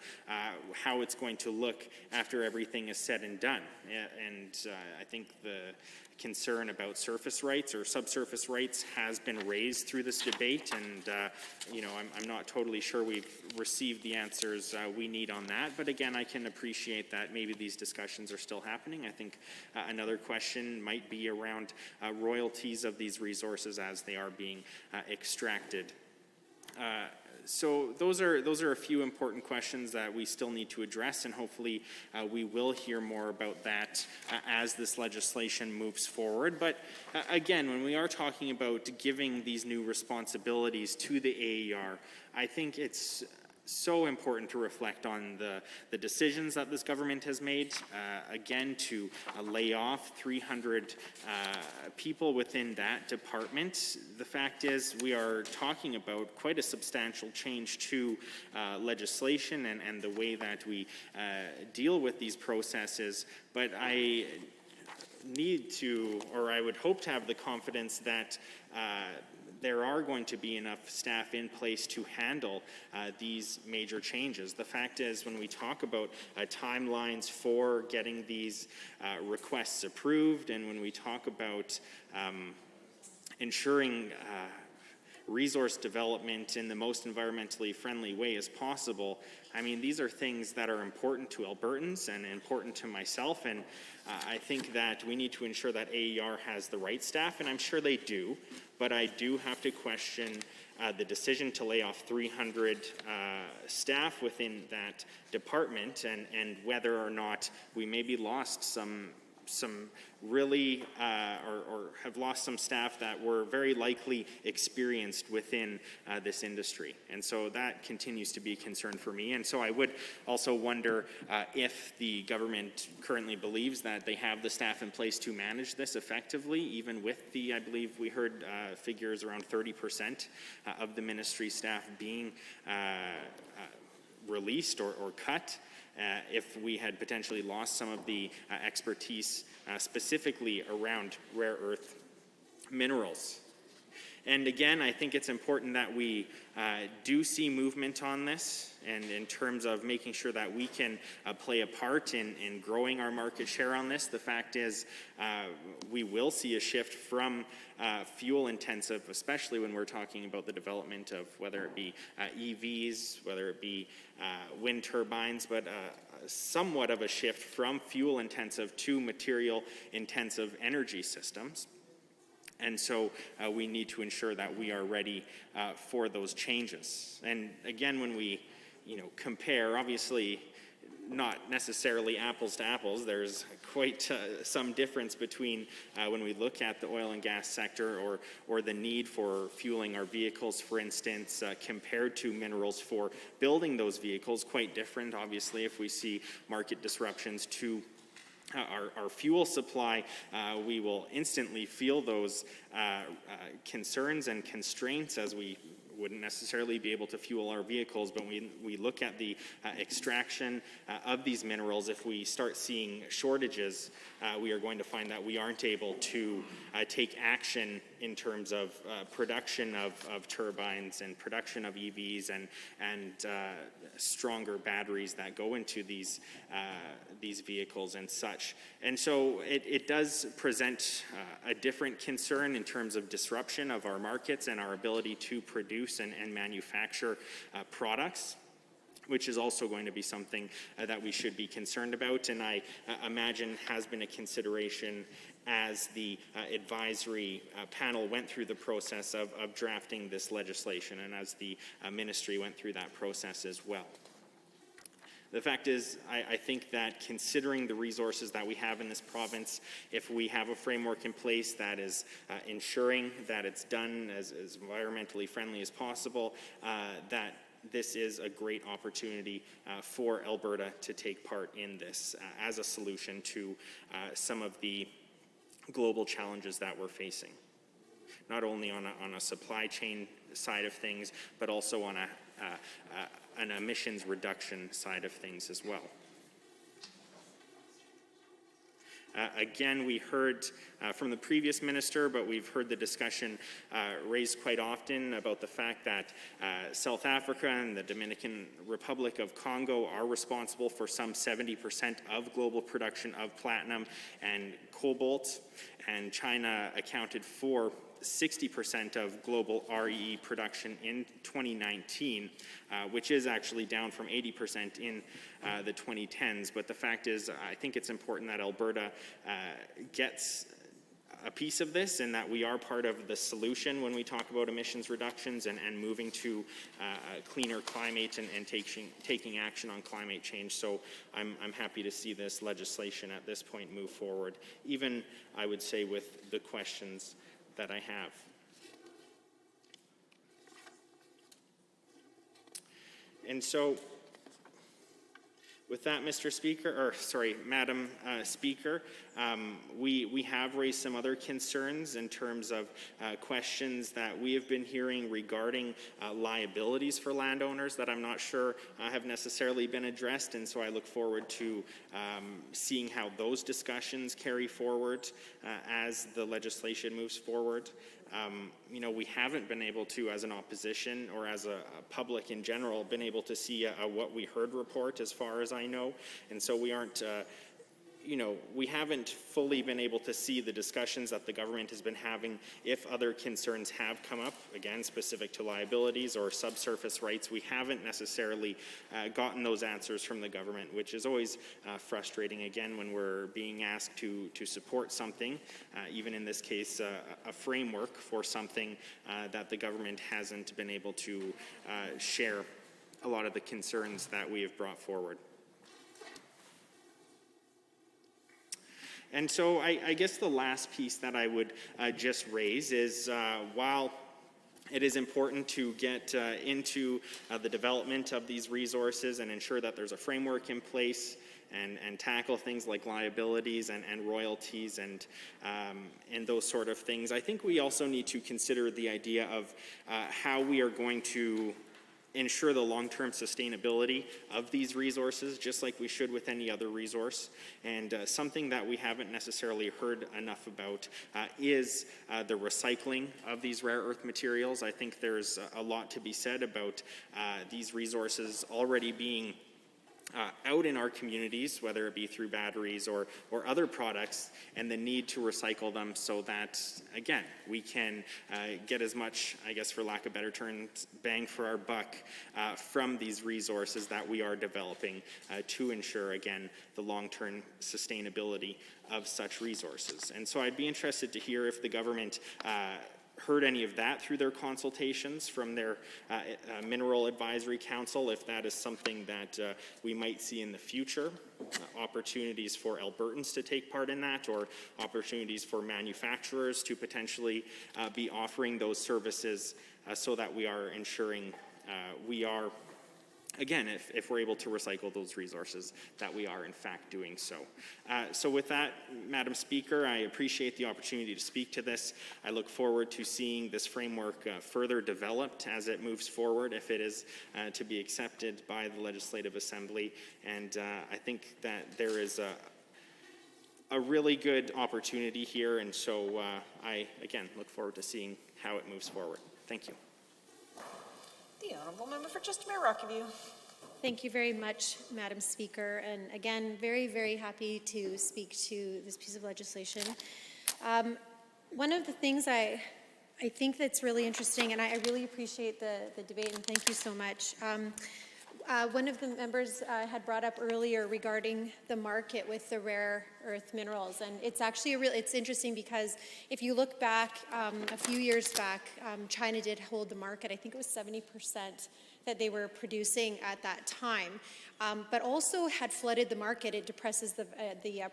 how it's going to look after everything is said and done, and I think the concern about surface rights or subsurface rights has been raised through this debate, and I'm not totally sure we've received the answers we need on that, but again, I can appreciate that maybe these discussions are still happening. I think another question might be around royalties of these resources as they are being extracted. So those are a few important questions that we still need to address, and hopefully we will hear more about that as this legislation moves forward. But again, when we are talking about giving these new responsibilities to the AER, I think it's so important to reflect on the decisions that this government has made, again, to lay off 300 people within that department. The fact is we are talking about quite a substantial change to legislation and the way that we deal with these processes, but I need to, or I would hope to have the confidence that there are going to be enough staff in place to handle these major changes. The fact is, when we talk about timelines for getting these requests approved, and when we talk about ensuring resource development in the most environmentally friendly way as possible, I mean, these are things that are important to Albertans and important to myself, and I think that we need to ensure that AER has the right staff, and I'm sure they do, but I do have to question the decision to lay off 300 staff within that department, and whether or not we maybe lost some some really, or have lost some staff that were very likely experienced within this industry. And so that continues to be a concern for me. And so I would also wonder if the government currently believes that they have the staff in place to manage this effectively, even with the, I believe we heard figures around 30% of the ministry staff being released or cut. If we had potentially lost some of the expertise specifically around rare earth minerals. And again, I think it's important that we do see movement on this, and in terms of making sure that we can play a part in growing our market share on this. The fact is, we will see a shift from fuel intensive, especially when we're talking about the development of whether it be EVs, whether it be wind turbines, but somewhat of a shift from fuel intensive to material intensive energy systems. And so we need to ensure that we are ready for those changes. And again, when we, compare, obviously not necessarily apples to apples, there's quite some difference between when we look at the oil and gas sector or the need for fueling our vehicles, for instance, compared to minerals for building those vehicles. Quite different, obviously, if we see market disruptions to our fuel supply, we will instantly feel those concerns and constraints, as we wouldn't necessarily be able to fuel our vehicles. But we look at the extraction of these minerals. If we start seeing shortages, we are going to find that we aren't able to take action in terms of production of turbines and production of EVs and stronger batteries that go into these vehicles and such. And so it does present a different concern in terms of disruption of our markets and our ability to produce and manufacture products, which is also going to be something that we should be concerned about, and I imagine has been a consideration as the advisory panel went through the process of drafting this legislation, and as the ministry went through that process as well. The fact is, I think that considering the resources that we have in this province, if we have a framework in place that is ensuring that it's done as environmentally friendly as possible, that this is a great opportunity for Alberta to take part in this as a solution to some of the global challenges that we're facing. Not only on a supply chain side of things, but also on an emissions reduction side of things as well. Again, we heard from the previous minister, but we've heard the discussion raised quite often about the fact that South Africa and the Dominican Republic of Congo are responsible for some 70% of global production of platinum and cobalt, and China accounted for 60% of global REE production in 2019, which is actually down from 80% in the 2010s. But the fact is, I think it's important that Alberta gets a piece of this, and that we are part of the solution when we talk about emissions reductions and moving to a cleaner climate and taking action on climate change. So I'm happy to see this legislation at this point move forward, even, I would say, with the questions that I have. And so with that, Madam Speaker, we have raised some other concerns in terms of questions that we have been hearing regarding liabilities for landowners that I'm not sure have necessarily been addressed, and so I look forward to seeing how those discussions carry forward as the legislation moves forward. We haven't been able to, as an opposition or as a public in general, been able to see a what we heard report, as far as I know, and so we aren't we haven't fully been able to see the discussions that the government has been having if other concerns have come up, again, specific to liabilities or subsurface rights. We haven't necessarily gotten those answers from the government, which is always frustrating, again, when we're being asked to support something, even in this case, a framework for something that the government hasn't been able to share a lot of the concerns that we have brought forward. And so I guess the last piece that I would just raise is while it is important to get into the development of these resources and ensure that there's a framework in place and tackle things like liabilities and royalties and those sort of things, I think we also need to consider the idea of how we are going to ensure the long-term sustainability of these resources, just like we should with any other resource. And something that we haven't necessarily heard enough about is the recycling of these rare earth materials. I think there's a lot to be said about these resources already being out in our communities, whether it be through batteries or other products, and the need to recycle them so that, again, we can get as much, I guess for lack of better terms, bang for our buck from these resources that we are developing to ensure, again, the long-term sustainability of such resources. And so I'd be interested to hear if the government heard any of that through their consultations from their Mineral Advisory Council, if that is something that we might see in the future, opportunities for Albertans to take part in that, or opportunities for manufacturers to potentially be offering those services so that we are ensuring we are, again, if we're able to recycle those resources, that we are in fact doing so. So with that, Madam Speaker, I appreciate the opportunity to speak to this. I look forward to seeing this framework further developed as it moves forward, if it is to be accepted by the Legislative Assembly. And I think that there is a really good opportunity here, and so I, again, look forward to seeing how it moves forward. Thank you. The Honourable Member for Chestermere Rockview. Thank you very much, Madam Speaker. And again, very, very happy to speak to this piece of legislation. One of the things I think that's really interesting, and I really appreciate the debate, and thank you so much. One of the members had brought up earlier regarding the market with the rare earth minerals, and it's actually it's interesting because if you look back a few years back, China did hold the market. I think it was 70% that they were producing at that time, but also had flooded the market. It depresses the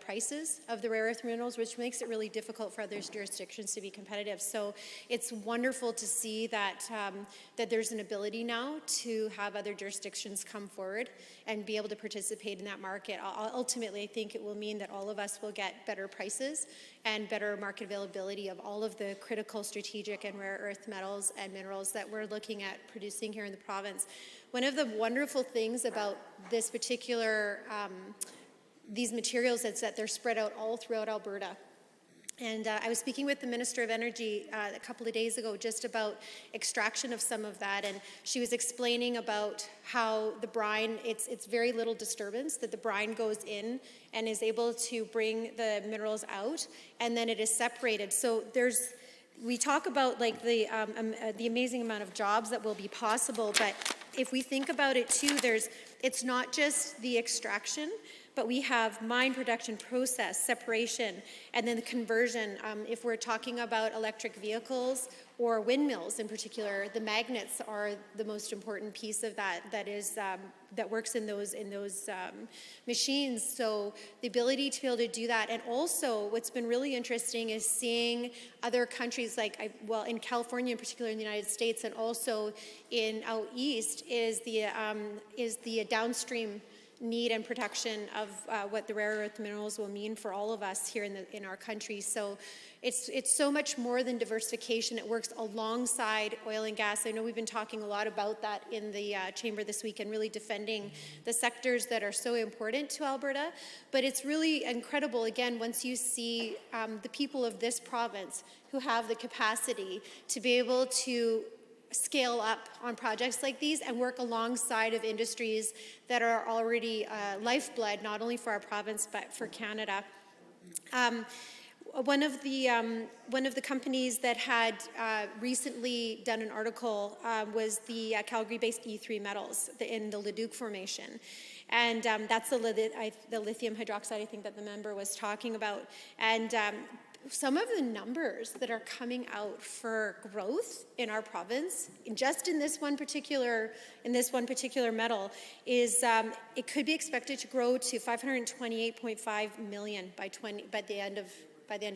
prices of the rare earth minerals, which makes it really difficult for other jurisdictions to be competitive. So it's wonderful to see that that there's an ability now to have other jurisdictions come forward and be able to participate in that market. Ultimately, I think it will mean that all of us will get better prices and better market availability of all of the critical, strategic, and rare earth metals and minerals that we're looking at producing here in the province. One of the wonderful things about this particular, these materials is that they're spread out all throughout Alberta. And I was speaking with the Minister of Energy a couple of days ago just about extraction of some of that, and she was explaining about how the brine, it's very little disturbance, that the brine goes in and is able to bring the minerals out, and then it is separated. So we talk about like the amazing amount of jobs that will be possible, but if we think about it too, it's not just the extraction, but we have mine, production, process, separation, and then the conversion. If we're talking about electric vehicles or windmills in particular, the magnets are the most important piece of that works in those machines. So the ability to be able to do that, and also what's been really interesting is seeing other countries in California in particular, in the United States, and also out east is the downstream need and production of what the rare earth minerals will mean for all of us here in our country. So it's so much more than diversification. It works alongside oil and gas. I know we've been talking a lot about that in the chamber this week and really defending the sectors that are so important to Alberta. But it's really incredible, again, once you see the people of this province who have the capacity to be able to scale up on projects like these and work alongside of industries that are already lifeblood, not only for our province, but for Canada. One of the companies that had recently done an article was the Calgary-based E3 Metals in the Leduc Formation. And that's the lithium hydroxide, I think, that the member was talking about. And some of the numbers that are coming out for growth in our province, just in this one particular metal, is it could be expected to grow to 528.5 million by the end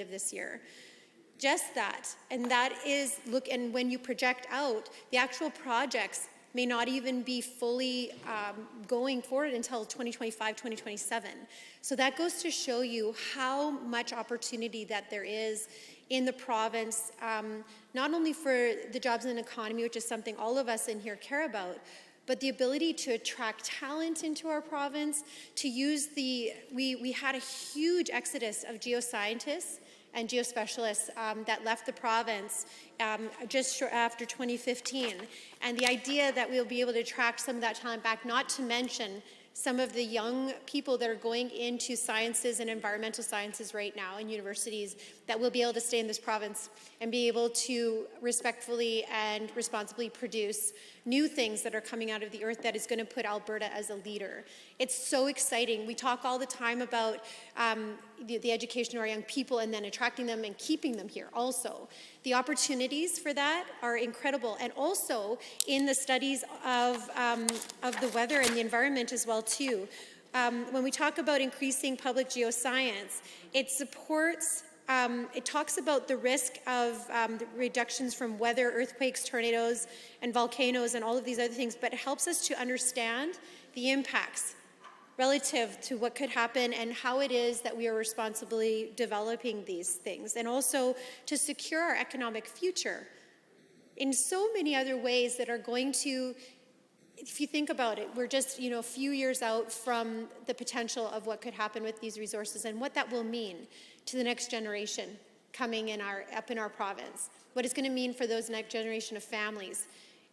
of this year. Just that, and that is and when you project out, the actual projects may not even be fully going forward until 2025, 2027. So that goes to show you how much opportunity that there is in the province, not only for the jobs and economy, which is something all of us in here care about, but the ability to attract talent into our province, to use we had a huge exodus of geoscientists and geospecialists that left the province just after 2015. And the idea that we'll be able to attract some of that talent back, not to mention some of the young people that are going into sciences and environmental sciences right now in universities, that will be able to stay in this province and be able to respectfully and responsibly produce new things that are coming out of the earth that is going to put Alberta as a leader. It's so exciting. We talk all the time about the education of our young people and then attracting them and keeping them here also. The opportunities for that are incredible. And also in the studies of the weather and the environment as well too. When we talk about increasing public geoscience, it supports it talks about the risk of the reductions from weather, earthquakes, tornadoes, and volcanoes, and all of these other things, but it helps us to understand the impacts relative to what could happen and how it is that we are responsibly developing these things, and also to secure our economic future in so many other ways that are going to, if you think about it, we're just a few years out from the potential of what could happen with these resources and what that will mean to the next generation coming up in our province, what it's going to mean for those next generation of families,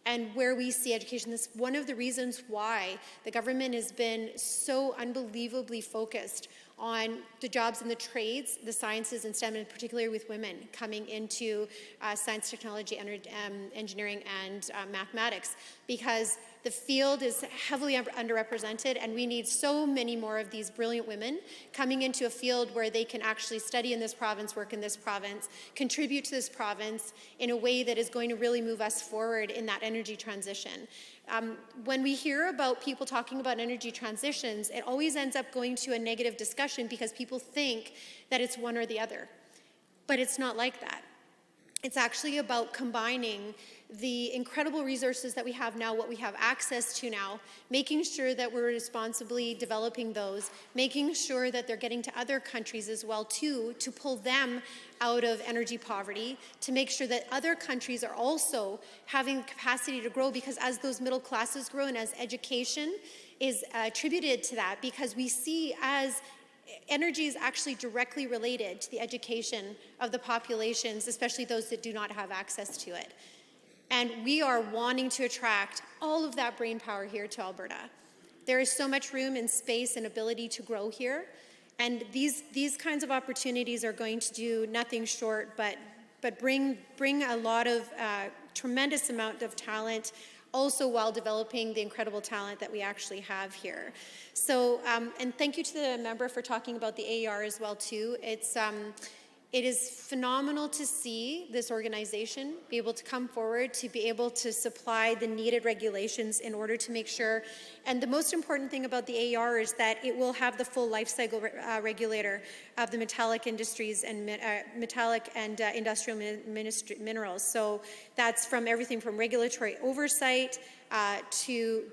and where we see education. This is one of the reasons why the government has been so unbelievably focused on the jobs and the trades, the sciences and STEM, and particularly with women coming into science, technology, engineering, and mathematics, because the field is heavily underrepresented, and we need so many more of these brilliant women coming into a field where they can actually study in this province, work in this province, contribute to this province in a way that is going to really move us forward in that energy transition. When we hear about people talking about energy transitions, it always ends up going to a negative discussion because people think that it's one or the other. But it's not like that. It's actually about combining the incredible resources that we have now, what we have access to now, making sure that we're responsibly developing those, making sure that they're getting to other countries as well too, to pull them out of energy poverty, to make sure that other countries are also having the capacity to grow, because as those middle classes grow and as education is attributed to that, because we see as energy is actually directly related to the education of the populations, especially those that do not have access to it. And we are wanting to attract all of that brain power here to Alberta. There is so much room and space and ability to grow here. And these kinds of opportunities are going to do nothing short but bring a lot of tremendous amount of talent, also while developing the incredible talent that we actually have here. So, and thank you to the member for talking about the AER as well too. It is phenomenal to see this organization be able to come forward, to be able to supply the needed regulations in order to make sure. And the most important thing about the AER is that it will have the full life cycle regulator of the metallic industries and metallic and industrial minerals. So that's from everything from regulatory oversight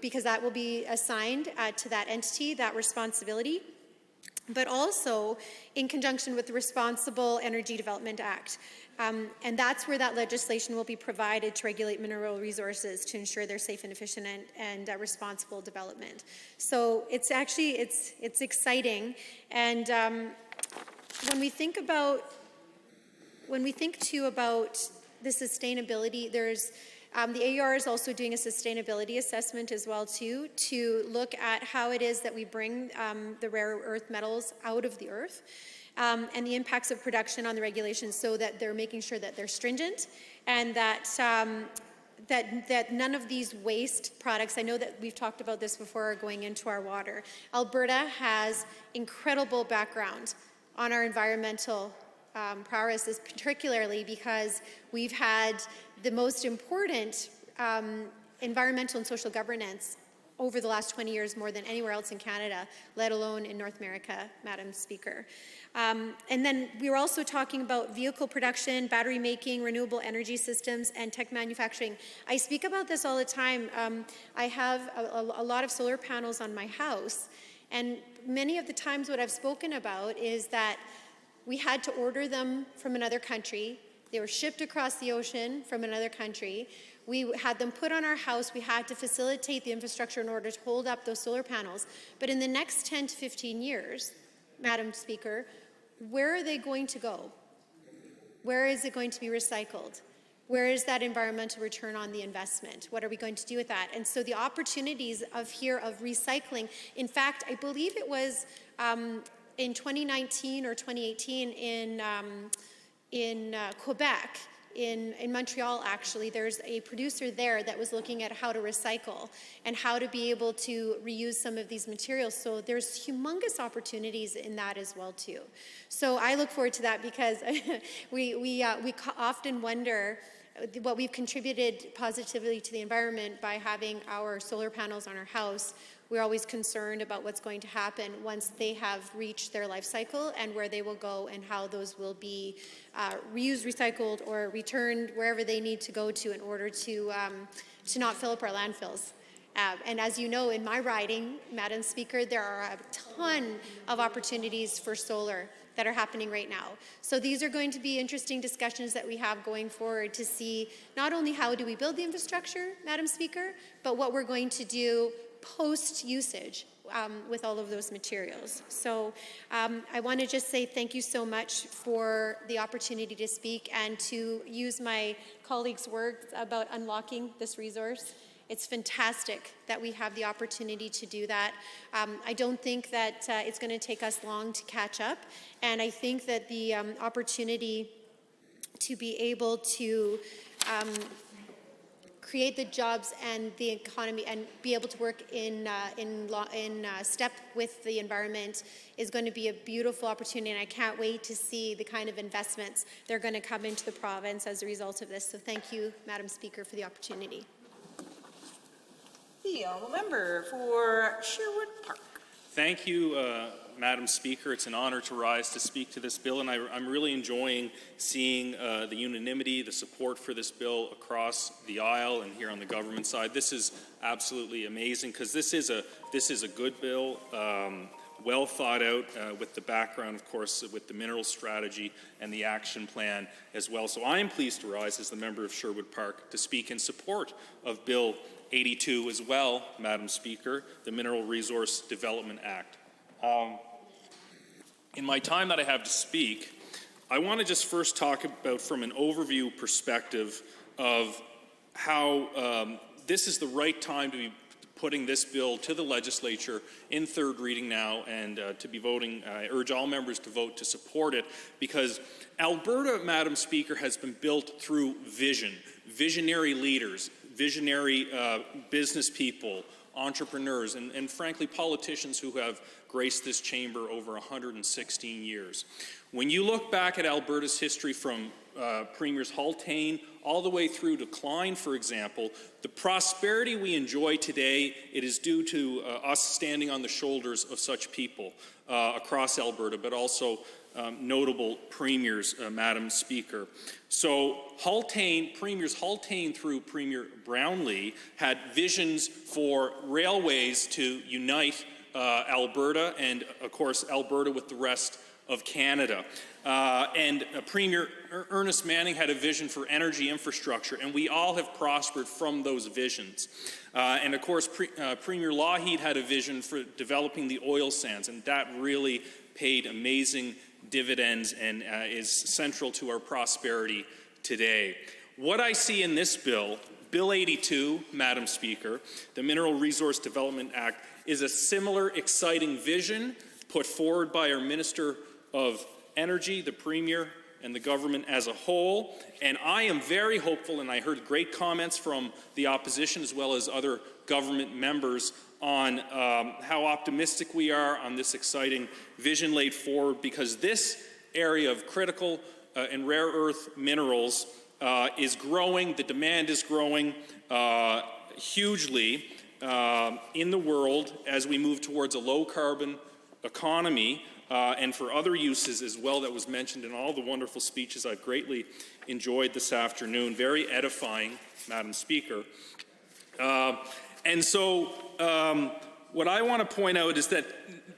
because that will be assigned to that entity, that responsibility, but also in conjunction with the Responsible Energy Development Act. And that's where that legislation will be provided to regulate mineral resources to ensure their safe and efficient and responsible development. So it's actually, it's exciting. And when we think too about the sustainability, there's the AER is also doing a sustainability assessment as well too, to look at how it is that we bring the rare earth metals out of the earth and the impacts of production on the regulations, so that they're making sure that they're stringent and that that none of these waste products, I know that we've talked about this before, are going into our water. Alberta has incredible background on our environmental prowess is particularly because we've had the most important environmental and social governance over the last 20 years more than anywhere else in Canada, let alone in North America, Madam Speaker. And then we were also talking about vehicle production, battery making, renewable energy systems, and tech manufacturing. I speak about this all the time. I have a lot of solar panels on my house, and many of the times what I've spoken about is that we had to order them from another country. They were shipped across the ocean from another country. We had them put on our house. We had to facilitate the infrastructure in order to hold up those solar panels. But in the next 10 to 15 years, Madam Speaker, where are they going to go? Where is it going to be recycled? Where is that environmental return on the investment? What are we going to do with that? And so the opportunities of recycling, in fact, I believe it was in 2019 or 2018 in Quebec, in Montreal, actually, there's a producer there that was looking at how to recycle and how to be able to reuse some of these materials. So there's humongous opportunities in that as well, too. So I look forward to that because we often wonder what we've contributed positively to the environment by having our solar panels on our house. We're always concerned about what's going to happen once they have reached their life cycle and where they will go and how those will be reused, recycled, or returned wherever they need to go to in order to not fill up our landfills. And as you know, in my riding, Madam Speaker, there are a ton of opportunities for solar that are happening right now. So these are going to be interesting discussions that we have going forward to see not only how do we build the infrastructure, Madam Speaker, but what we're going to do post-usage with all of those materials. So I want to just say thank you so much for the opportunity to speak and to use my colleagues' words about unlocking this resource. It's fantastic that we have the opportunity to do that. I don't think that it's going to take us long to catch up, and I think that the opportunity to be able to create the jobs and the economy and be able to work in step with the environment is going to be a beautiful opportunity, and I can't wait to see the kind of investments that are going to come into the province as a result of this. So thank you, Madam Speaker, for the opportunity. The honourable member for Sherwood Park. Thank you, Madam Speaker. It's an honor to rise to speak to this bill, and I'm really enjoying seeing the unanimity, the support for this bill across the aisle and here on the government side. This is absolutely amazing because this is a good bill, well thought out with the background, of course, with the mineral strategy and the action plan as well. So I am pleased to rise as the member of Sherwood Park to speak in support of Bill 82 as well, Madam Speaker, the Mineral Resource Development Act. In my time that I have to speak, I want to just first talk about from an overview perspective of how this is the right time to be putting this bill to the legislature in third reading now and to be voting. I urge all members to vote to support it because Alberta, Madam Speaker, has been built through vision, visionary leaders, visionary business people, entrepreneurs, and frankly politicians who have graced this chamber over 116 years. When you look back at Alberta's history from Premiers Haltain all the way through to Klein, for example, the prosperity we enjoy today, it is due to us standing on the shoulders of such people across Alberta, but also notable premiers, Madam Speaker. So Premiers Haltain through Premier Brownlee had visions for railways to unite Alberta and, of course, Alberta with the rest of Canada. And Premier Ernest Manning had a vision for energy infrastructure, and we all have prospered from those visions. And of course, Premier Lougheed had a vision for developing the oil sands, and that really paid amazing dividends and is central to our prosperity today. What I see in this bill, Bill 82, Madam Speaker, the Mineral Resource Development Act, is a similar exciting vision put forward by our Minister of Energy, the Premier, and the government as a whole. And I am very hopeful, and I heard great comments from the opposition as well as other government members on how optimistic we are on this exciting vision laid forward, because this area of critical and rare earth minerals is growing. The demand is growing hugely in the world as we move towards a low-carbon economy and for other uses as well that was mentioned in all the wonderful speeches I've greatly enjoyed this afternoon. Very edifying, Madam Speaker. And so what I want to point out is that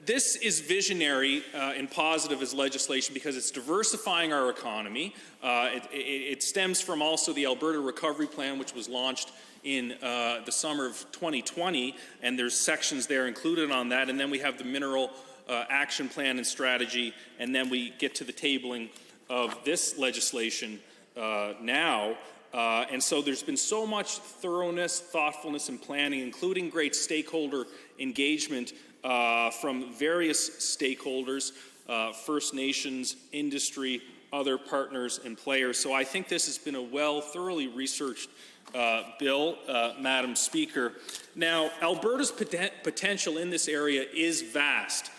this is visionary and positive as legislation because it's diversifying our economy. It stems from also the Alberta Recovery Plan, which was launched in the summer of 2020, and there's sections there included on that. And then we have the Mineral Action Plan and Strategy, and then we get to the tabling of this legislation now. And so there's been so much thoroughness, thoughtfulness, and planning, including great stakeholder engagement from various stakeholders, First Nations, industry, other partners and players. So I think this has been a thoroughly researched bill, Madam Speaker. Now, Alberta's potential in this area is vast.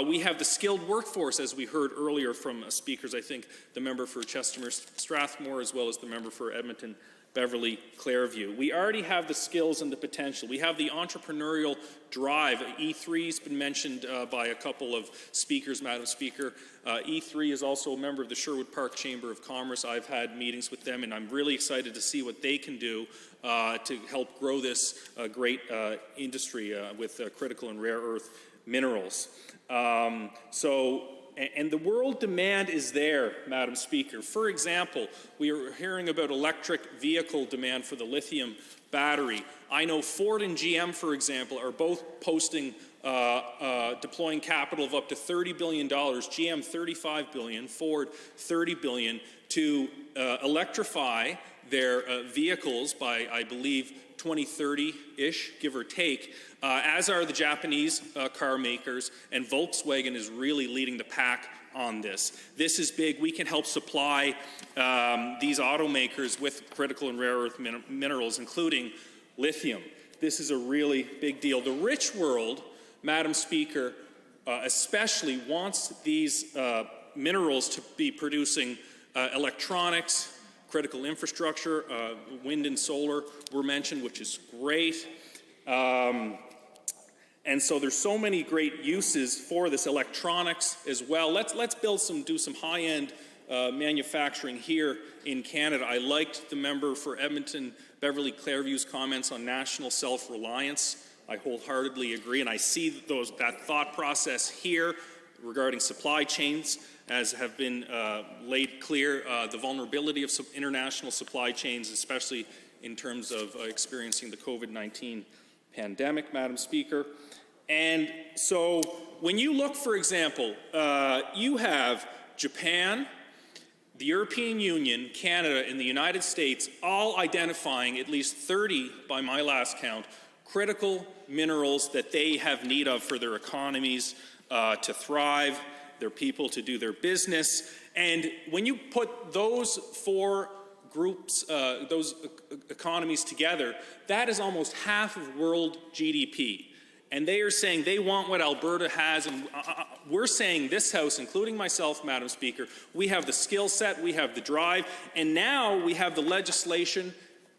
We have the skilled workforce, as we heard earlier from speakers, I think the member for Chestermere-Strathmore, as well as the member for Edmonton, Beverly, Clairview. We already have the skills and the potential. We have the entrepreneurial drive. E3 has been mentioned by a couple of speakers, Madam Speaker. E3 is also a member of the Sherwood Park Chamber of Commerce. I've had meetings with them, and I'm really excited to see what they can do to help grow this great industry with critical and rare earth minerals. And the world demand is there, Madam Speaker. For example, we are hearing about electric vehicle demand for the lithium battery. I know Ford and GM, for example, are both posting deploying capital of up to $30 billion, GM $35 billion, Ford $30 billion, to electrify their vehicles by, I believe, 2030-ish, give or take, as are the Japanese car makers, and Volkswagen is really leading the pack on this. This is big. We can help supply these automakers with critical and rare earth minerals, including lithium. This is a really big deal. The rich world, Madam Speaker, especially wants these minerals to be producing electronics, critical infrastructure, wind and solar were mentioned, which is great. And so there's so many great uses for this, electronics as well. Let's do some high-end manufacturing here in Canada. I liked the member for Edmonton, Beverly Clairview's comments on national self-reliance. I wholeheartedly agree, and I see that thought process here regarding supply chains, as have been laid clear, the vulnerability of international supply chains, especially in terms of experiencing the COVID-19 pandemic, Madam Speaker. And so when you look, for example, you have Japan, the European Union, Canada, and the United States all identifying at least 30, by my last count, critical minerals that they have need of for their economies to thrive, their people to do their business. And when you put those four groups, those economies together, that is almost half of world GDP. And they are saying they want what Alberta has, and we're saying this House, including myself, Madam Speaker, we have the skill set, we have the drive, and now we have the legislation,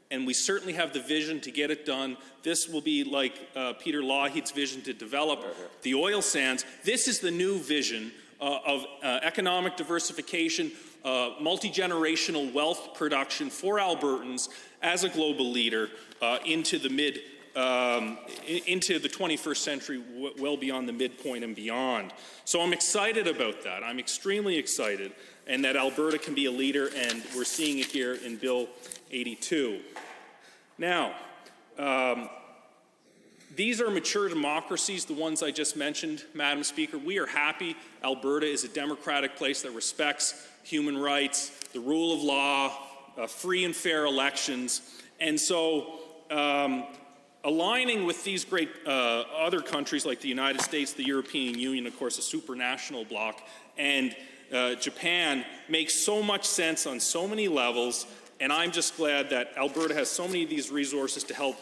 and we certainly have the vision to get it done. This will be like Peter Lougheed's vision to develop the oil sands. This is the new vision of economic diversification, multi-generational wealth production for Albertans as a global leader into the 21st century, well beyond the midpoint and beyond. So I'm excited about that. I'm extremely excited, and that Alberta can be a leader, and we're seeing it here in Bill 82. Now, these are mature democracies, the ones I just mentioned, Madam Speaker. We are happy Alberta is a democratic place that respects human rights, the rule of law, free and fair elections. And so aligning with these great other countries like the United States, the European Union, of course, a supranational bloc, and Japan makes so much sense on so many levels. And I'm just glad that Alberta has so many of these resources to help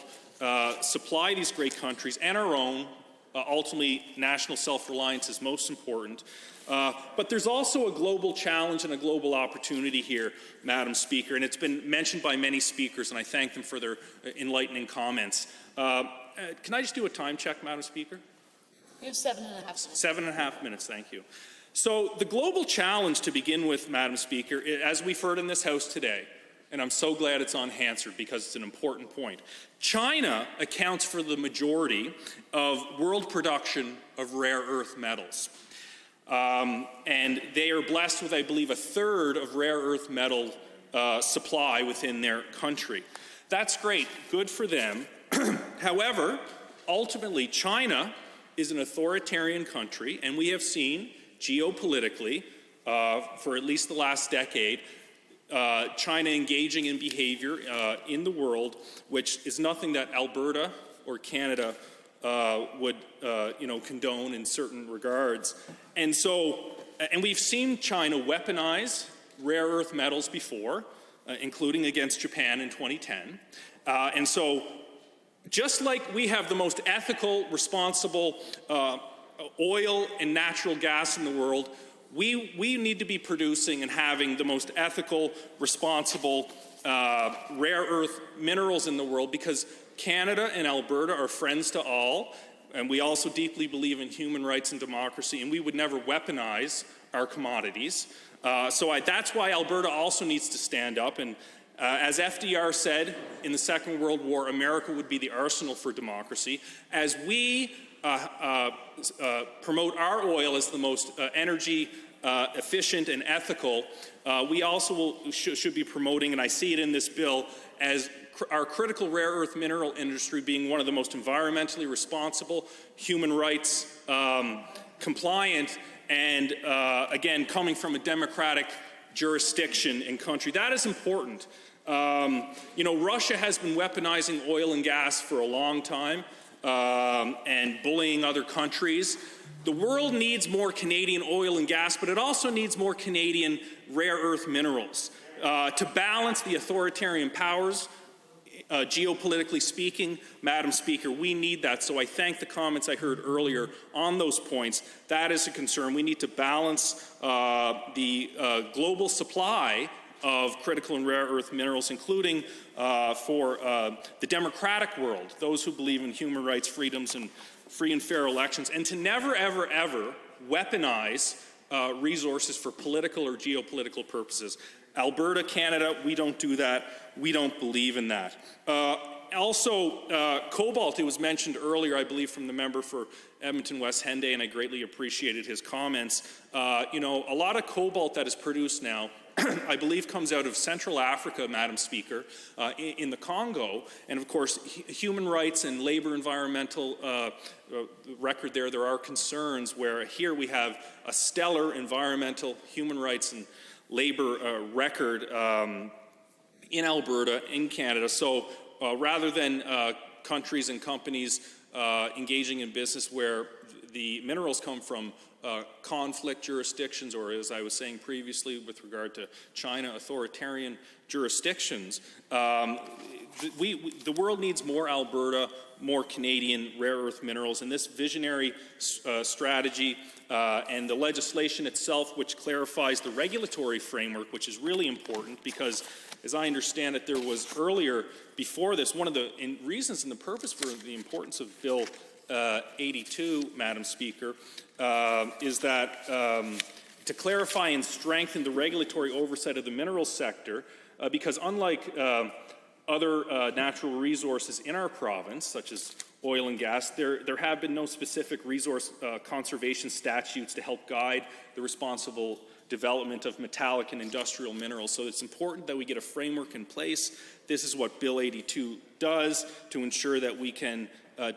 supply these great countries and our own ultimately, national self-reliance is most important. But there's also a global challenge and a global opportunity here, Madam Speaker, and it's been mentioned by many speakers, and I thank them for their enlightening comments. Can I just do a time check, Madam Speaker? You have 7.5 minutes. 7.5 minutes, thank you. So the global challenge to begin with, Madam Speaker, as we've heard in this House today, and I'm so glad it's on Hansard because it's an important point. China accounts for the majority of world production of rare earth metals. And they are blessed with, I believe, a third of rare earth metal supply within their country. That's great, good for them. However, ultimately, China is an authoritarian country, and we have seen geopolitically, for at least the last decade, China engaging in behavior in the world, which is nothing that Alberta or Canada would, condone in certain regards. And so, and we've seen China weaponize rare earth metals before, including against Japan in 2010. And so, just like we have the most ethical, responsible oil and natural gas in the world, we need to be producing and having the most ethical, responsible rare earth minerals in the world, because Canada and Alberta are friends to all, and we also deeply believe in human rights and democracy, and we would never weaponize our commodities. That's why Alberta also needs to stand up, and as FDR said in the Second World War, America would be the arsenal for democracy. As we promote our oil as the most energy efficient and ethical, we also should be promoting, and I see it in this bill, as our critical rare earth mineral industry being one of the most environmentally responsible, human rights compliant, and again, coming from a democratic jurisdiction and country. That is important. Russia has been weaponizing oil and gas for a long time and bullying other countries. The world needs more Canadian oil and gas, but it also needs more Canadian rare earth minerals to balance the authoritarian powers. Geopolitically speaking, Madam Speaker, we need that. So I thank the comments I heard earlier on those points. That is a concern. We need to balance the global supply of critical and rare earth minerals, including for the democratic world, those who believe in human rights, freedoms, and free and fair elections, and to never, ever, ever weaponize resources for political or geopolitical purposes. Alberta, Canada, we don't do that. We don't believe in that. Also, cobalt, it was mentioned earlier, I believe, from the member for Edmonton West Henday, and I greatly appreciated his comments. A lot of cobalt that is produced now, I believe, comes out of Central Africa, Madam Speaker, in the Congo. And of course, human rights and labor environmental record there are concerns where here we have a stellar environmental, human rights, and labor record in Alberta, in Canada. So rather than countries and companies engaging in business where the minerals come from conflict jurisdictions, or as I was saying previously with regard to China, authoritarian jurisdictions, the world needs more Alberta, more Canadian rare earth minerals, and this visionary strategy and the legislation itself, which clarifies the regulatory framework, which is really important because, as I understand it, there was earlier, before this, one of the reasons and the purpose for the importance of Bill 82, Madam Speaker, is that to clarify and strengthen the regulatory oversight of the mineral sector, because unlike other natural resources in our province, such as oil and gas, there have been no specific resource conservation statutes to help guide the responsible development of metallic and industrial minerals. So it's important that we get a framework in place. This is what Bill 82 does to ensure that we can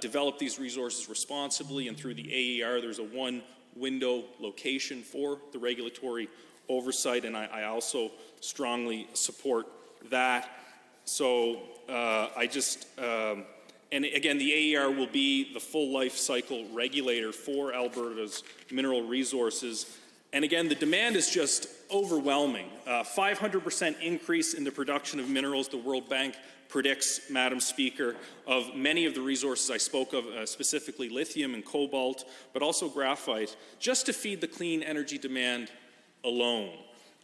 develop these resources responsibly, and through the AER there's a one-window location for the regulatory oversight, and I also strongly support that. So and again, the AER will be the full life cycle regulator for Alberta's mineral resources. And again, the demand is just overwhelming. 500% increase in the production of minerals. The World Bank predicts, Madam Speaker, of many of the resources I spoke of, specifically lithium and cobalt, but also graphite, just to feed the clean energy demand alone.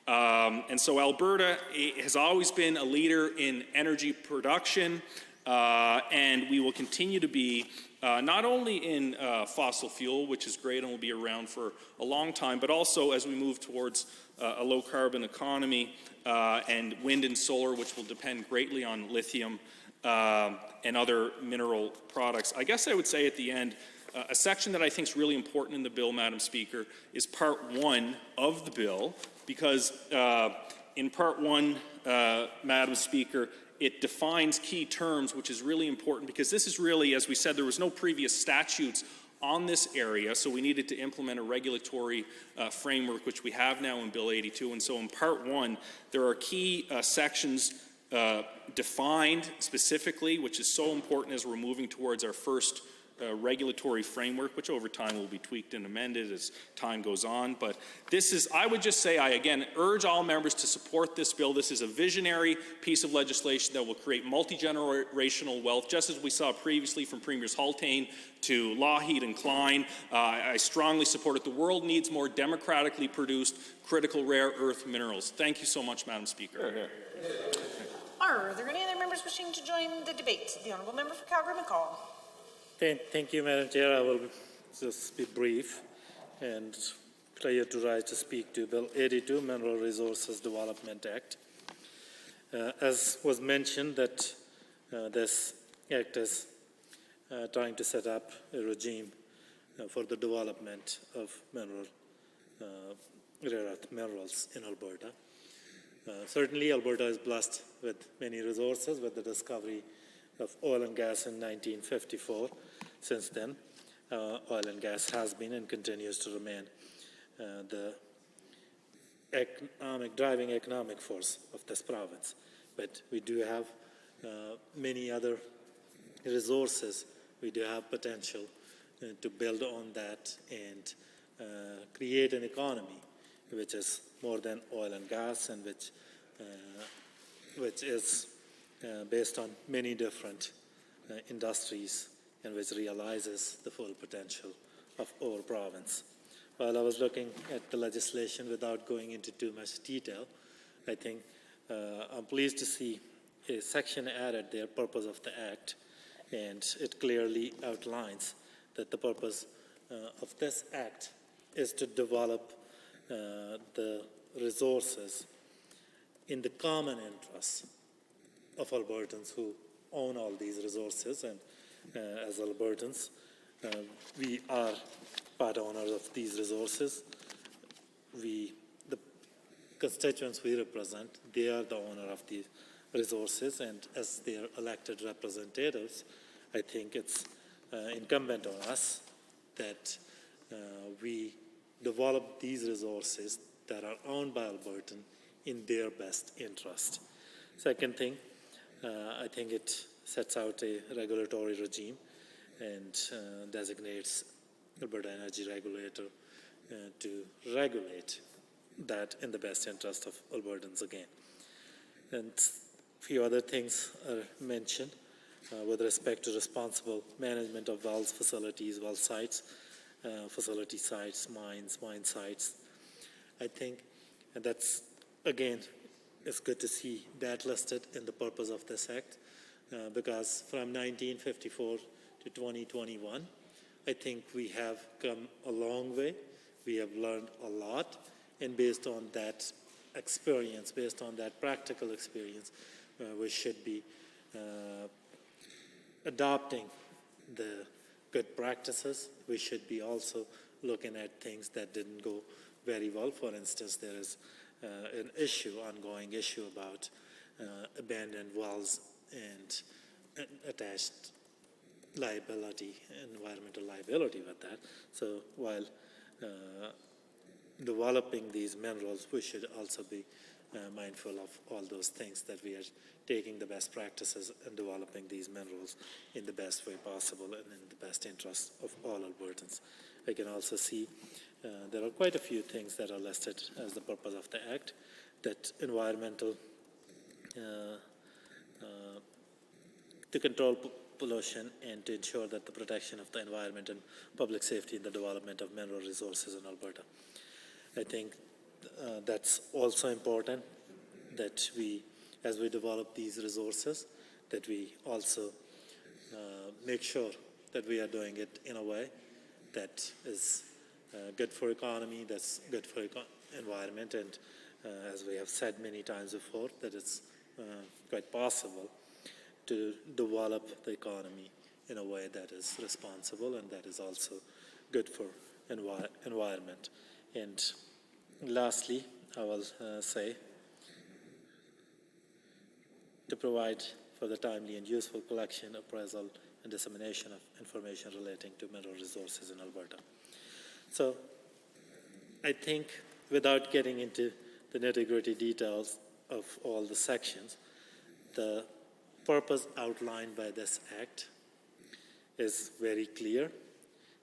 And so Alberta has always been a leader in energy production, and we will continue to be not only in fossil fuel, which is great and will be around for a long time, but also as we move towards a low-carbon economy and wind and solar, which will depend greatly on lithium and other mineral products. I guess I would say at the end, a section that I think is really important in the bill, Madam Speaker, is Part 1 of the bill, because in Part 1, Madam Speaker, it defines key terms, which is really important because this is really, as we said, there was no previous statutes on this area, so we needed to implement a regulatory framework, which we have now in Bill 82. And so in Part 1, there are key sections defined specifically, which is so important as we're moving towards our first regulatory framework, which over time will be tweaked and amended as time goes on. But this is, I would just say, I again urge all members to support this bill. This is a visionary piece of legislation that will create multi-generational wealth, just as we saw previously from Premiers Hultane to Lougheed and Klein. I strongly support it. The world needs more democratically produced critical rare earth minerals. Thank you so much, Madam Speaker. Are there any other members wishing to join the debate? The Honourable Member for Calgary-McCall. Thank you, Madam Chair. I will just be brief and prior to rise to speak to Bill 82, Mineral Resources Development Act. As was mentioned, that this act is trying to set up a regime for the development of rare earth minerals in Alberta. Certainly, Alberta is blessed with many resources, with the discovery of oil and gas in 1954. Since then, oil and gas has been and continues to remain the driving economic force of this province. But we do have many other resources. We do have potential to build on that and create an economy which is more than oil and gas, and which is based on many different industries, and which realizes the full potential of our province. While I was looking at the legislation without going into too much detail, I think I'm pleased to see a section added there, purpose of the act, and it clearly outlines that the purpose of this act is to develop the resources in the common interests of Albertans who own all these resources, and as Albertans, we are part owners of these resources. The constituents we represent, they are the owner of these resources, and as their elected representatives, I think it's incumbent on us that we develop these resources that are owned by Albertan in their best interest. Second thing, I think it sets out a regulatory regime and designates Alberta Energy Regulator to regulate that in the best interest of Albertans again. And a few other things are mentioned with respect to responsible management of wells, facilities, well sites, facility sites, mines, mine sites. I think that's, again, it's good to see that listed in the purpose of this act, because from 1954 to 2021, I think we have come a long way. We have learned a lot, and based on that experience, based on that practical experience, we should be adopting the good practices. We should be also looking at things that didn't go very well. For instance, there is an ongoing issue about abandoned wells and attached liability, environmental liability with that. So while developing these minerals, we should also be mindful of all those things, that we are taking the best practices and developing these minerals in the best way possible and in the best interest of all Albertans. I can also see there are quite a few things that are listed as the purpose of the Act, that environmental, to control pollution and to ensure that the protection of the environment and public safety in the development of mineral resources in Alberta. I think that's also important, that we, as we develop these resources, that we also make sure that we are doing it in a way that is good for economy, that's good for environment, and as we have said many times before, that it's quite possible to develop the economy in a way that is responsible and that is also good for environment. And lastly, I will say, to provide for the timely and useful collection, appraisal, and dissemination of information relating to mineral resources in Alberta. So I think, without getting into the nitty-gritty details of all the sections, the purpose outlined by this Act is very clear,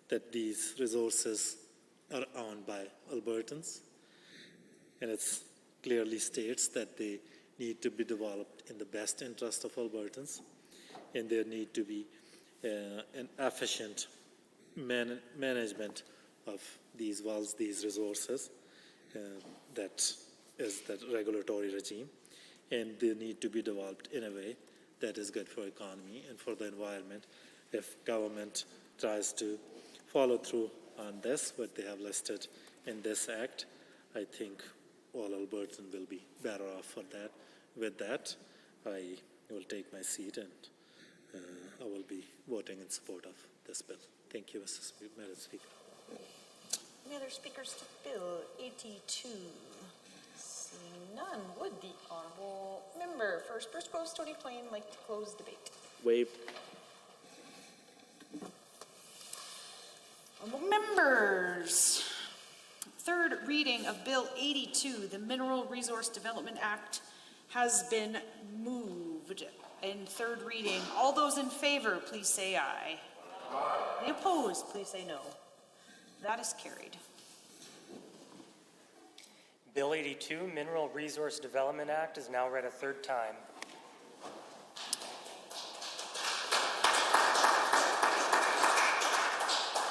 that these resources are owned by Albertans, and it clearly states that they need to be developed in the best interest of Albertans, and there need to be an efficient management of these wells, these resources, that is the regulatory regime, and they need to be developed in a way that is good for economy and for the environment. If government tries to follow through on this, what they have listed in this Act, I think all Albertans will be better off for that. With that, I will take my seat and I will be voting in support of this bill. Thank you, Madam Speaker. Any other speakers to Bill 82? Seeing none, would the honourable member for Spruce Grove Stony Plain like to close debate? Waive. Honourable members, third reading of Bill 82, the Mineral Resource Development Act, has been moved in third reading. All those in favor, please say aye. Aye. Any opposed, please say no. That is carried. Bill 82, Mineral Resource Development Act, is now read a third time.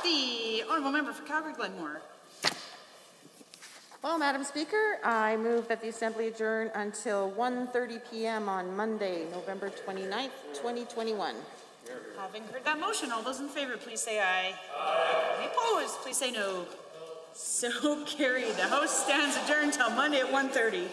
The honourable member for Calgary Glenmore. Well, Madam Speaker, I move that the Assembly adjourn until 1:30 p.m. on Monday, November 29th, 2021. Having heard that motion, all those in favor, please say aye. Aye. Any opposed, please say no. So carried. The House stands adjourned till Monday at 1:30.